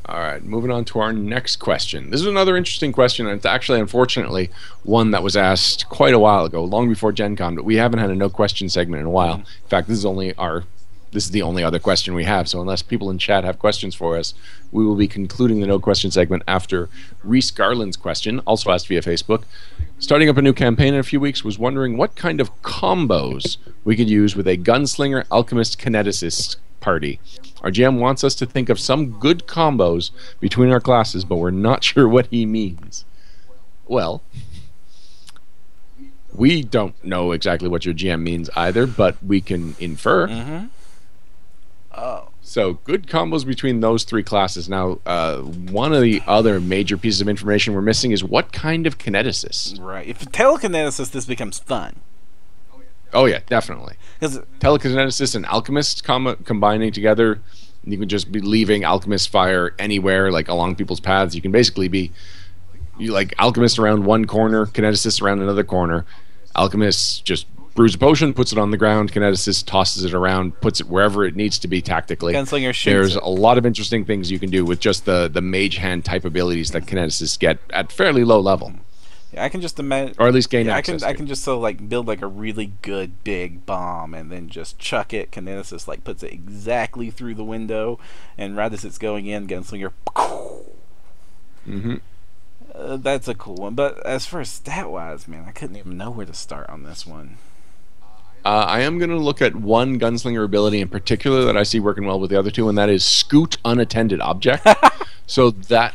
All right, moving on to our next question. This is another interesting question, and it's actually, unfortunately, one that was asked quite a while ago, long before Gen Con, but we haven't had a no question segment in a while. In fact, this is the only other question we have, so unless people in chat have questions for us, we will be concluding the no question segment after Reese Garland's question, also asked via Facebook. Starting up a new campaign in a few weeks, was wondering what kind of combos we could use with a gunslinger, alchemist, kineticist party. Our GM wants us to think of some good combos between our classes, but we're not sure what he means. Well, we don't know exactly what your GM means either, but we can infer. So, good combos between those three classes. Now, one of the other major pieces of information we're missing is what kind of kineticist? Right. If telekineticist, this becomes fun. Oh, yeah, definitely. Because Telekineticist and alchemist combining together, you can just be leaving alchemist fire anywhere, like along people's paths. You can basically be like alchemist around one corner, kineticist around another corner. Alchemist just brews a potion, puts it on the ground. Kineticist tosses it around, puts it wherever it needs to be tactically. Gunslinger shoots There's it. a lot of interesting things you can do with just the mage hand type abilities that kineticists get at fairly low level. I can just imagine, or at least gain access. I can just build like a really good big bomb and then just chuck it. Kineticist puts it exactly through the window, and right as it's going in, Gunslinger. That's a cool one. But as far as stat wise, man, I couldn't even know where to start on this one. I am going to look at one gunslinger ability in particular that I see working well with the other two, and that is scoot unattended object. So that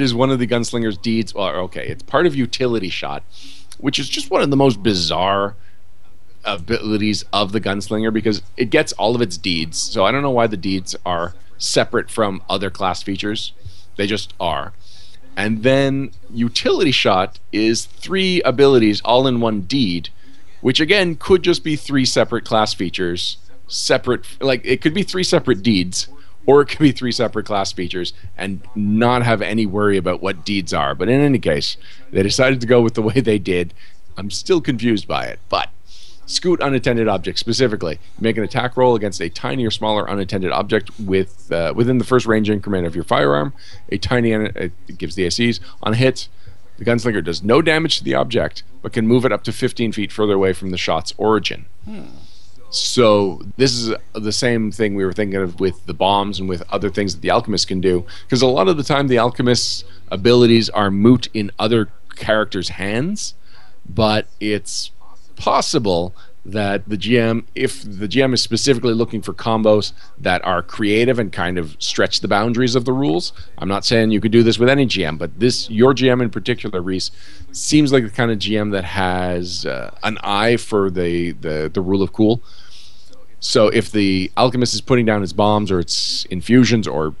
is one of the gunslinger's deeds. Well, okay, it's part of utility shot, which is just one of the most bizarre abilities of the gunslinger because it gets all of its deeds. So I don't know why the deeds are separate from other class features. They just are. And then utility shot is 3 abilities all in one deed, which again could just be 3 separate class features, separate, like it could be 3 separate deeds, or it could be 3 separate class features and not have any worry about what deeds are. But in any case, they decided to go with the way they did. I'm still confused by it, but scoot unattended object specifically. Make an attack roll against a tiny or smaller unattended object with within the first range increment of your firearm. It gives the ACs. On a hit, the gunslinger does no damage to the object, but can move it up to 15 feet further away from the shot's origin. So this is the same thing we were thinking of with the bombs and with other things that the alchemist can do, because a lot of the time the alchemist's abilities are moot in other characters' hands, but it's possible that the GM, if the GM is specifically looking for combos that are creative and kind of stretch the boundaries of the rules. I'm not saying you could do this with any GM, but your GM in particular, Reese, seems like the kind of GM that has an eye for the rule of cool. So if the alchemist is putting down its bombs or its infusions or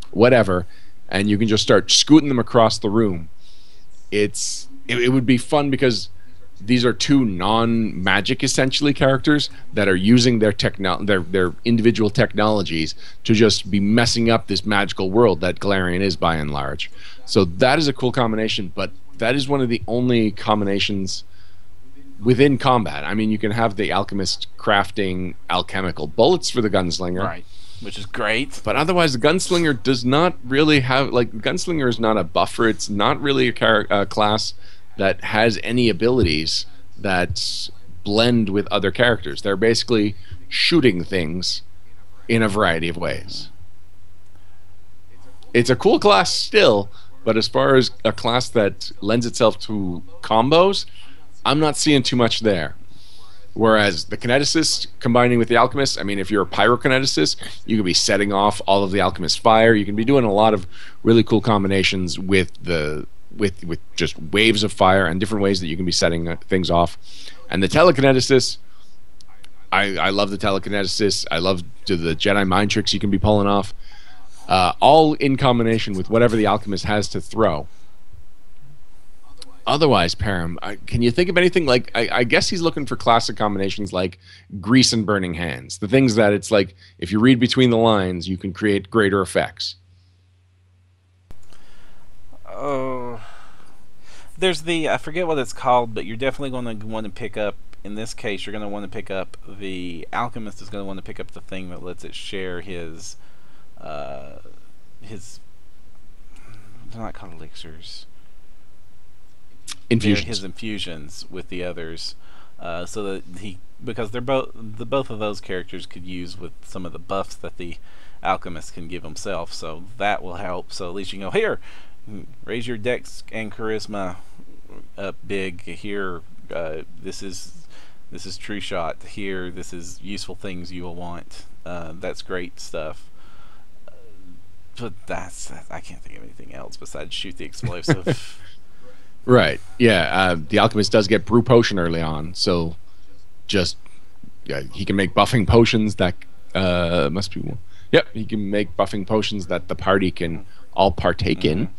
whatever, and you can just start scooting them across the room, it would be fun because these are 2 non-magic essentially characters that are using their individual technologies to just be messing up this magical world that Galarian is by and large. So that is a cool combination, but that is one of the only combinations within combat. I mean, you can have the alchemist crafting alchemical bullets for the gunslinger. Right. Which is great. But otherwise, the gunslinger does not really have, like, the gunslinger is not a buffer. It's not really a class that has any abilities that blend with other characters. They're basically shooting things in a variety of ways. It's a cool class still, but as far as a class that lends itself to combos, I'm not seeing too much there. Whereas the kineticist combining with the alchemist, I mean, if you're a pyrokineticist, you can be setting off all of the alchemist's fire. You can be doing a lot of really cool combinations with just waves of fire and different ways that you can be setting things off. And the telekineticist, I love the telekineticist. I love the Jedi mind tricks you can be pulling off, all in combination with whatever the alchemist has to throw. Otherwise, Param, can you think of anything like, I guess he's looking for classic combinations like grease and burning hands, the things that it's like if you read between the lines you can create greater effects. There's I forget what it's called, but you're definitely going to want to pick up, in this case, you're going to want to pick up, the alchemist is going to want to pick up the thing that lets it share his they're not called elixirs. Infusions. His infusions with the others, so that because they're both of those characters could use with some of the buffs that the alchemist can give himself, so that will help. So at least you can go, here, raise your dex and charisma up big. Here, this is true shot. Here, this is useful things you will want. That's great stuff. But I can't think of anything else besides shoot the explosive. Right. Yeah. The alchemist does get brew potion early on, so just he can make buffing potions that must be one. Yep. He can make buffing potions that the party can all partake in.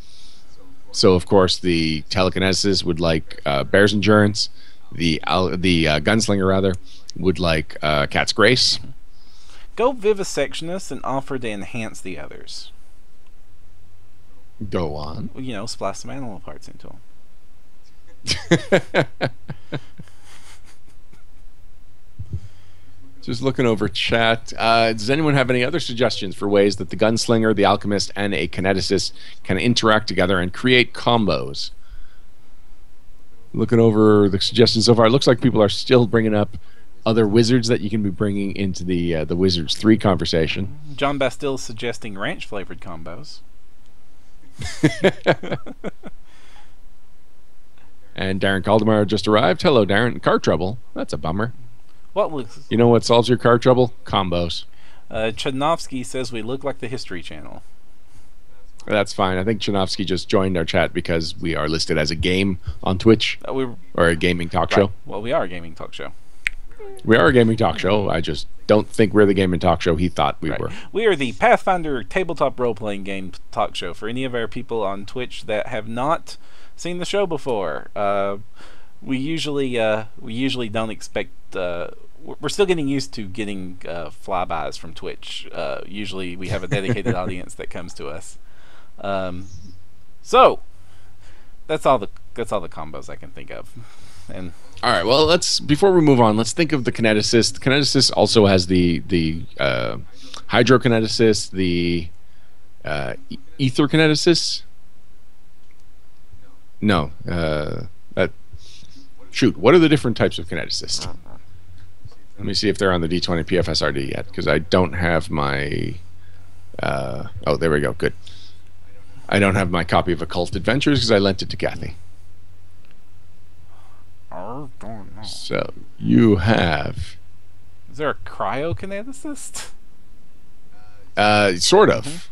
So of course the telekinesis would like Bear's Endurance. The gunslinger rather would like Cat's Grace. Go Vivisectionist and offer to enhance the others. Go on. You know, splash some animal parts into them. Just looking over chat. Does anyone have any other suggestions for ways that the gunslinger, the alchemist, and a kineticist can interact together and create combos? Looking over the suggestions so far, it looks like people are still bringing up other wizards that you can be bringing into the Wizards 3 conversation. John Bastille is suggesting ranch-flavored combos. And Darren Caldemar just arrived. Hello, Darren. Car trouble. That's a bummer. What looks? You know what solves your car trouble? Combos. Chudnovsky says we look like the History Channel. That's fine. I think Chanovsky just joined our chat because we are listed as a game on Twitch or a gaming talk show. Well, we are a gaming talk show. We are a gaming talk show. I just don't think we're the gaming talk show he thought we were. We are the Pathfinder tabletop role-playing game talk show. For any of our people on Twitch that have not seen the show before, we usually don't expect. We're still getting used to getting flybys from Twitch. Usually, we have a dedicated audience that comes to us. So that's all the combos I can think of. And all right, well, before we move on, let's think of the kineticist. The kineticist also has the hydrokineticist, the ether kineticist. No, shoot, what are the different types of kineticists? Let me see if they're on the D20 PFSRD yet, because I don't have my. Oh, there we go. Good. I don't have my copy of Occult Adventures because I lent it to Kathy. I don't know. So you have. Is there a cryokineticist? Sort of.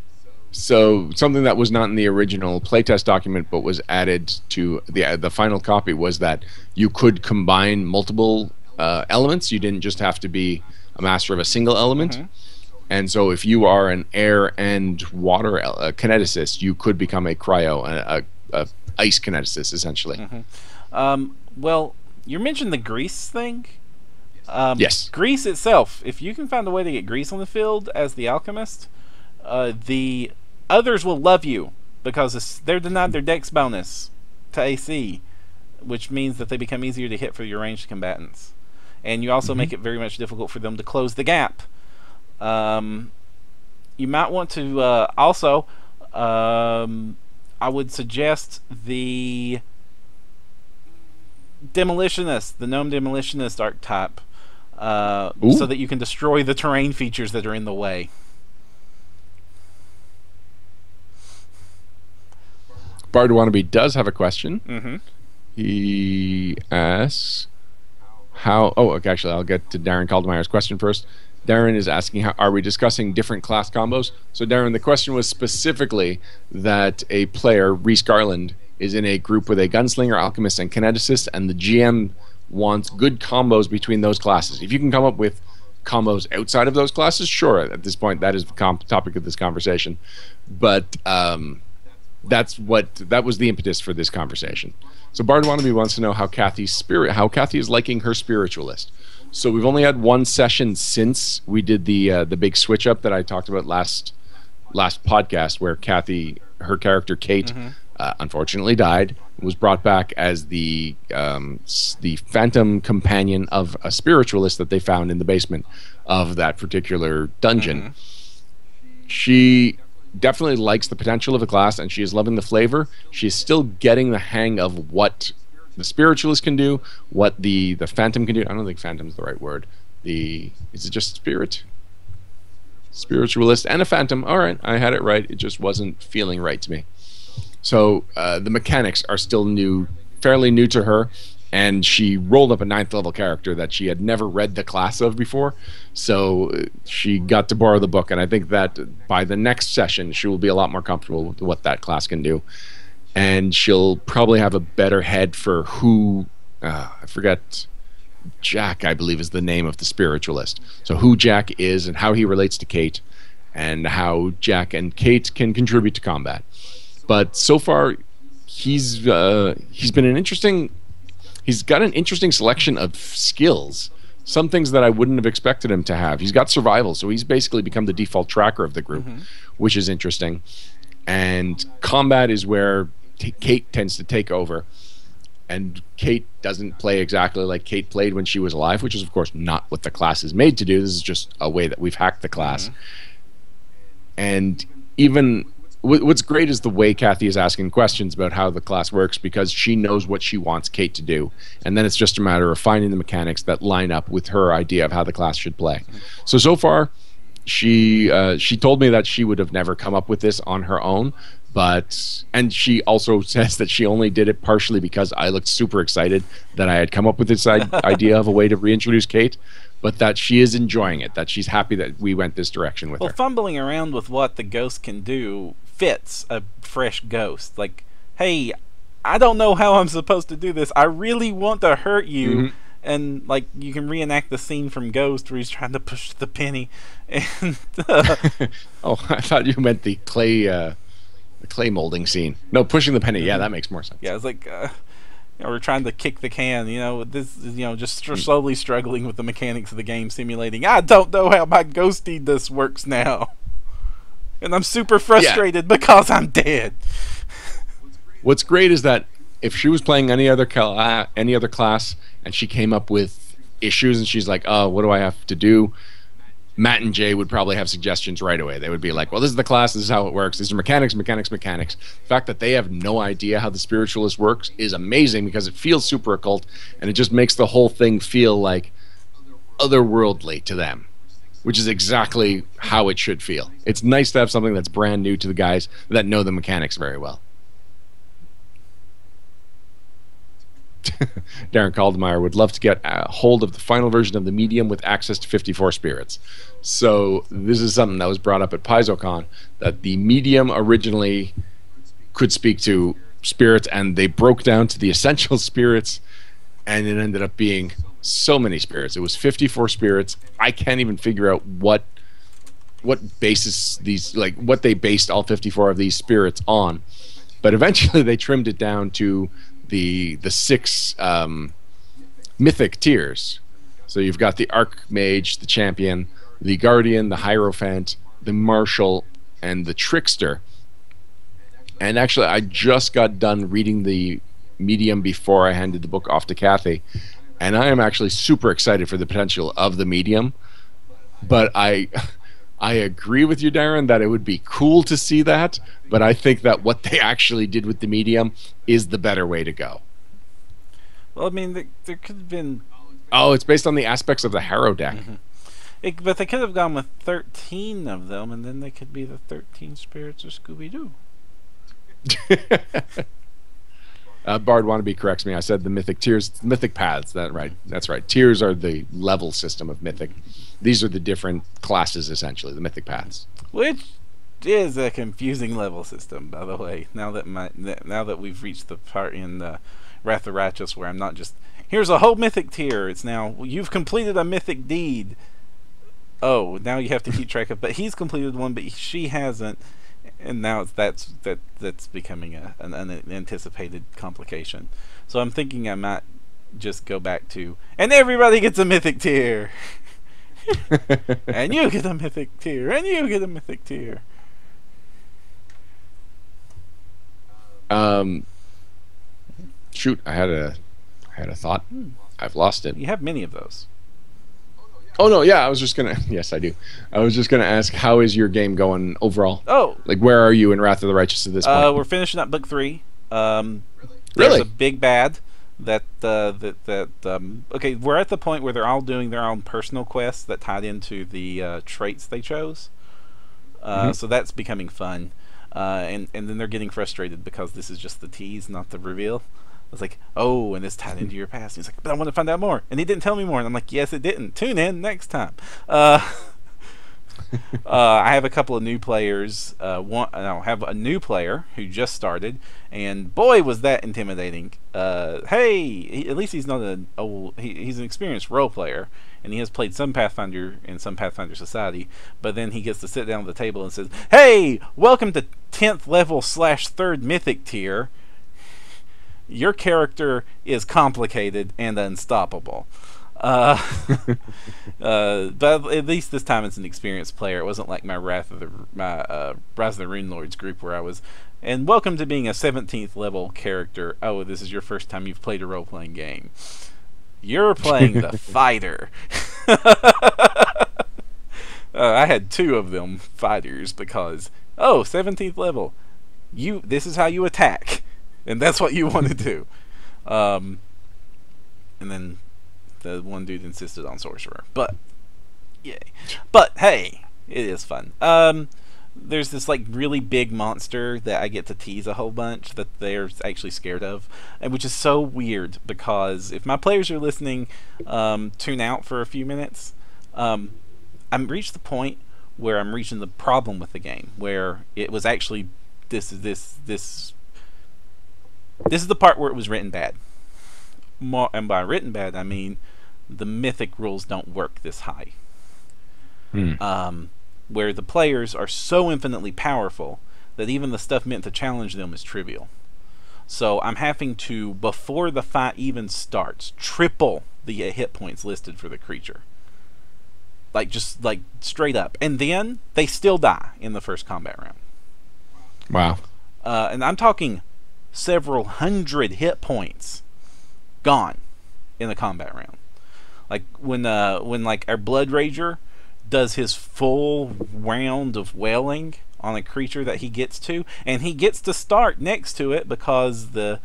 So something that was not in the original playtest document but was added to the final copy was that you could combine multiple elements. You didn't just have to be a master of a single element. And so if you are an air and water kineticist, you could become a cryo, a ice kineticist, essentially. Well, you mentioned the grease thing. Yes. Grease itself, if you can find a way to get grease on the field as the alchemist, the others will love you because they're denied their dex bonus to AC, which means that they become easier to hit for your ranged combatants. And you also make it very much difficult for them to close the gap. You might want to also, I would suggest the demolitionist, the gnome demolitionist archetype, so that you can destroy the terrain features that are in the way. Bard Wannabe does have a question. He asks how. Oh, okay, actually, I'll get to Darren Kaldemeyer's question first. Darren is asking, how are we discussing different class combos? So, Darren, the question was specifically that a player, Reese Garland, is in a group with a gunslinger, alchemist, and kineticist, and the GM wants good combos between those classes. If you can come up with combos outside of those classes, sure, at this point, that is the topic of this conversation. But that was the impetus for this conversation. So Bard Wannabe wants to know how Kathy is liking her spiritualist. So we've only had one session since we did the big switch up that I talked about last podcast, where Kathy, her character Kate, unfortunately died, was brought back as the phantom companion of a spiritualist that they found in the basement of that particular dungeon. She definitely likes the potential of the class, and she is loving the flavor. She's still getting the hang of what the spiritualist can do, what the phantom can do. I don't think phantom's the right word. Is it just spirit? Spiritualist and a phantom. All right, I had it right. It just wasn't feeling right to me. So the mechanics are still fairly new to her, and she rolled up a 9th level character that she had never read the class of before. So she got to borrow the book, and I think that by the next session she will be a lot more comfortable with what that class can do. And she'll probably have a better head for who, I forget, Jack, I believe, is the name of the spiritualist. So who Jack is and how he relates to Kate, and how Jack and Kate can contribute to combat. But so far, he's got an interesting selection of skills. Some things that I wouldn't have expected him to have. He's got survival, so he's basically become the default tracker of the group, which is interesting. And combat is where Kate tends to take over. And Kate doesn't play exactly like Kate played when she was alive, which is, of course, not what the class is made to do. This is just a way that we've hacked the class. And even what's great is the way Kathy is asking questions about how the class works, because she knows what she wants Kate to do. And then it's just a matter of finding the mechanics that line up with her idea of how the class should play. So far, she told me that she would have never come up with this on her own. And she also says that she only did it partially because I looked super excited that I had come up with this idea of a way to reintroduce Kate, but that she is enjoying it, that she's happy that we went this direction with her. Well, fumbling around with what the ghost can do fits a fresh ghost. Like, hey, I don't know how I'm supposed to do this. I really want to hurt you. Mhm. And like you can reenact the scene from Ghost where he's trying to push the penny, and Oh, I thought you meant the clay molding scene. No, pushing the penny. Yeah, that makes more sense. yeah, it's like we're trying to kick the can. This is just slowly struggling with the mechanics of the game, simulating. I don't know how my ghosty this works now, and I'm super frustrated because I'm dead. What's great is that if she was playing any other class and she came up with issues and she's like, "Oh, what do I have to do?" Matt and Jay would probably have suggestions right away. They would be like, "Well, this is the class. This is how it works. These are mechanics. The fact that they have no idea how the spiritualist works is amazing because it feels super occult and it just makes the whole thing feel like otherworldly to them, which is exactly how it should feel. It's nice to have something that's brand new to the guys that know the mechanics very well. Darren Caldemeyer would love to get a hold of the final version of the medium with access to 54 spirits. So this is something that was brought up at PaizoCon, that the medium originally could speak to spirits, and they broke down to the essential spirits, and it ended up being so many spirits. It was 54 spirits. I can't even figure out what basis these, like what they based all 54 of these spirits on. But eventually they trimmed it down to the 6 mythic tiers. So you've got the Archmage, the Champion, the Guardian, the Hierophant, the Marshal, and the Trickster. And actually, I just got done reading the medium before I handed the book off to Kathy, and I am actually super excited for the potential of the medium. But I agree with you, Darren, that it would be cool to see that, but I think that what they actually did with the medium is the better way to go. Well, I mean, there could have been... Oh, it's based on the aspects of the Harrow deck. But they could have gone with 13 of them, and then they could be the 13 spirits of Scooby-Doo. Bard Wannabe corrects me. I said the mythic tiers, mythic paths. That's right. Tiers are the level system of mythic. These are the different classes, essentially, the mythic paths. Which is a confusing level system, by the way. Now that we've reached the part in Wrath of Righteous where I'm not just, here's a whole mythic tier. It's now, you've completed a mythic deed. Oh, now you have to keep track of, but he's completed one, but she hasn't. And now that's becoming an unanticipated complication. So I'm thinking I might just go back to, and everybody gets a mythic tier. And you get a mythic tier, and you get a mythic tier. Shoot, I had a thought. I've lost it. You have many of those. Oh no, yeah, I was just gonna. Yes, I do. I was just gonna ask, how is your game going overall? Oh, like, where are you in Wrath of the Righteous at this point? We're finishing up book 3. There's Really? a big bad that okay, we're at the point where they're all doing their own personal quests that tied into the traits they chose. So that's becoming fun, and then they're getting frustrated because this is just the tease, not the reveal. It's like, oh, and it's tied into your past. And he's like, but I want to find out more, and he didn't tell me more. And I'm like, yes, it didn't. Tune in next time. I have a couple of new players. I have a new player who just started, and boy, was that intimidating. Hey, at least he's not he's an experienced role player, and he has played some Pathfinder in some Pathfinder Society, but then he gets to sit down at the table and says, hey, welcome to 10th level / 3rd mythic tier. Your character is complicated and unstoppable. But at least this time it's an experienced player. It wasn't like my Rise of the Rune Lords group where I was, and welcome to being a 17th level character. Oh, this is your first time you've played a role-playing game. You're playing the fighter. I had 2 of them fighters because, 17th level. This is how you attack. And that's what you want to do. And then the one dude insisted on sorcerer. But yay. But hey, it is fun. There's this like really big monster that I get to tease a whole bunch that they're actually scared of, and which is so weird because if my players are listening, tune out for a few minutes. I'm reached the point where I'm reaching the problem with the game, where it was actually this is the part where it was written bad. And by written bad, I mean the mythic rules don't work this high. Where the players are so infinitely powerful that even the stuff meant to challenge them is trivial. So I'm having to, before the fight even starts, triple the hit points listed for the creature. Just straight up. And then they still die in the first combat round. Wow. And I'm talking several hundred hit points gone in the combat round. Like when like our Blood Rager does his full round of wailing on a creature that he gets to, and he gets to start next to it because the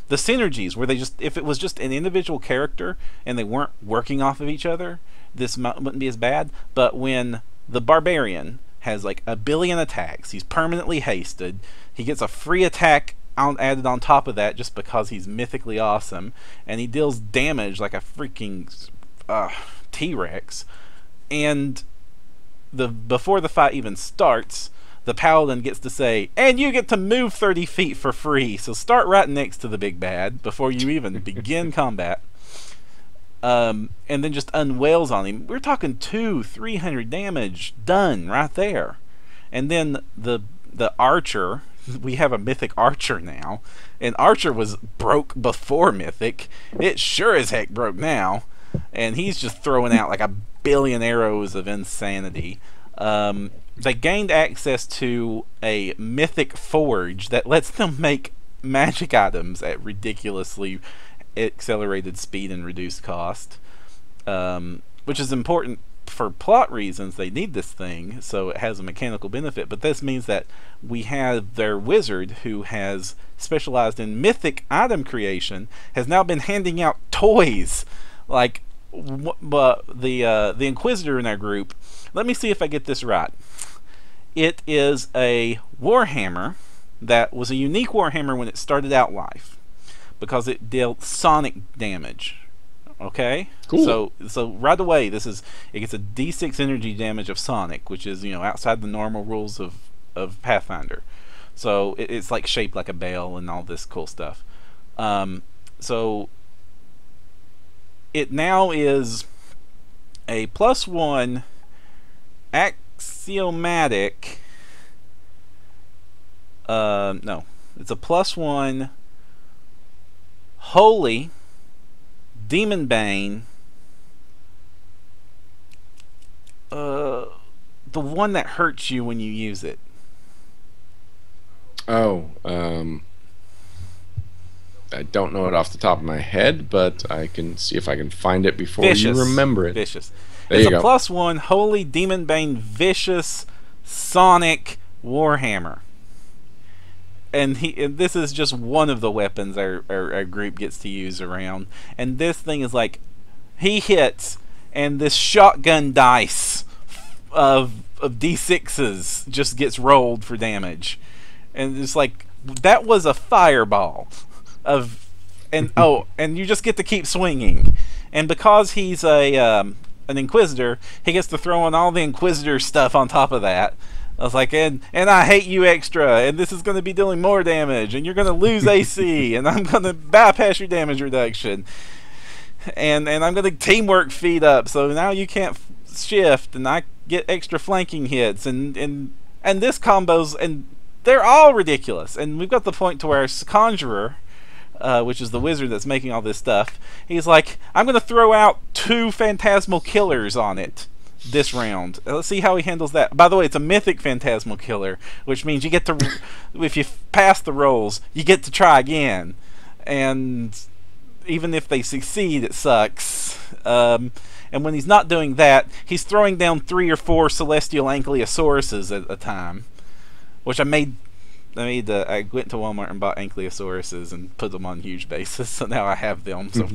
synergies where if it was just an individual character and they weren't working off of each other, this wouldn't be as bad. But when the Barbarian has like a billion attacks, he's permanently hasted, he gets a free attack added on top of that just because he's mythically awesome, and he deals damage like a freaking T-Rex, and before the fight even starts, the Paladin gets to say, and you get to move 30 feet for free, so start right next to the big bad before you even begin combat. And then just unwails on him. We're talking 200-300 damage done right there. And then the Archer, we have a Mythic Archer now, and Archer was broke before Mythic. It sure as heck broke now, and he's just throwing out like a billion arrows of insanity. They gained access to a Mythic Forge that lets them make magic items at ridiculously accelerated speed and reduced cost, which is important for plot reasons. They need this thing, so it has a mechanical benefit, but this means that we have their wizard, who has specialized in mythic item creation, has now been handing out toys. Like, but the Inquisitor in our group, let me see if I get this right. It is a Warhammer that was a unique Warhammer when it started out life, because it dealt sonic damage. Okay, cool. So right away, it gets a D6 energy damage of sonic, which is outside the normal rules of Pathfinder. So it's like shaped like a bell and all this cool stuff. So it now is a +1 axiomatic. No, it's a +1 holy demon bane. The one that hurts you when you use it. Oh, I don't know it off the top of my head, but I can see if I can find it before you remember it. Vicious. There it's you a go. +1 holy demon bane vicious sonic warhammer. And this is just one of the weapons our group gets to use around. And this thing is like, he hits, and this shotgun dice of D6s just gets rolled for damage. And it's like, that was a fireball and you just get to keep swinging. And because he's an Inquisitor, he gets to throw in all the Inquisitor stuff on top of that. I was like, and I hate you extra, and this is going to be dealing more damage, and you're going to lose AC, and I'm going to bypass your damage reduction, and I'm going to teamwork feed up, so now you can't shift, and I get extra flanking hits, and this combos, and they're all ridiculous. And we've got the point to where our Conjurer, which is the wizard that's making all this stuff, he's like, I'm going to throw out 2 phantasmal killers on it this round. Let's see how he handles that. By the way, it's a mythic phantasmal killer, which means you get to, if you pass the rolls, you get to try again. And even if they succeed, it sucks. And when he's not doing that, he's throwing down 3 or 4 celestial ankylosauruses at a time, which I went to Walmart and bought ankylosauruses and put them on huge bases, so now I have them. So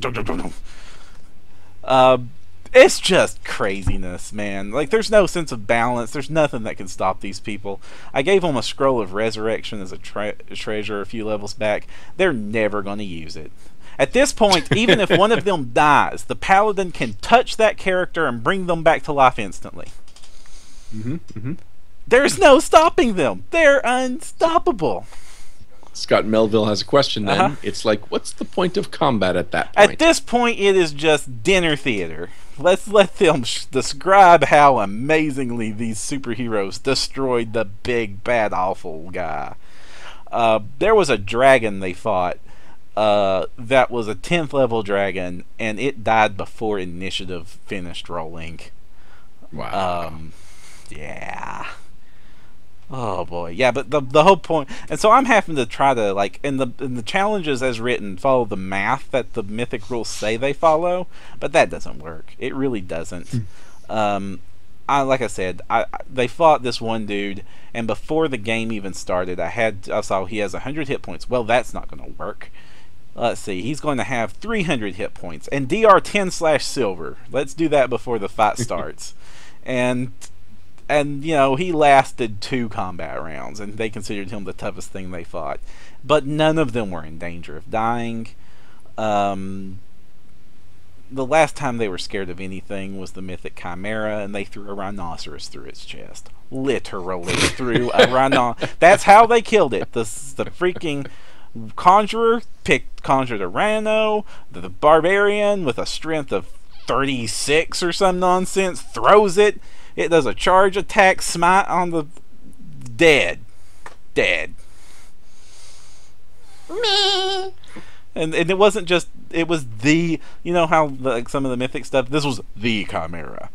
it's just craziness, man. Like, there's no sense of balance. There's nothing that can stop these people. I gave them a scroll of resurrection as a treasure a few levels back. They're never going to use it. At this point, even if one of them dies, the paladin can touch that character and bring them back to life instantly. There's no stopping them. They're unstoppable. Scott Melville has a question then. Uh-huh. It's like, what's the point of combat at that point? At this point, it is just dinner theater. Let's let them describe how amazingly these superheroes destroyed the big, bad, awful guy. There was a dragon they fought that was a 10th level dragon, and it died before initiative finished rolling. Wow. Yeah. Oh boy, yeah, but the whole point, and so I'm having to try to like in the challenges as written follow the math that the mythic rules say they follow, but that doesn't work. It really doesn't. Like I said, they fought this one dude, and before the game even started, I saw he has 100 hit points. Well, that's not going to work. Let's see, he's going to have 300 hit points and DR 10/silver. Let's do that before the fight starts, and you know, he lasted 2 combat rounds, and they considered him the toughest thing they fought. But none of them were in danger of dying. The last time they were scared of anything was the Mythic Chimera, and they threw a rhinoceros through its chest. Literally threw a rhinoceros. That's how they killed it. The freaking conjurer conjured a rhino. The barbarian with a strength of 36 or some nonsense throws it. It does a charge attack, smite on the dead. Meh. And it wasn't just, it was the, you know how like some of the mythic stuff, this was the Chimera.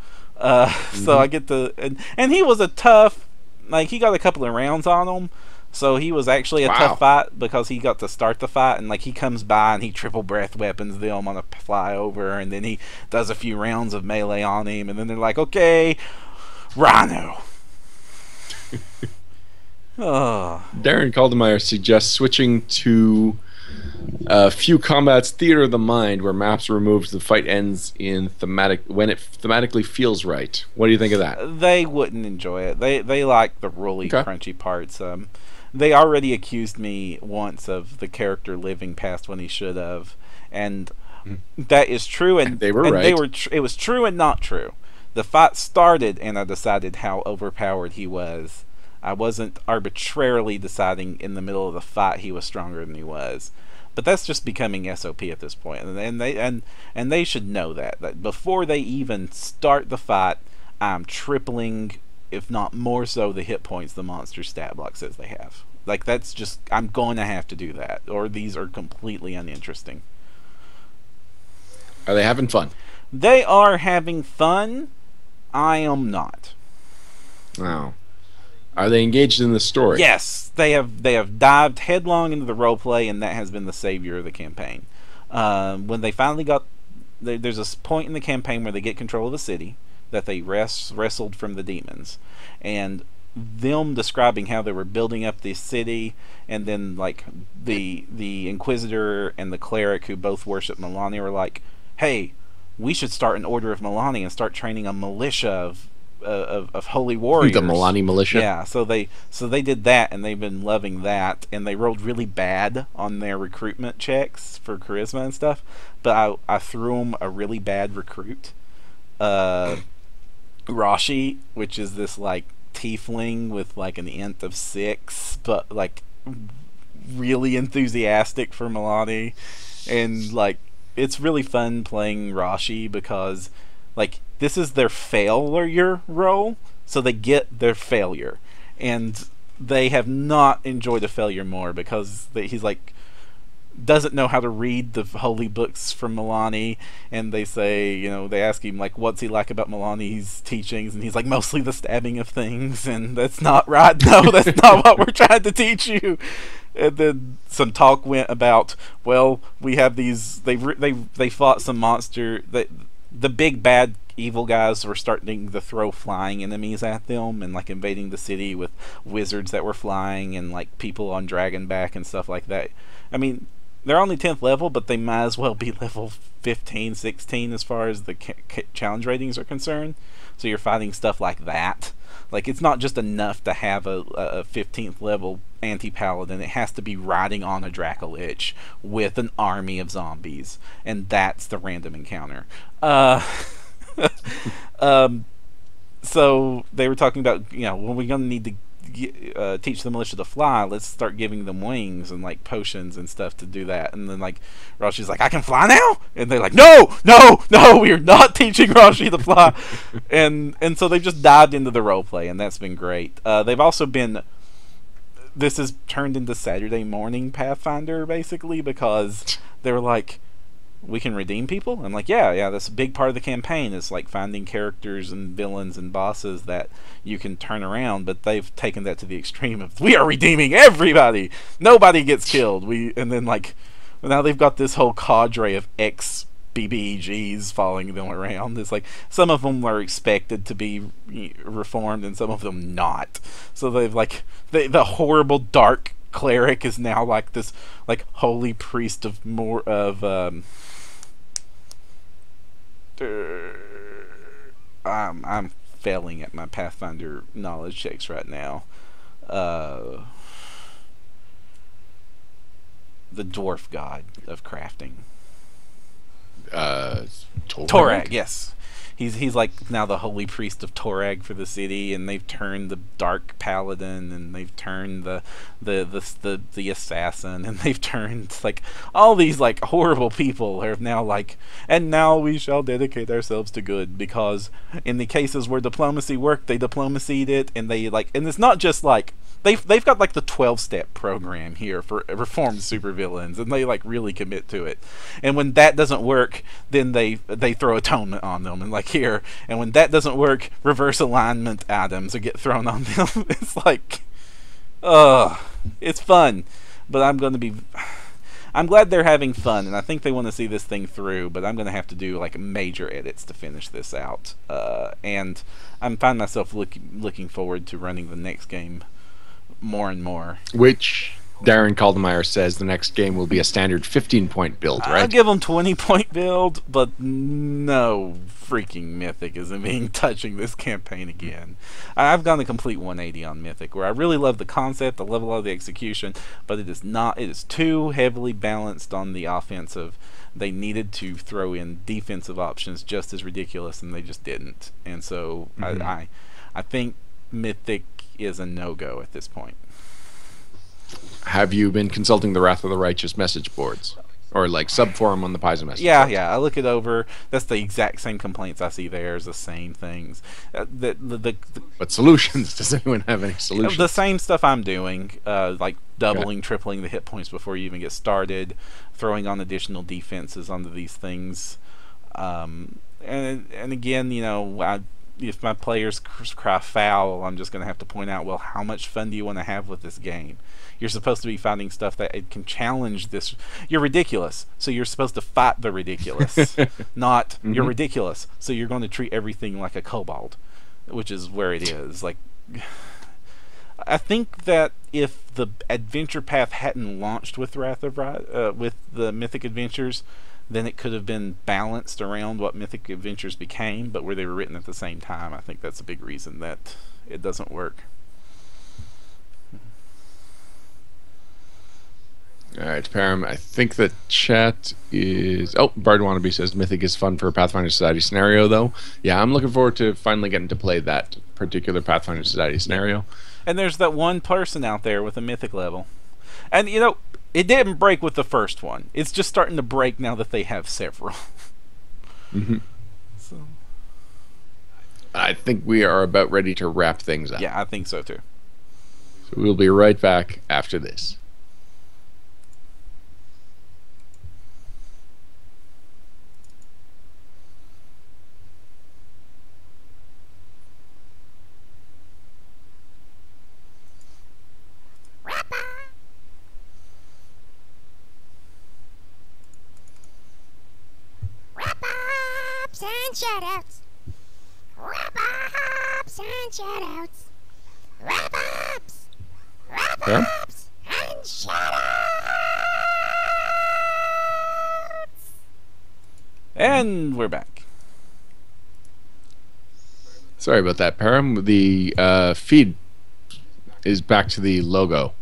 So I get to, and he was a tough, like he got a couple of rounds on him, so he was actually a tough fight because he got to start the fight, and like he comes by and he triple breath weapons them on a flyover, and then he does a few rounds of melee on him, and then they're like, okay, Rhino. Darren Caldemeyer suggests switching to a few combats Theater of the Mind, where maps are removed, the fight ends in when it thematically feels right. What do you think of that? They wouldn't enjoy it. They like the really crunchy parts. They already accused me once of the character living past when he should have, and that is true. And they were right. It was true and not true. The fight started, and I decided how overpowered he was. I wasn't arbitrarily deciding in the middle of the fight he was stronger than he was. But that's just becoming SOP at this point, and they should know that before they even start the fight, I'm tripling, if not more so, the hit points the monster stat block says they have. Like that's just, I'm going to have to do that, or these are completely uninteresting. Are they having fun? They are having fun. I am not. Wow. Are they engaged in the story? Yes, they have dived headlong into the roleplay, and that has been the savior of the campaign. When they finally got, there's a point in the campaign where they get control of the city that they wrestled from the demons, and them describing how they were building up this city, and then like the Inquisitor and the cleric who both worship Milani were like, hey, we should start an Order of Milani and start training a militia of holy warriors. The Milani militia. Yeah, so they did that, and they've been loving that, and they rolled really bad on their recruitment checks for charisma and stuff, but I threw them a really bad recruit, Rashi, which is this like tiefling with like an int of 6, but like really enthusiastic for Milani, and like it's really fun playing Rashi because like this is their failure role, so they get their failure, and they have not enjoyed a failure more because he's like doesn't know how to read the holy books from Milani, and they say, you know, they ask him like what's he like about Milani's teachings, and he's like mostly the stabbing of things, and that's not right. No, that's not what we're trying to teach you. And then some talk went about, well, we have these, they fought some monster, the big bad evil guys were starting to throw flying enemies at them and like invading the city with wizards that were flying and like people on dragonback and stuff like that. I mean, they're only 10th level, but they might as well be level 15, 16 as far as the challenge ratings are concerned. So you're fighting stuff like that. Like, it's not just enough to have a 15th level anti-paladin. It has to be riding on a Dracolich with an army of zombies. And that's the random encounter. So they were talking about, when we're going to need to teach the militia to fly, let's start giving them wings and like potions and stuff to do that. And then like Rashi's like, I can fly now, and they're like, no, we are not teaching Rashi to fly. and so they've just dived into the role play, and that's been great. They've also been, this has turned into Saturday morning Pathfinder basically, because they were like, we can redeem people. I'm like, yeah, that's a big part of the campaign. It's like finding characters and villains and bosses that you can turn around, but they've taken that to the extreme of, we are redeeming everybody. Nobody gets killed. And then like, now they've got this whole cadre of ex-BBEGs following them around. It's like, some of them are expected to be reformed and some of them not. So they've like, the horrible dark cleric is now like this like holy priest of I'm failing at my Pathfinder knowledge checks right now. The dwarf god of crafting. Torag, yes. He's like now the holy priest of Torag for the city, and they've turned the dark paladin, and they've turned the assassin, and they've turned like all these like horrible people are now like, and now we shall dedicate ourselves to good, because in the cases where diplomacy worked, they diplomacied it, and they like, and it's not just like they've got like the 12-step program here for reformed supervillains, and they like really commit to it. And when that doesn't work, then they throw atonement on them, and like here, and when that doesn't work, reverse alignment items get thrown on them. It's like, it's fun, but I'm glad they're having fun, and I think they want to see this thing through, but I'm going to have to do like major edits to finish this out. And I'm finding myself looking forward to running the next game more and more. Which Darren Caldemeyer says the next game will be a standard 15-point build, right? I'll give them 20-point build, but no freaking Mythic isn't being touching this campaign again. I've gone a complete 180 on Mythic, where I really love the concept, I love a lot of the execution, but it is too heavily balanced on the offensive. They needed to throw in defensive options just as ridiculous, and they just didn't. And so I think Mythic is a no-go at this point. Have you been consulting the Wrath of the Righteous message boards? Or like sub-forum on the Paizo message boards? Yeah, I look it over. That's the exact same complaints I see there. It's the same things. But solutions? Does anyone have any solutions? The same stuff I'm doing, like doubling, tripling the hit points before you even get started, throwing on additional defenses onto these things. And again, if my players cry foul, I'm just going to have to point out, well, how much fun do you want to have with this game? You're supposed to be finding stuff that it can challenge this. You're ridiculous, so you're supposed to fight the ridiculous. Not, you're ridiculous, so you're going to treat everything like a kobold, which is where it is. Like, I think that if the adventure path hadn't launched with with the Mythic Adventures, then it could have been balanced around what Mythic Adventures became, but where they were written at the same time, I think that's a big reason that it doesn't work. Alright, Param, I think the chat is... Oh, Bard Wannabe says Mythic is fun for a Pathfinder Society scenario, though. Yeah, I'm looking forward to finally getting to play that particular Pathfinder Society scenario. And there's that one person out there with a Mythic level. And, it didn't break with the first one. It's just starting to break now that they have several. So, I think we are about ready to wrap things up. Yeah, I think so too. So we'll be right back after this. Wrap-ups and shoutouts. Wrap-ups and shoutouts. Wrap-ups. Wrap-ups and shoutouts. And we're back. Sorry about that, Param. The feed is back to the logo.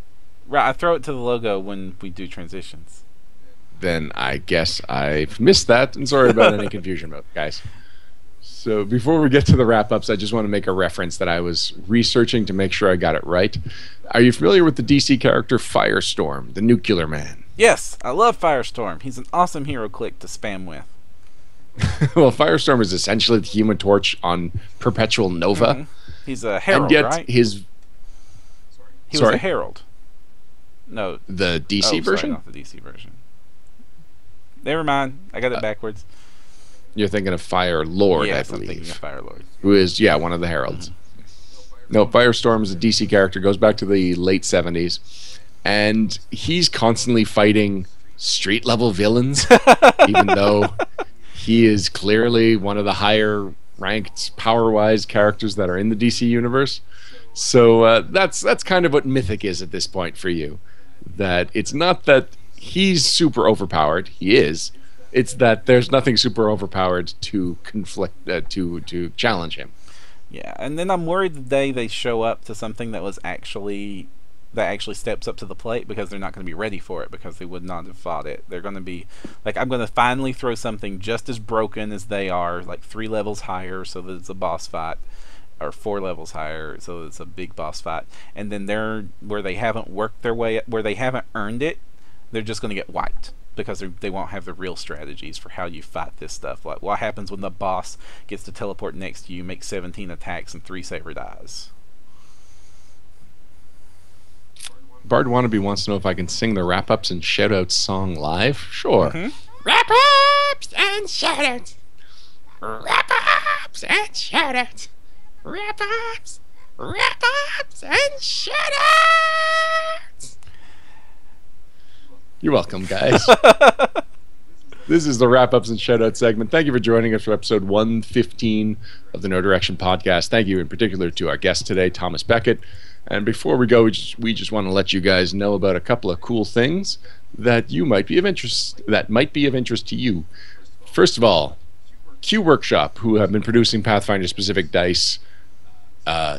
Right, I throw it to the logo when we do transitions. Then I guess I've missed that, and sorry about any confusion about it, guys. So before we get to the wrap-ups, I just want to make a reference that I was researching to make sure I got it right. Are you familiar with the DC character Firestorm, the Nuclear Man? Yes, I love Firestorm. He's an awesome hero click to spam with. Well, Firestorm is essentially the Human Torch on Perpetual Nova. Mm-hmm. He's a herald, and yet right? He was a herald. No. The DC version? Sorry, not the DC version. Never mind. I got it backwards. You're thinking of Fire Lord, yes, I believe. I'm thinking of Fire Lord. Who is, one of the heralds. No, Firestorm is a DC character, goes back to the late 70s, and he's constantly fighting street-level villains, even though he is clearly one of the higher-ranked, power-wise characters that are in the DC universe. So that's kind of what Mythic is at this point for you. That it's not that he's super overpowered, he is. It's that there's nothing super overpowered to to challenge him. Yeah, and then I'm worried the day they show up to something that actually steps up to the plate, because they're not going to be ready for it, because they would not have fought it. They're going to be like, I'm going to finally throw something just as broken as they are, like 3 levels higher, so that it's a boss fight, or 4 levels higher, so that it's a big boss fight. And then they're where they haven't worked their way, where they haven't earned it, they're just going to get wiped, because they won't have the real strategies for how you fight this stuff. Like, what happens when the boss gets to teleport next to you, make 17 attacks, and 3 saber dies. Bard Wannabe wants to know if I can sing the wrap-ups and shout-outs song live. Sure. Wrap-ups and shout-outs. Wrap-ups and shout-outs. Wrap-ups. Wrap-ups and shout-outs. You're welcome, guys. This is the wrap-ups and shout-out segment. Thank you for joining us for episode 115 of the No Direction podcast. Thank you in particular to our guest today, Thomas Beckett. And before we go, we just want to let you guys know about a couple of cool things that might be of interest to you. First of all, Q Workshop, who have been producing Pathfinder-specific dice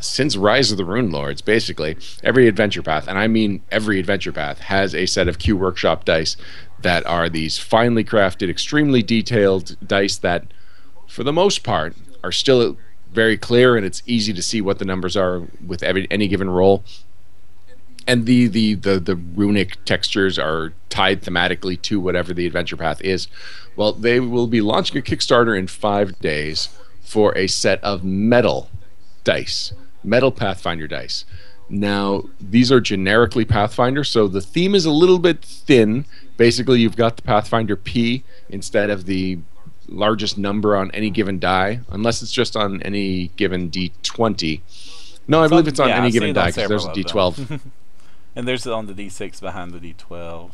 since Rise of the Rune Lords, basically. Every adventure path, and I mean every adventure path, has a set of Q Workshop dice that are these finely crafted, extremely detailed dice that, for the most part, are still very clear, and it's easy to see what the numbers are with any given roll. And the runic textures are tied thematically to whatever the adventure path is. Well, they will be launching a Kickstarter in 5 days for a set of metal dice, metal Pathfinder dice. Now, these are generically Pathfinder, so the theme is a little bit thin. Basically, you've got the Pathfinder P instead of the largest number on any given die, unless it's just on any given D20. No, I believe it's on any given die, because there's a D12. And there's it on the D6 behind the D12.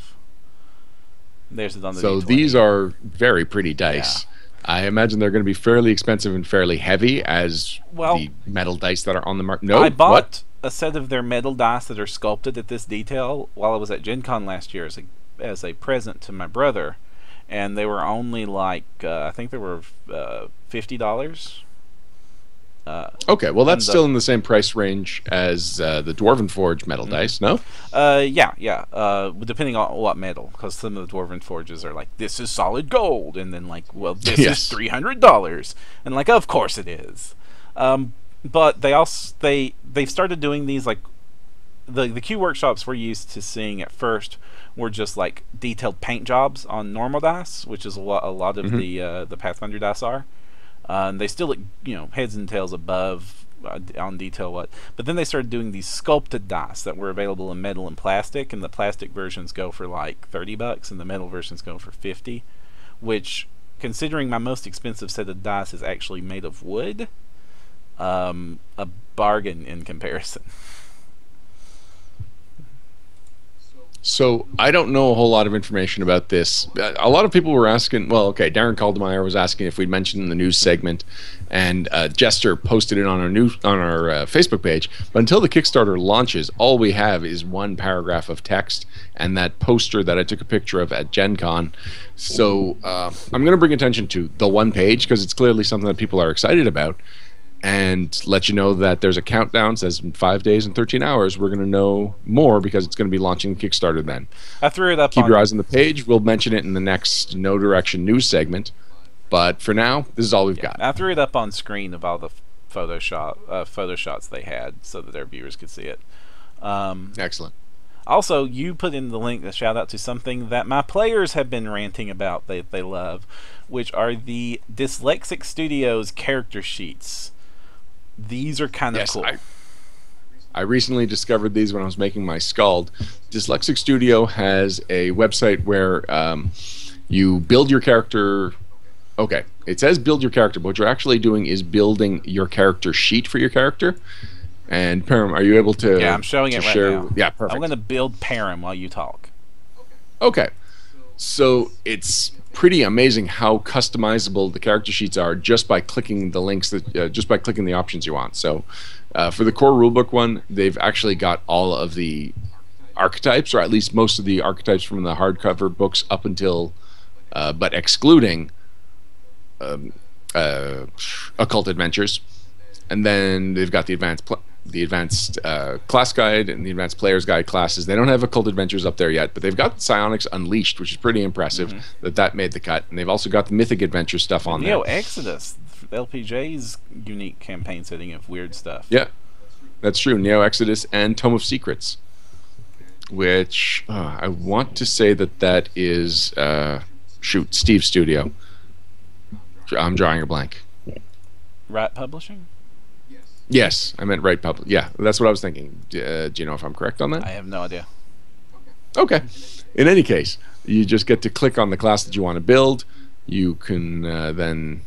There's it on the So D20. these are very pretty dice. Yeah. I imagine they're going to be fairly expensive and fairly heavy as the metal dice that are on the market. No, I bought a set of their metal dice that are sculpted at this detail while I was at Gen Con last year as a present to my brother. And they were only like, I think they were $50. Okay, well that's still in the same price range as the Dwarven Forge metal dice, no? Yeah. Depending on what metal, because some of the Dwarven Forges are like, this is solid gold, and then like, well, this is $300, and like, of course it is. But they've started doing these, like, the Q workshops we're used to seeing at first were just like detailed paint jobs on normal dice, which is a lot of the Pathfinder dice are. And they still look, heads and tails above on detail but then they started doing these sculpted dice that were available in metal and plastic, and the plastic versions go for like $30 and the metal versions go for $50, which, considering my most expensive set of dice is actually made of wood, a bargain in comparison. So I don't know a whole lot of information about this. A lot of people were asking, Darren Caldemeyer was asking if we'd mentioned in the news segment, and Jester posted it on our Facebook page. But until the Kickstarter launches, all we have is one paragraph of text and that poster that I took a picture of at Gen Con. So I'm going to bring attention to the one page, because it's clearly something that people are excited about, and let you know that there's a countdown. It says in 5 days and 13 hours we're going to know more, because it's going to be launching Kickstarter then. I threw it up. Keep your eyes on the page. We'll mention it in the next No Direction news segment. But for now, this is all we've got. I threw it up on screen of all the photo shots they had so that their viewers could see it. Excellent. Also, you put in the link, the shout out to something that my players have been ranting about that they love, which are the Dyslexic Studios character sheets. These are kind of cool. I recently discovered these when I was making my Scald. Dyslexic Studio has a website where you build your character. Okay, it says build your character, but what you're actually doing is building your character sheet for your character. And Param, are you able to? Yeah, I'm showing it right now. Yeah, perfect. I'm going to build Param while you talk. Okay, so it's pretty amazing how customizable the character sheets are just by clicking the links just by clicking the options you want. So for the core rulebook one, they've actually got all of the archetypes, or at least most of the archetypes from the hardcover books up until, but excluding Occult Adventures. And then they've got the advanced class guide and the advanced player's guide classes. They don't have Occult Adventures up there yet, but they've got Psionics Unleashed, which is pretty impressive that made the cut. And they've also got the Mythic Adventure stuff on there. Exodus, LPJ's unique campaign setting of weird stuff. Yeah, that's true. Neo Exodus and Tome of Secrets, which I want to say that is Steve's studio. I'm drawing a blank. Right Publishing? Yes, I meant Right Public. Yeah, that's what I was thinking. Do you know if I'm correct on that? I have no idea. Okay. In any case, you just get to click on the class that you want to build. You can then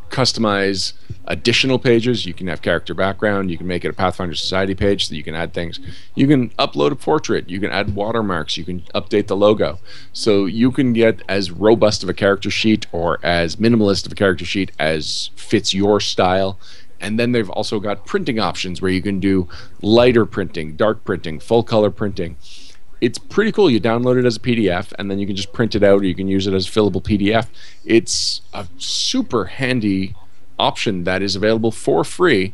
customize additional pages. You can have character background. You can make it a Pathfinder Society page so that you can add things. You can upload a portrait. You can add watermarks. You can update the logo. So you can get as robust of a character sheet or as minimalist of a character sheet as fits your style. And then they've also got printing options where you can do lighter printing, dark printing, full color printing. It's pretty cool. You download it as a PDF, and then you can just print it out, or you can use it as a fillable PDF. It's a super handy option that is available for free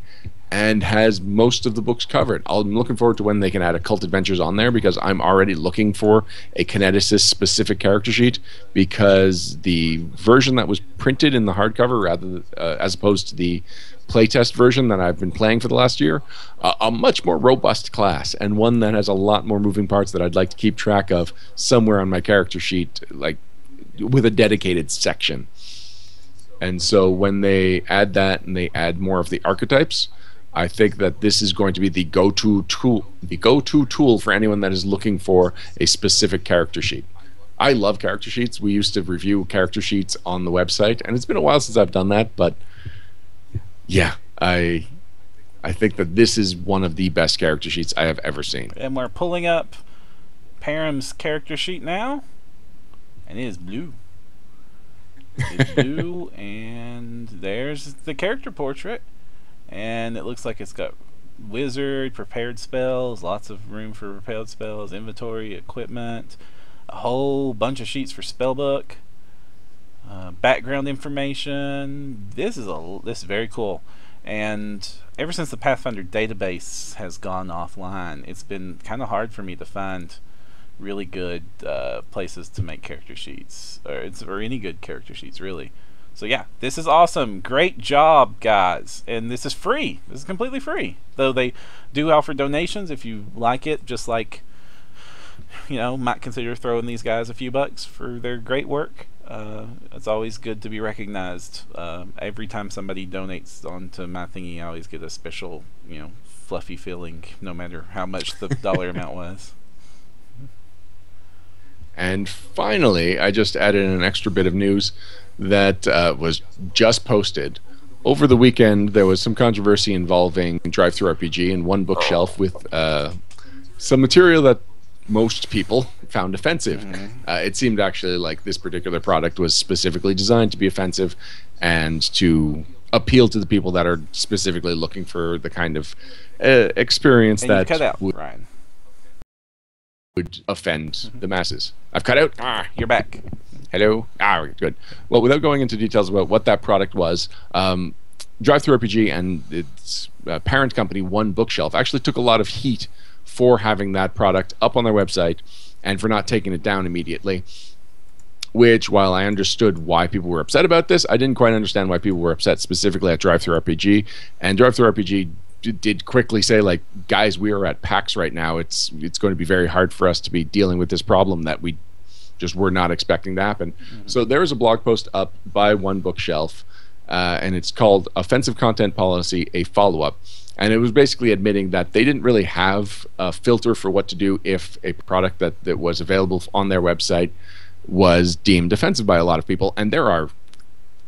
and has most of the books covered. I'm looking forward to when they can add Occult Adventures on there, because I'm already looking for a Kineticist-specific character sheet, because the version that was printed in the hardcover, as opposed to the playtest version that I've been playing for the last year, a much more robust class, and one that has a lot more moving parts that I'd like to keep track of somewhere on my character sheet, like with a dedicated section. And so when they add that and they add more of the archetypes, I think that this is going to be the go-to tool for anyone that is looking for a specific character sheet. I love character sheets. We used to review character sheets on the website, and it's been a while since I've done that, but yeah, I think that this is one of the best character sheets I have ever seen. And we're pulling up Param's character sheet now, and it is blue. It's blue, and there's the character portrait, and it looks like it's got wizard, prepared spells, lots of room for prepared spells, inventory, equipment, a whole bunch of sheets for spellbook. Background information. This is very cool, and ever since the Pathfinder database has gone offline, it's been kind of hard for me to find really good places to make character sheets, or any good character sheets, really. So yeah, this is awesome. Great job, guys. And this is free. This is completely free, though they do offer donations if you like it, just like, might consider throwing these guys a few bucks for their great work. It's always good to be recognized. Every time somebody donates onto my thingy, I always get a special, fluffy feeling, no matter how much the dollar amount was. And finally, I just added an extra bit of news that was just posted. Over the weekend, there was some controversy involving DriveThruRPG and one bookshelf with some material that most people found offensive. It seemed actually like this particular product was specifically designed to be offensive and to appeal to the people that are specifically looking for the kind of experience and that cut out, Ryan. would offend the masses. I've cut out. You're back. Hello. Good. Well, without going into details about what that product was, DriveThruRPG and its parent company, One Bookshelf, actually took a lot of heat for having that product up on their website and for not taking it down immediately. which, while I understood why people were upset about this, I didn't quite understand why people were upset specifically at Drive-Thru RPG. And Drive-Thru RPG did quickly say, like, guys, we are at PAX right now. It's going to be very hard for us to be dealing with this problem that we just were not expecting to happen. So there is a blog post up by One Bookshelf, and it's called Offensive Content Policy, a Follow-Up. And it was basically admitting that they didn't really have a filter for what to do if a product that was available on their website was deemed offensive by a lot of people. And there are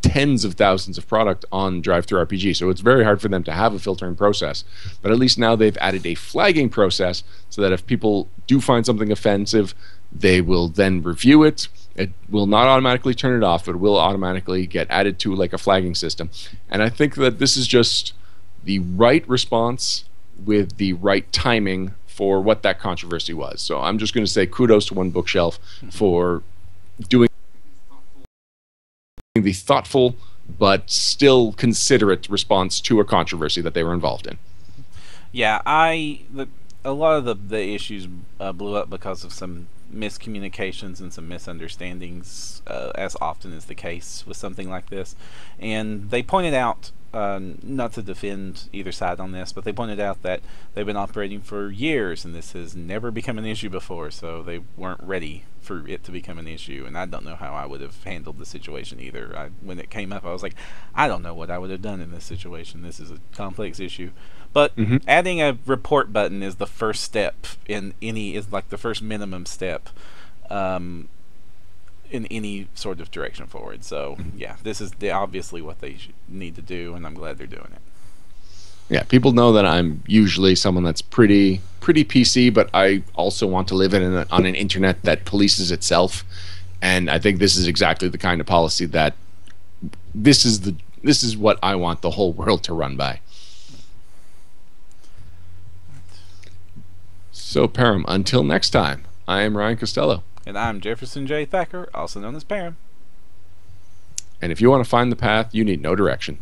tens of thousands of product on Drive-Thru RPG, so it's very hard for them to have a filtering process. But at least now they've added a flagging process so that if people do find something offensive, they will then review it. It will not automatically turn it off, but it will automatically get added to like a flagging system. And I think that this is just the right response with the right timing for what that controversy was. So I'm just going to say kudos to One Bookshelf for doing the thoughtful but still considerate response to a controversy that they were involved in. Yeah, a lot of the issues blew up because of some miscommunications and some misunderstandings, as often is the case with something like this. And they pointed out, not to defend either side on this, but they pointed out that they've been operating for years and this has never become an issue before, so they weren't ready for it to become an issue. And I don't know how I would have handled the situation either. When it came up, I was like, I don't know what I would have done in this situation. This is a complex issue. But adding a report button is the first step is like the first minimum step in any sort of direction forward. So yeah, this is obviously what they need to do, and I'm glad they're doing it. Yeah, people know that I'm usually someone that's pretty PC, but I also want to live on an internet that polices itself, and I think this is exactly the kind of policy that this is what I want the whole world to run by. So, Param, until next time, I am Ryan Costello. And I'm Jefferson J. Thacker, also known as Param. And if you want to find the path, you need no direction.